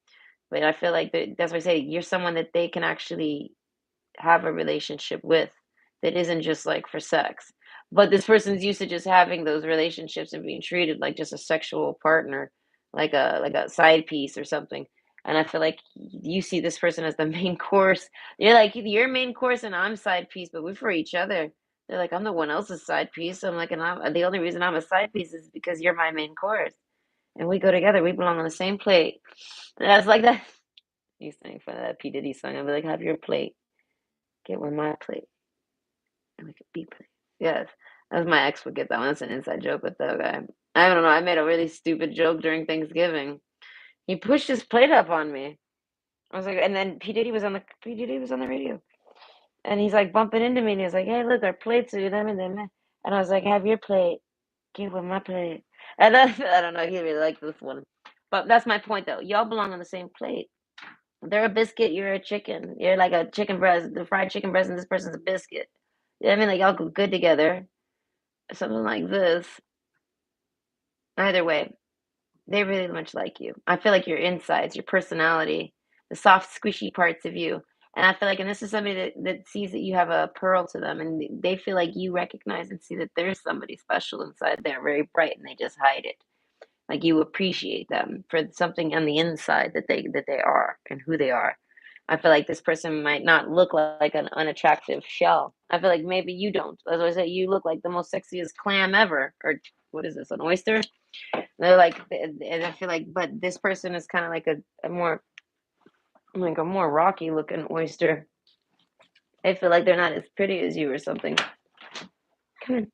But I feel like that's why I say you're someone that they can actually have a relationship with that isn't just like for sex. But this person's used to just having those relationships and being treated like just a sexual partner, like a side piece or something. And I feel like you see this person as the main course. You're like you're main course and I'm side piece, but we're for each other. They're like I'm the one else's side piece. I'm like, and I'm the only reason I'm a side piece is because you're my main course, and we go together. We belong on the same plate. And I was like that. You sang for that P Diddy song. I'd be like, have your plate. Get with my plate. And we could be plate. Yes. As my ex would get that one. That's an inside joke with the guy. I don't know. I made a really stupid joke during Thanksgiving. He pushed his plate up on me. I was like, and then P Diddy was on the radio, and he's like bumping into me, and he's like, "Hey, look, our plates are them and them." And I was like, "Have your plate. Get with my plate." And then I don't know. He really liked this one, but that's my point, though. Y'all belong on the same plate. They're a biscuit, you're a chicken. You're like a chicken breast, the fried chicken breast, and this person's a biscuit. You know what I mean? Like y'all go good together. Something like this. Either way, they really much like you. I feel like your insides, your personality, the soft, squishy parts of you. And I feel like, and this is somebody that sees that you have a pearl to them, and they feel like you recognize and see that there's somebody special inside there, very bright, and they just hide it. Like you appreciate them for something on the inside that they are and who they are. I feel like this person might not look like an unattractive shell. I feel like maybe you don't. As I say, you look like the most sexiest clam ever, or what is this, an oyster? They're and I feel like, but this person is kind of like a more rocky looking oyster. I feel like they're not as pretty as you or something. Come on.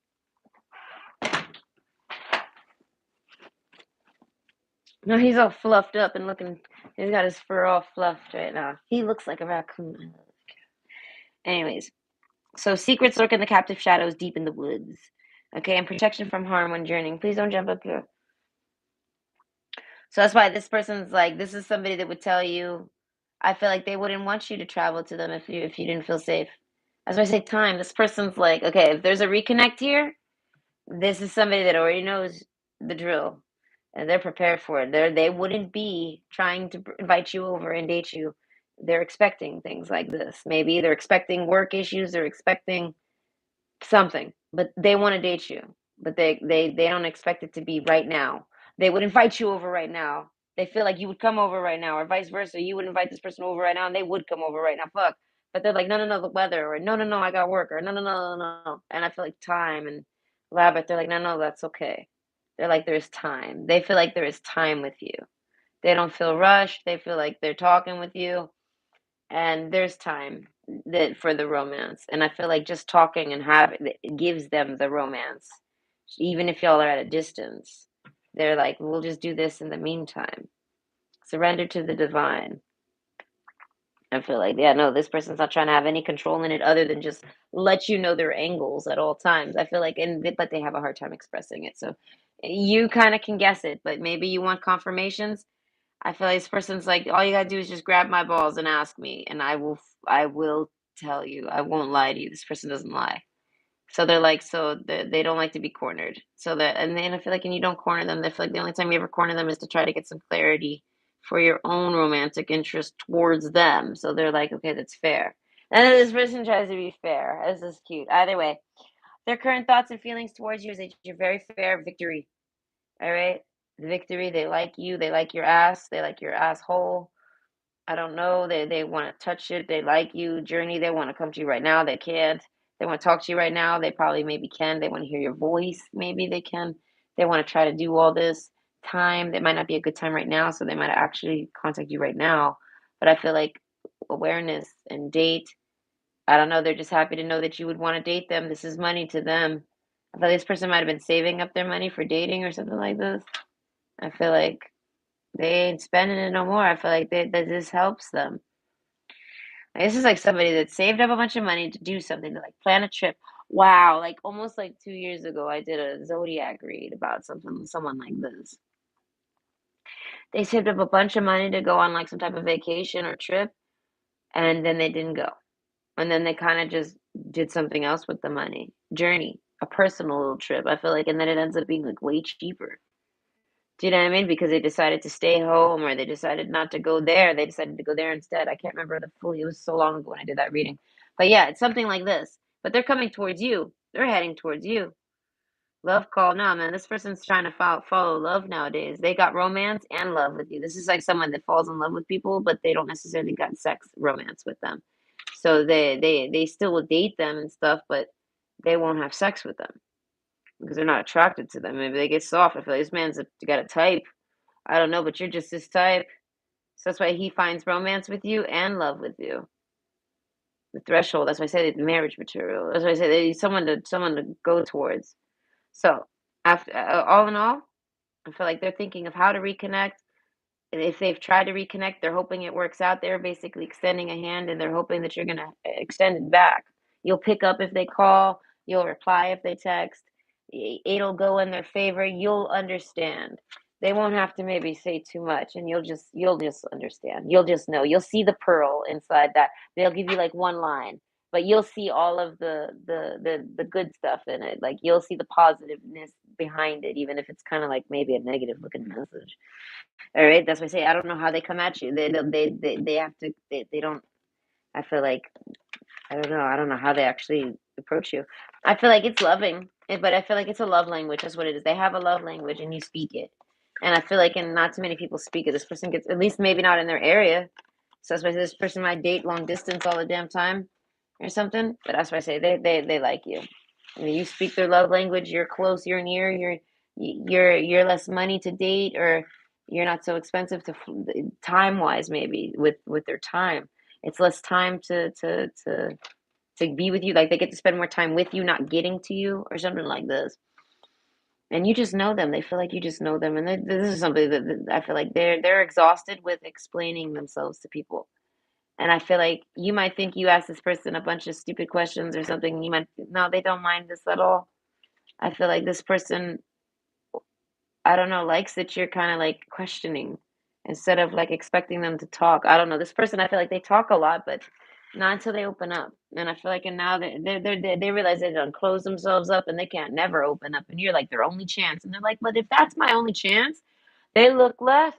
No, he's all fluffed up and looking. He's got his fur all fluffed right now. He looks like a raccoon. Anyways, so secrets lurk in the captive shadows deep in the woods. Okay, and protection from harm when journeying. Please don't jump up here. So that's why this person's like, this is somebody that would tell you, I feel like they wouldn't want you to travel to them if you didn't feel safe. That's why I say time. This person's like, okay, if there's a reconnect here, this is somebody that already knows the drill. and they're prepared for it. They wouldn't be trying to invite you over and date you. They're expecting things like this. Maybe they're expecting work issues, they're expecting something, but they want to date you. But they don't expect it to be right now. They would invite you over right now. They feel like you would come over right now, or vice versa. You would invite this person over right now, and they would come over right now. Fuck. But they're like, no, no, no, the weather, or no, no, no, I got work, or no, no, no, no, no. No. And I feel like time and blah, but they're like, no, no, that's okay. They're like, there's time. They feel like there is time with you. They don't feel rushed. They feel like they're talking with you and there's time that for the romance. And I feel like just talking and having it gives them the romance. Even if y'all are at a distance. They're like, we'll just do this in the meantime. Surrender to the divine. I feel like, yeah, no, this person's not trying to have any control in it other than just let you know their angles at all times. I feel like, but they have a hard time expressing it. So you kind of can guess it, but maybe you want confirmations. I feel like this person's like, all you gotta do is just grab my balls and ask me, and I will tell you. I won't lie to you. This person doesn't lie. So they're like, so they don't like to be cornered. So that, and then I feel like, and you don't corner them. They feel like the only time you ever corner them is to try to get some clarity for your own romantic interest towards them. So they're like, okay, that's fair. And then this person tries to be fair. This is cute. Either way, their current thoughts and feelings towards you is that you're very fair. Victory. All right. Victory. They like you. They like your ass. They like your asshole. I don't know. They want to touch it. They like you. Journey. They want to come to you right now. They can't. They want to talk to you right now. They probably maybe can. They want to hear your voice. Maybe they can. They want to try to do all this time. That might not be a good time right now, so they might actually contact you right now. But I feel like awareness and date. I don't know. They're just happy to know that you would want to date them. This is money to them. I feel like this person might have been saving up their money for dating or something like this. I feel like they ain't spending it no more. I feel like that this helps them. Like, this is like somebody that saved up a bunch of money to do something, to like plan a trip. Wow, like almost like 2 years ago, I did a zodiac read about something, someone like this. They saved up a bunch of money to go on like some type of vacation or trip, and then they didn't go. And then they kind of just did something else with the money. Journey, a personal little trip. I feel like, and then it ends up being like way cheaper. Do you know what I mean? Because they decided to stay home or they decided not to go there. They decided to go there instead. I can't remember the fully, it was so long ago when I did that reading. But yeah, it's something like this. But they're coming towards you. They're heading towards you. Love call. No, man, this person's trying to follow love nowadays. They got romance and love with you. This is like someone that falls in love with people, but they don't necessarily got sex romance with them. So they still will date them and stuff, but they won't have sex with them because they're not attracted to them. Maybe they get soft. I feel like this man's got a type. I don't know, but you're just this type. So that's why he finds romance with you and love with you. The threshold. That's why I say the marriage material. That's why I say they need someone to go towards. So after all in all, I feel like they're thinking of how to reconnect. And if they've tried to reconnect, they're hoping it works out. They're basically extending a hand and they're hoping that you're gonna extend it back. You'll pick up if they call. You'll reply if they text. It'll go in their favor. You'll understand. They won't have to maybe say too much, and you'll just understand. You'll just know. You'll see the pearl inside that. They'll give you like one line, but you'll see all of the good stuff in it. Like you'll see the positiveness behind it, even if it's kind of like maybe a negative looking message. All right, that's why I say I don't know how they come at you. They have to. They don't. I feel like I don't know. I don't know how they actually approach you. I feel like it's loving, but I feel like it's a love language. That's what it is. They have a love language, and you speak it. And I feel like, and not too many people speak it. This person gets, at least maybe not in their area. So that's why I say this person might date long distance all the damn time, or something. But that's why I say they like you. I mean, you speak their love language. You're close. You're near. You're less money to date, or you're not so expensive to time wise maybe with their time. It's less time to be with you. Like they get to spend more time with you, not getting to you, or something like this. And you just know them. They feel like you just know them, and this is something that I feel like they're exhausted with explaining themselves to people. And I feel like you might think you asked this person a bunch of stupid questions or something. You might no, they don't mind this at all. I feel like this person, I don't know, likes that you're kind of like questioning instead of like expecting them to talk. I don't know. This person, I feel like they talk a lot, but not until they open up. And I feel like, and now they realize they don't close themselves up and they can't never open up. And you're like their only chance. And they're like, but if that's my only chance, They look left.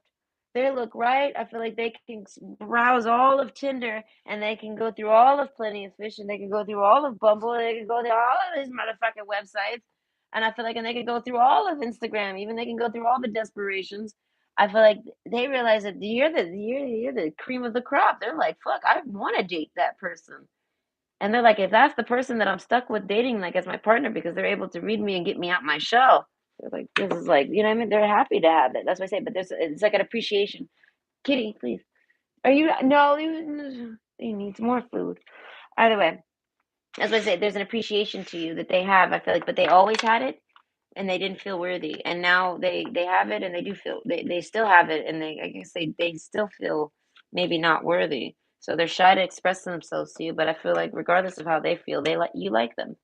They look right. I feel like they can browse all of Tinder and they can go through all of Plenty of Fish and they can go through all of Bumble. They can go through all of these motherfucking websites. And I feel like, and they can go through all of Instagram. Even they can go through all the desperations. I feel like they realize that you're the cream of the crop. They're like, fuck, I want to date that person. And they're like, if that's the person that I'm stuck with dating, like as my partner, because they're able to read me and get me out my shell. They're like, this is like, you know what I mean? They're happy to have it. That's what I say. But it's like an appreciation. Kitty, please. Are you, no, he needs more food. Either way, as I say, there's an appreciation to you that they have, I feel like, but they always had it and they didn't feel worthy. And now they have it and they do feel, they still have it. And I guess they still feel maybe not worthy. So they're shy to express themselves to you, but I feel like regardless of how they feel, they like you like them.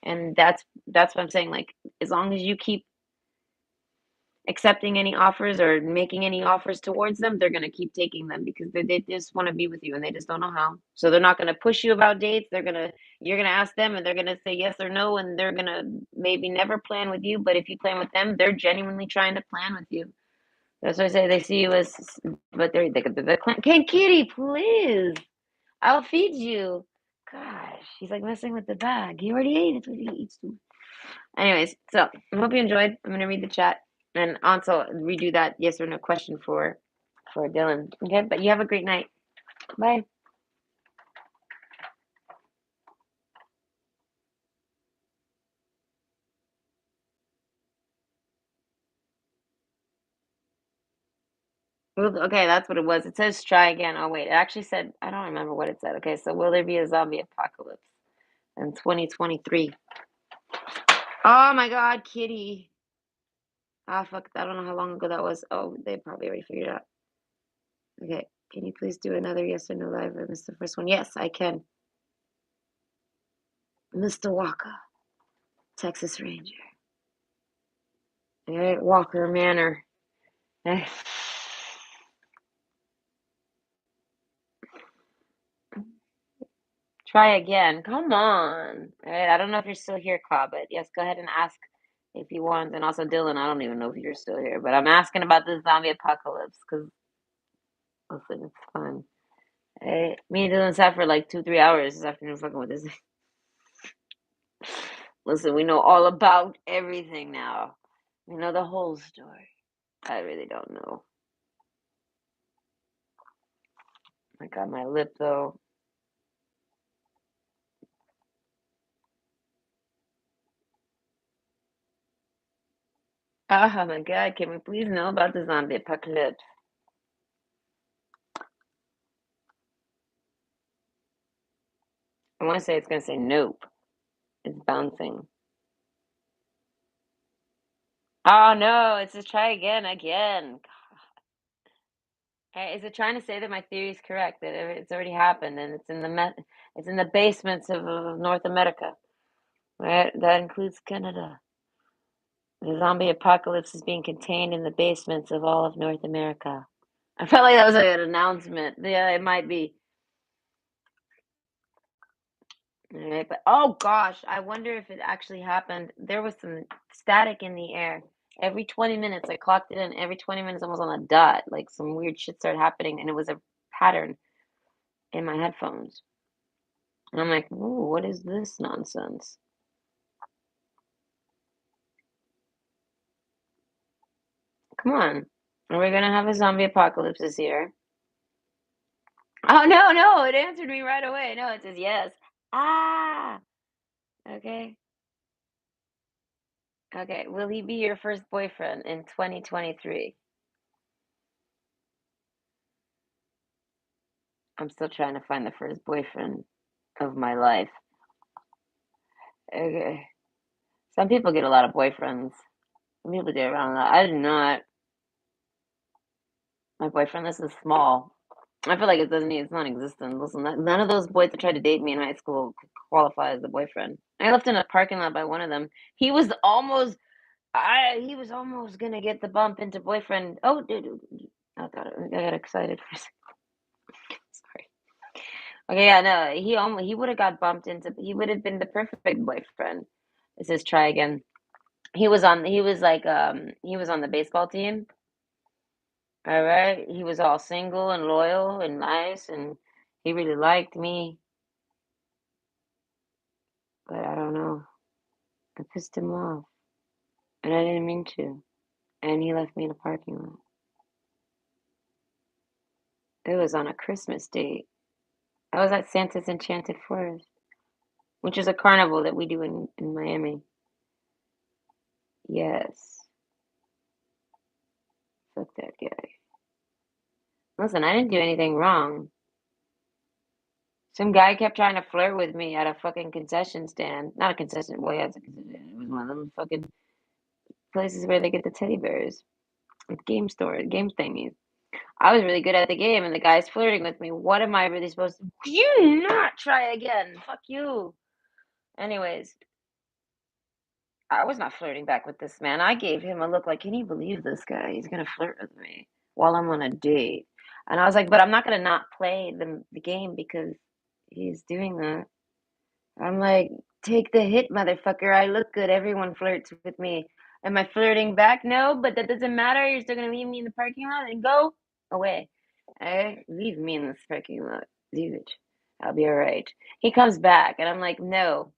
And that's what I'm saying. Like as long as you keep accepting any offers or making any offers towards them, they're gonna keep taking them because they just want to be with you and they just don't know how. So they're not gonna push you about dates. You're gonna ask them and they're gonna say yes or no, and they're gonna maybe never plan with you. But if you plan with them, they're genuinely trying to plan with you. That's why I say they see you as, but they're Hey, Kitty, please. I'll feed you. Gosh, he's like messing with the bag. He already ate. It's what he eats. Anyways, so I hope you enjoyed. I'm gonna read the chat and also redo that yes or no question for Dylan. Okay, but you have a great night. Bye. Okay, that's what it was. It says try again. Oh wait, it actually said I don't remember what it said. Okay, so will there be a zombie apocalypse in 2023? Oh my God, Kitty. Ah, fuck. I don't know how long ago that was. Oh, they probably already figured it out. Okay, can you please do another yes or no live? I missed the first one. Yes, I can. Mr. Walker, Texas Ranger. All right, Walker Manor. Try again. Come on. All right, I don't know if you're still here, Ka, but yes, go ahead and ask if you want. And also, Dylan, I don't even know if you're still here, but I'm asking about this zombie apocalypse because, listen, it's fun. Hey, me and Dylan sat for like 2, 3 hours this afternoon fucking with this. Listen, we know all about everything now. We know the whole story. I really don't know. I got my lip though. Oh my God, can we please know about the zombie apocalypse? I want to say it's going to say nope. It's bouncing. Oh no, it's just try again, again. Is it trying to say that my theory is correct, that it's already happened and it's in the basements of North America, right? That includes Canada. The zombie apocalypse is being contained in the basements of all of North America. I felt like that was like an announcement. Yeah, it might be. All right, but oh gosh, I wonder if it actually happened. There was some static in the air. Every 20 minutes, I clocked it in. Every 20 minutes, almost on a dot, like some weird shit started happening, and it was a pattern in my headphones. And I'm like, ooh, what is this nonsense? Come on. Are we gonna have a zombie apocalypse this year? Oh no, no, it answered me right away. No, it says yes. Ah, okay. Okay. Will he be your first boyfriend in 2023? I'm still trying to find the first boyfriend of my life. Okay. Some people get a lot of boyfriends. Some people do around that. I do not. My boyfriend list is small. I feel like it doesn't need, it's non-existent. Listen, none of those boys that tried to date me in high school could qualify as a boyfriend. I left in a parking lot by one of them. He was almost gonna get the bump into boyfriend. Oh, dude, I got excited for a second. Sorry. Okay, yeah, no, he would have got bumped into. He would have been the perfect boyfriend. It says try again. He was on the baseball team All right. He was all single and loyal and nice, and he really liked me, but I don't know. I pissed him off, and I didn't mean to. And he left me in a parking lot. It was on a Christmas date. I was at Santa's Enchanted Forest, which is a carnival that we do in Miami. Yes. Fuck that guy. Listen, I didn't do anything wrong. Some guy kept trying to flirt with me at a fucking concession stand. Not a concession, well, yeah, it's a concession. It was one of them fucking places where they get the teddy bears. With game store, game thingies. I was really good at the game, and the guy's flirting with me. What am I really supposed to? You not try again. Fuck you. Anyways, I was not flirting back with this man. I gave him a look like, can you believe this guy? He's gonna flirt with me while I'm on a date. And I was like, but I'm not gonna not play the game because he's doing that. I'm like, take the hit, motherfucker. I look good. Everyone flirts with me. Am I flirting back? No, but that doesn't matter. You're still gonna leave me in the parking lot and go away. Alright? Leave me in this parking lot. Dude, I'll be alright. He comes back and I'm like, no.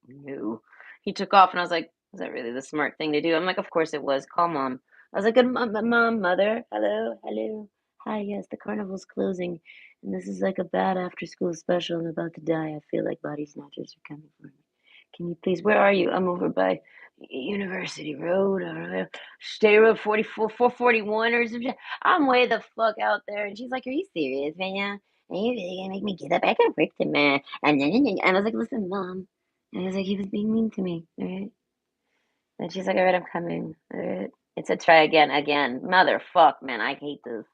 No. He took off and I was like, is that really the smart thing to do? I'm like, of course it was. Call mom. I was like, good mom, mother. Hello, hello. Hi, yes, the carnival's closing. And this is like a bad after school special. I'm about to die. I feel like body snatchers are coming for me. Can you please, where are you? I'm over by University Road or State Road 44, 441 or some shit. I'm way the fuck out there. And she's like, are you serious, man? Are you really gonna make me get up? I got work tomorrow. And I was like, listen, mom. And I was like, he was being mean to me. All right. And she's like, all right, I'm coming. All right. It's a try again, again. Motherfuck, man. I hate this.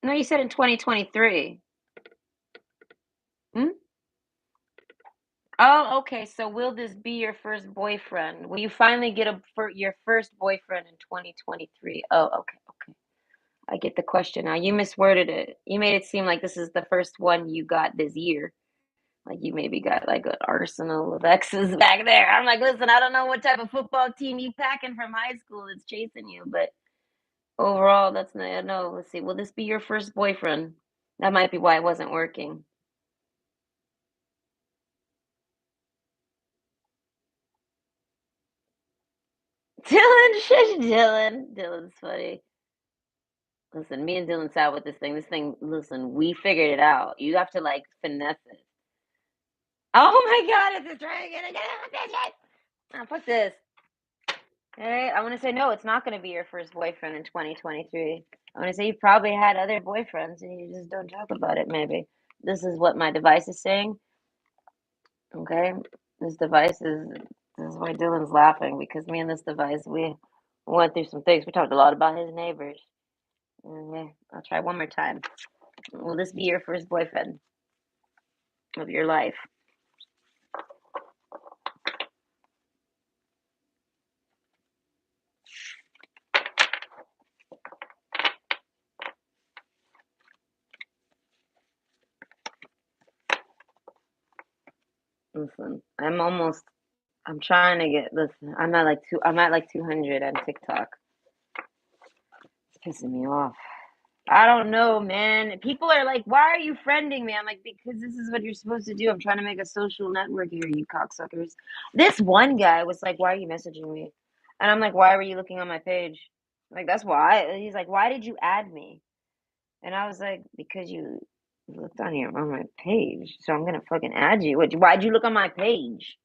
No, you said in 2023. Hmm? Oh, okay. So will this be your first boyfriend? Will you finally get your first boyfriend in 2023? Oh, okay, okay. I get the question now. You misworded it. You made it seem like this is the first one you got this year. Like you maybe got like an arsenal of exes back there. I'm like, listen, I don't know what type of football team you packing from high school that's chasing you, but overall, that's not, no. Let's see. Will this be your first boyfriend? That might be why it wasn't working. Dylan, shush, Dylan. Dylan's funny. Listen, me and Dylan sat with this thing. This thing, listen, we figured it out. You have to like finesse it. Oh my god, it's a dragon again. Oh, fuck this. All right, I want to say no, it's not going to be your first boyfriend in 2023. I want to say you probably had other boyfriends and you just don't talk about it, maybe. This is what my device is saying. Okay, this device is, this is why Dylan's laughing because me and this device, we went through some things. We talked a lot about his neighbors. Okay, I'll try one more time. Will this be your first boyfriend of your life? Listen, I'm trying to get, listen, I'm at like 200 on TikTok. It's pissing me off. I don't know, man. People are like, why are you friending me? I'm like, because this is what you're supposed to do. I'm trying to make a social network here, you cocksuckers. This one guy was like, why are you messaging me? And I'm like, why were you looking on my page? Like, that's why. He's like, why did you add me? And I was like, because you looked on my page. So I'm gonna fucking add you. Why'd you look on my page?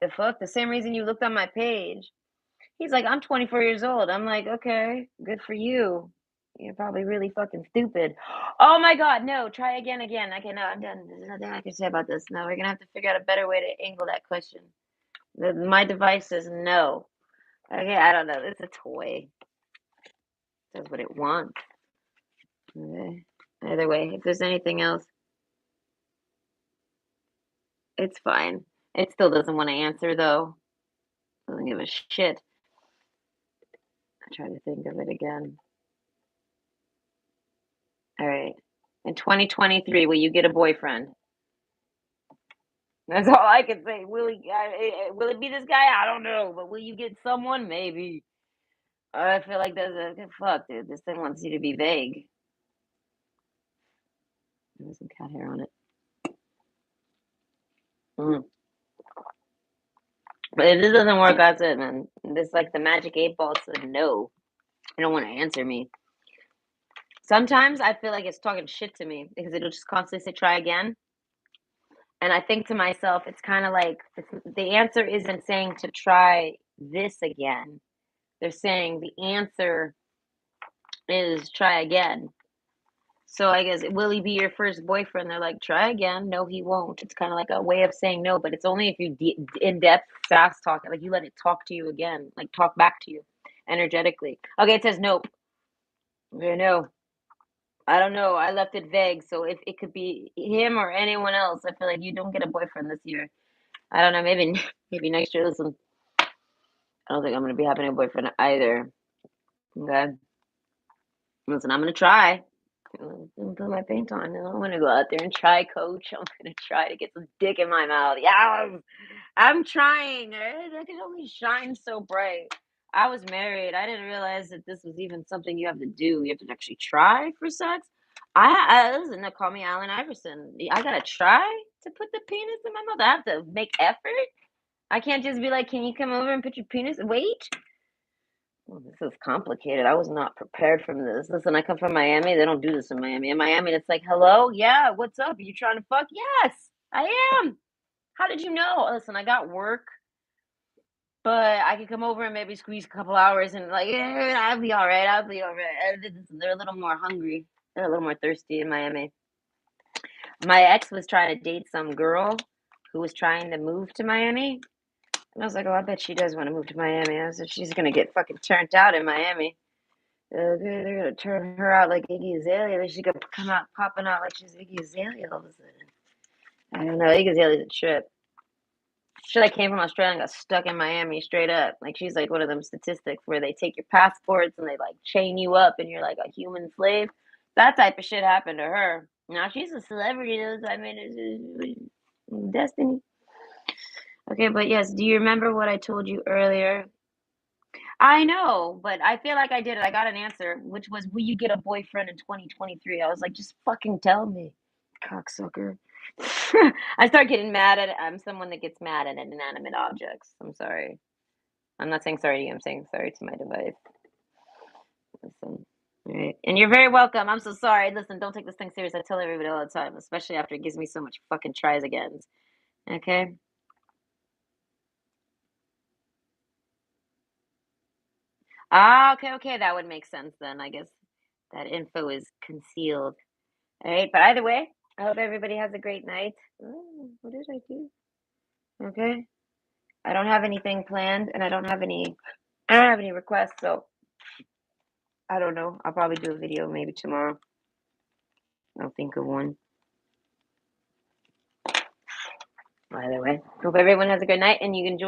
The fuck? The same reason you looked on my page. He's like, I'm 24 years old. I'm like, okay, good for you. You're probably really fucking stupid. Oh my god, no, try again, again. Okay, no, I'm done. There's nothing I can say about this. No, we're gonna have to figure out a better way to angle that question. My device says no. Okay, I don't know. It's a toy. It does what it wants. Okay. Either way, if there's anything else, it's fine. It still doesn't want to answer though. Doesn't give a shit. I try to think of it again. All right. In 2023, will you get a boyfriend? That's all I can say. Will it be this guy? I don't know, but will you get someone? Maybe. I feel like there's a fuck, dude. This thing wants you to be vague. There's some cat hair on it. Mm. But if this doesn't work, that's it, man. This like the magic 8 ball said no. I don't want to answer me. Sometimes I feel like it's talking shit to me because it'll just constantly say try again. And I think to myself, it's kind of like the answer isn't saying to try this again. They're saying the answer is try again. So I guess will he be your first boyfriend? They're like try again. No, he won't. It's kind of like a way of saying no, but it's only if you in depth fast talk, like you let it talk to you again, like talk back to you energetically. Okay, it says nope. No, I don't know. I left it vague, so if it could be him or anyone else, I feel like you don't get a boyfriend this year. I don't know. Maybe maybe next year. Listen, I don't think I'm gonna be having a boyfriend either. Okay, listen, I'm gonna try. Put my paint on. I'm gonna go out there and try, coach. I'm gonna try to get some dick in my mouth. Yeah, I'm trying. I can only shine so bright. I was married. I didn't realize that this was even something you have to do. You have to actually try for sex. I listen. They call me Allen Iverson. I gotta try to put the penis in my mouth. I have to make effort. I can't just be like, "Can you come over and put your penis?" Wait. Oh, this is complicated. I was not prepared from this. Listen, I come from Miami. They don't do this in Miami. In Miami, it's like, hello, yeah, what's up? Are you trying to fuck? Yes, I am. How did you know? Listen, I got work, but I could come over and maybe squeeze a couple hours and like, I'll be all right. I'll be all right. They're a little more hungry. They're a little more thirsty in Miami. My ex was trying to date some girl who was trying to move to Miami. And I was like, oh, I bet she does want to move to Miami. I said, she's going to get fucking turned out in Miami. They're gonna turn her out like Iggy Azalea. Then she could come out popping out like she's Iggy Azalea all of a sudden. I don't know. Iggy Azalea's a trip. She like came from Australia and got stuck in Miami straight up. Like she's like one of them statistics where they take your passports and they like chain you up and you're like a human slave. That type of shit happened to her. Now she's a celebrity. I mean, it's destiny. Okay, but yes, do you remember what I told you earlier? I know, but I feel like I did it. I got an answer, which was, "Will you get a boyfriend in 2023?" I was like, "Just fucking tell me, cocksucker." I start getting mad at. I'm someone that gets mad at inanimate objects. I'm sorry. I'm not saying sorry to you. I'm saying sorry to my device. Listen, all right, and you're very welcome. I'm so sorry. Listen, don't take this thing serious. I tell everybody all the time, especially after it gives me so much fucking tries again. Okay. Ah, okay, okay. That would make sense then. I guess that info is concealed. All right, but either way, I hope everybody has a great night. Oh, what did I do? Okay. I don't have anything planned and I don't have any requests, so I don't know. I'll probably do a video maybe tomorrow. I'll think of one. Either way. Hope everyone has a good night and you enjoy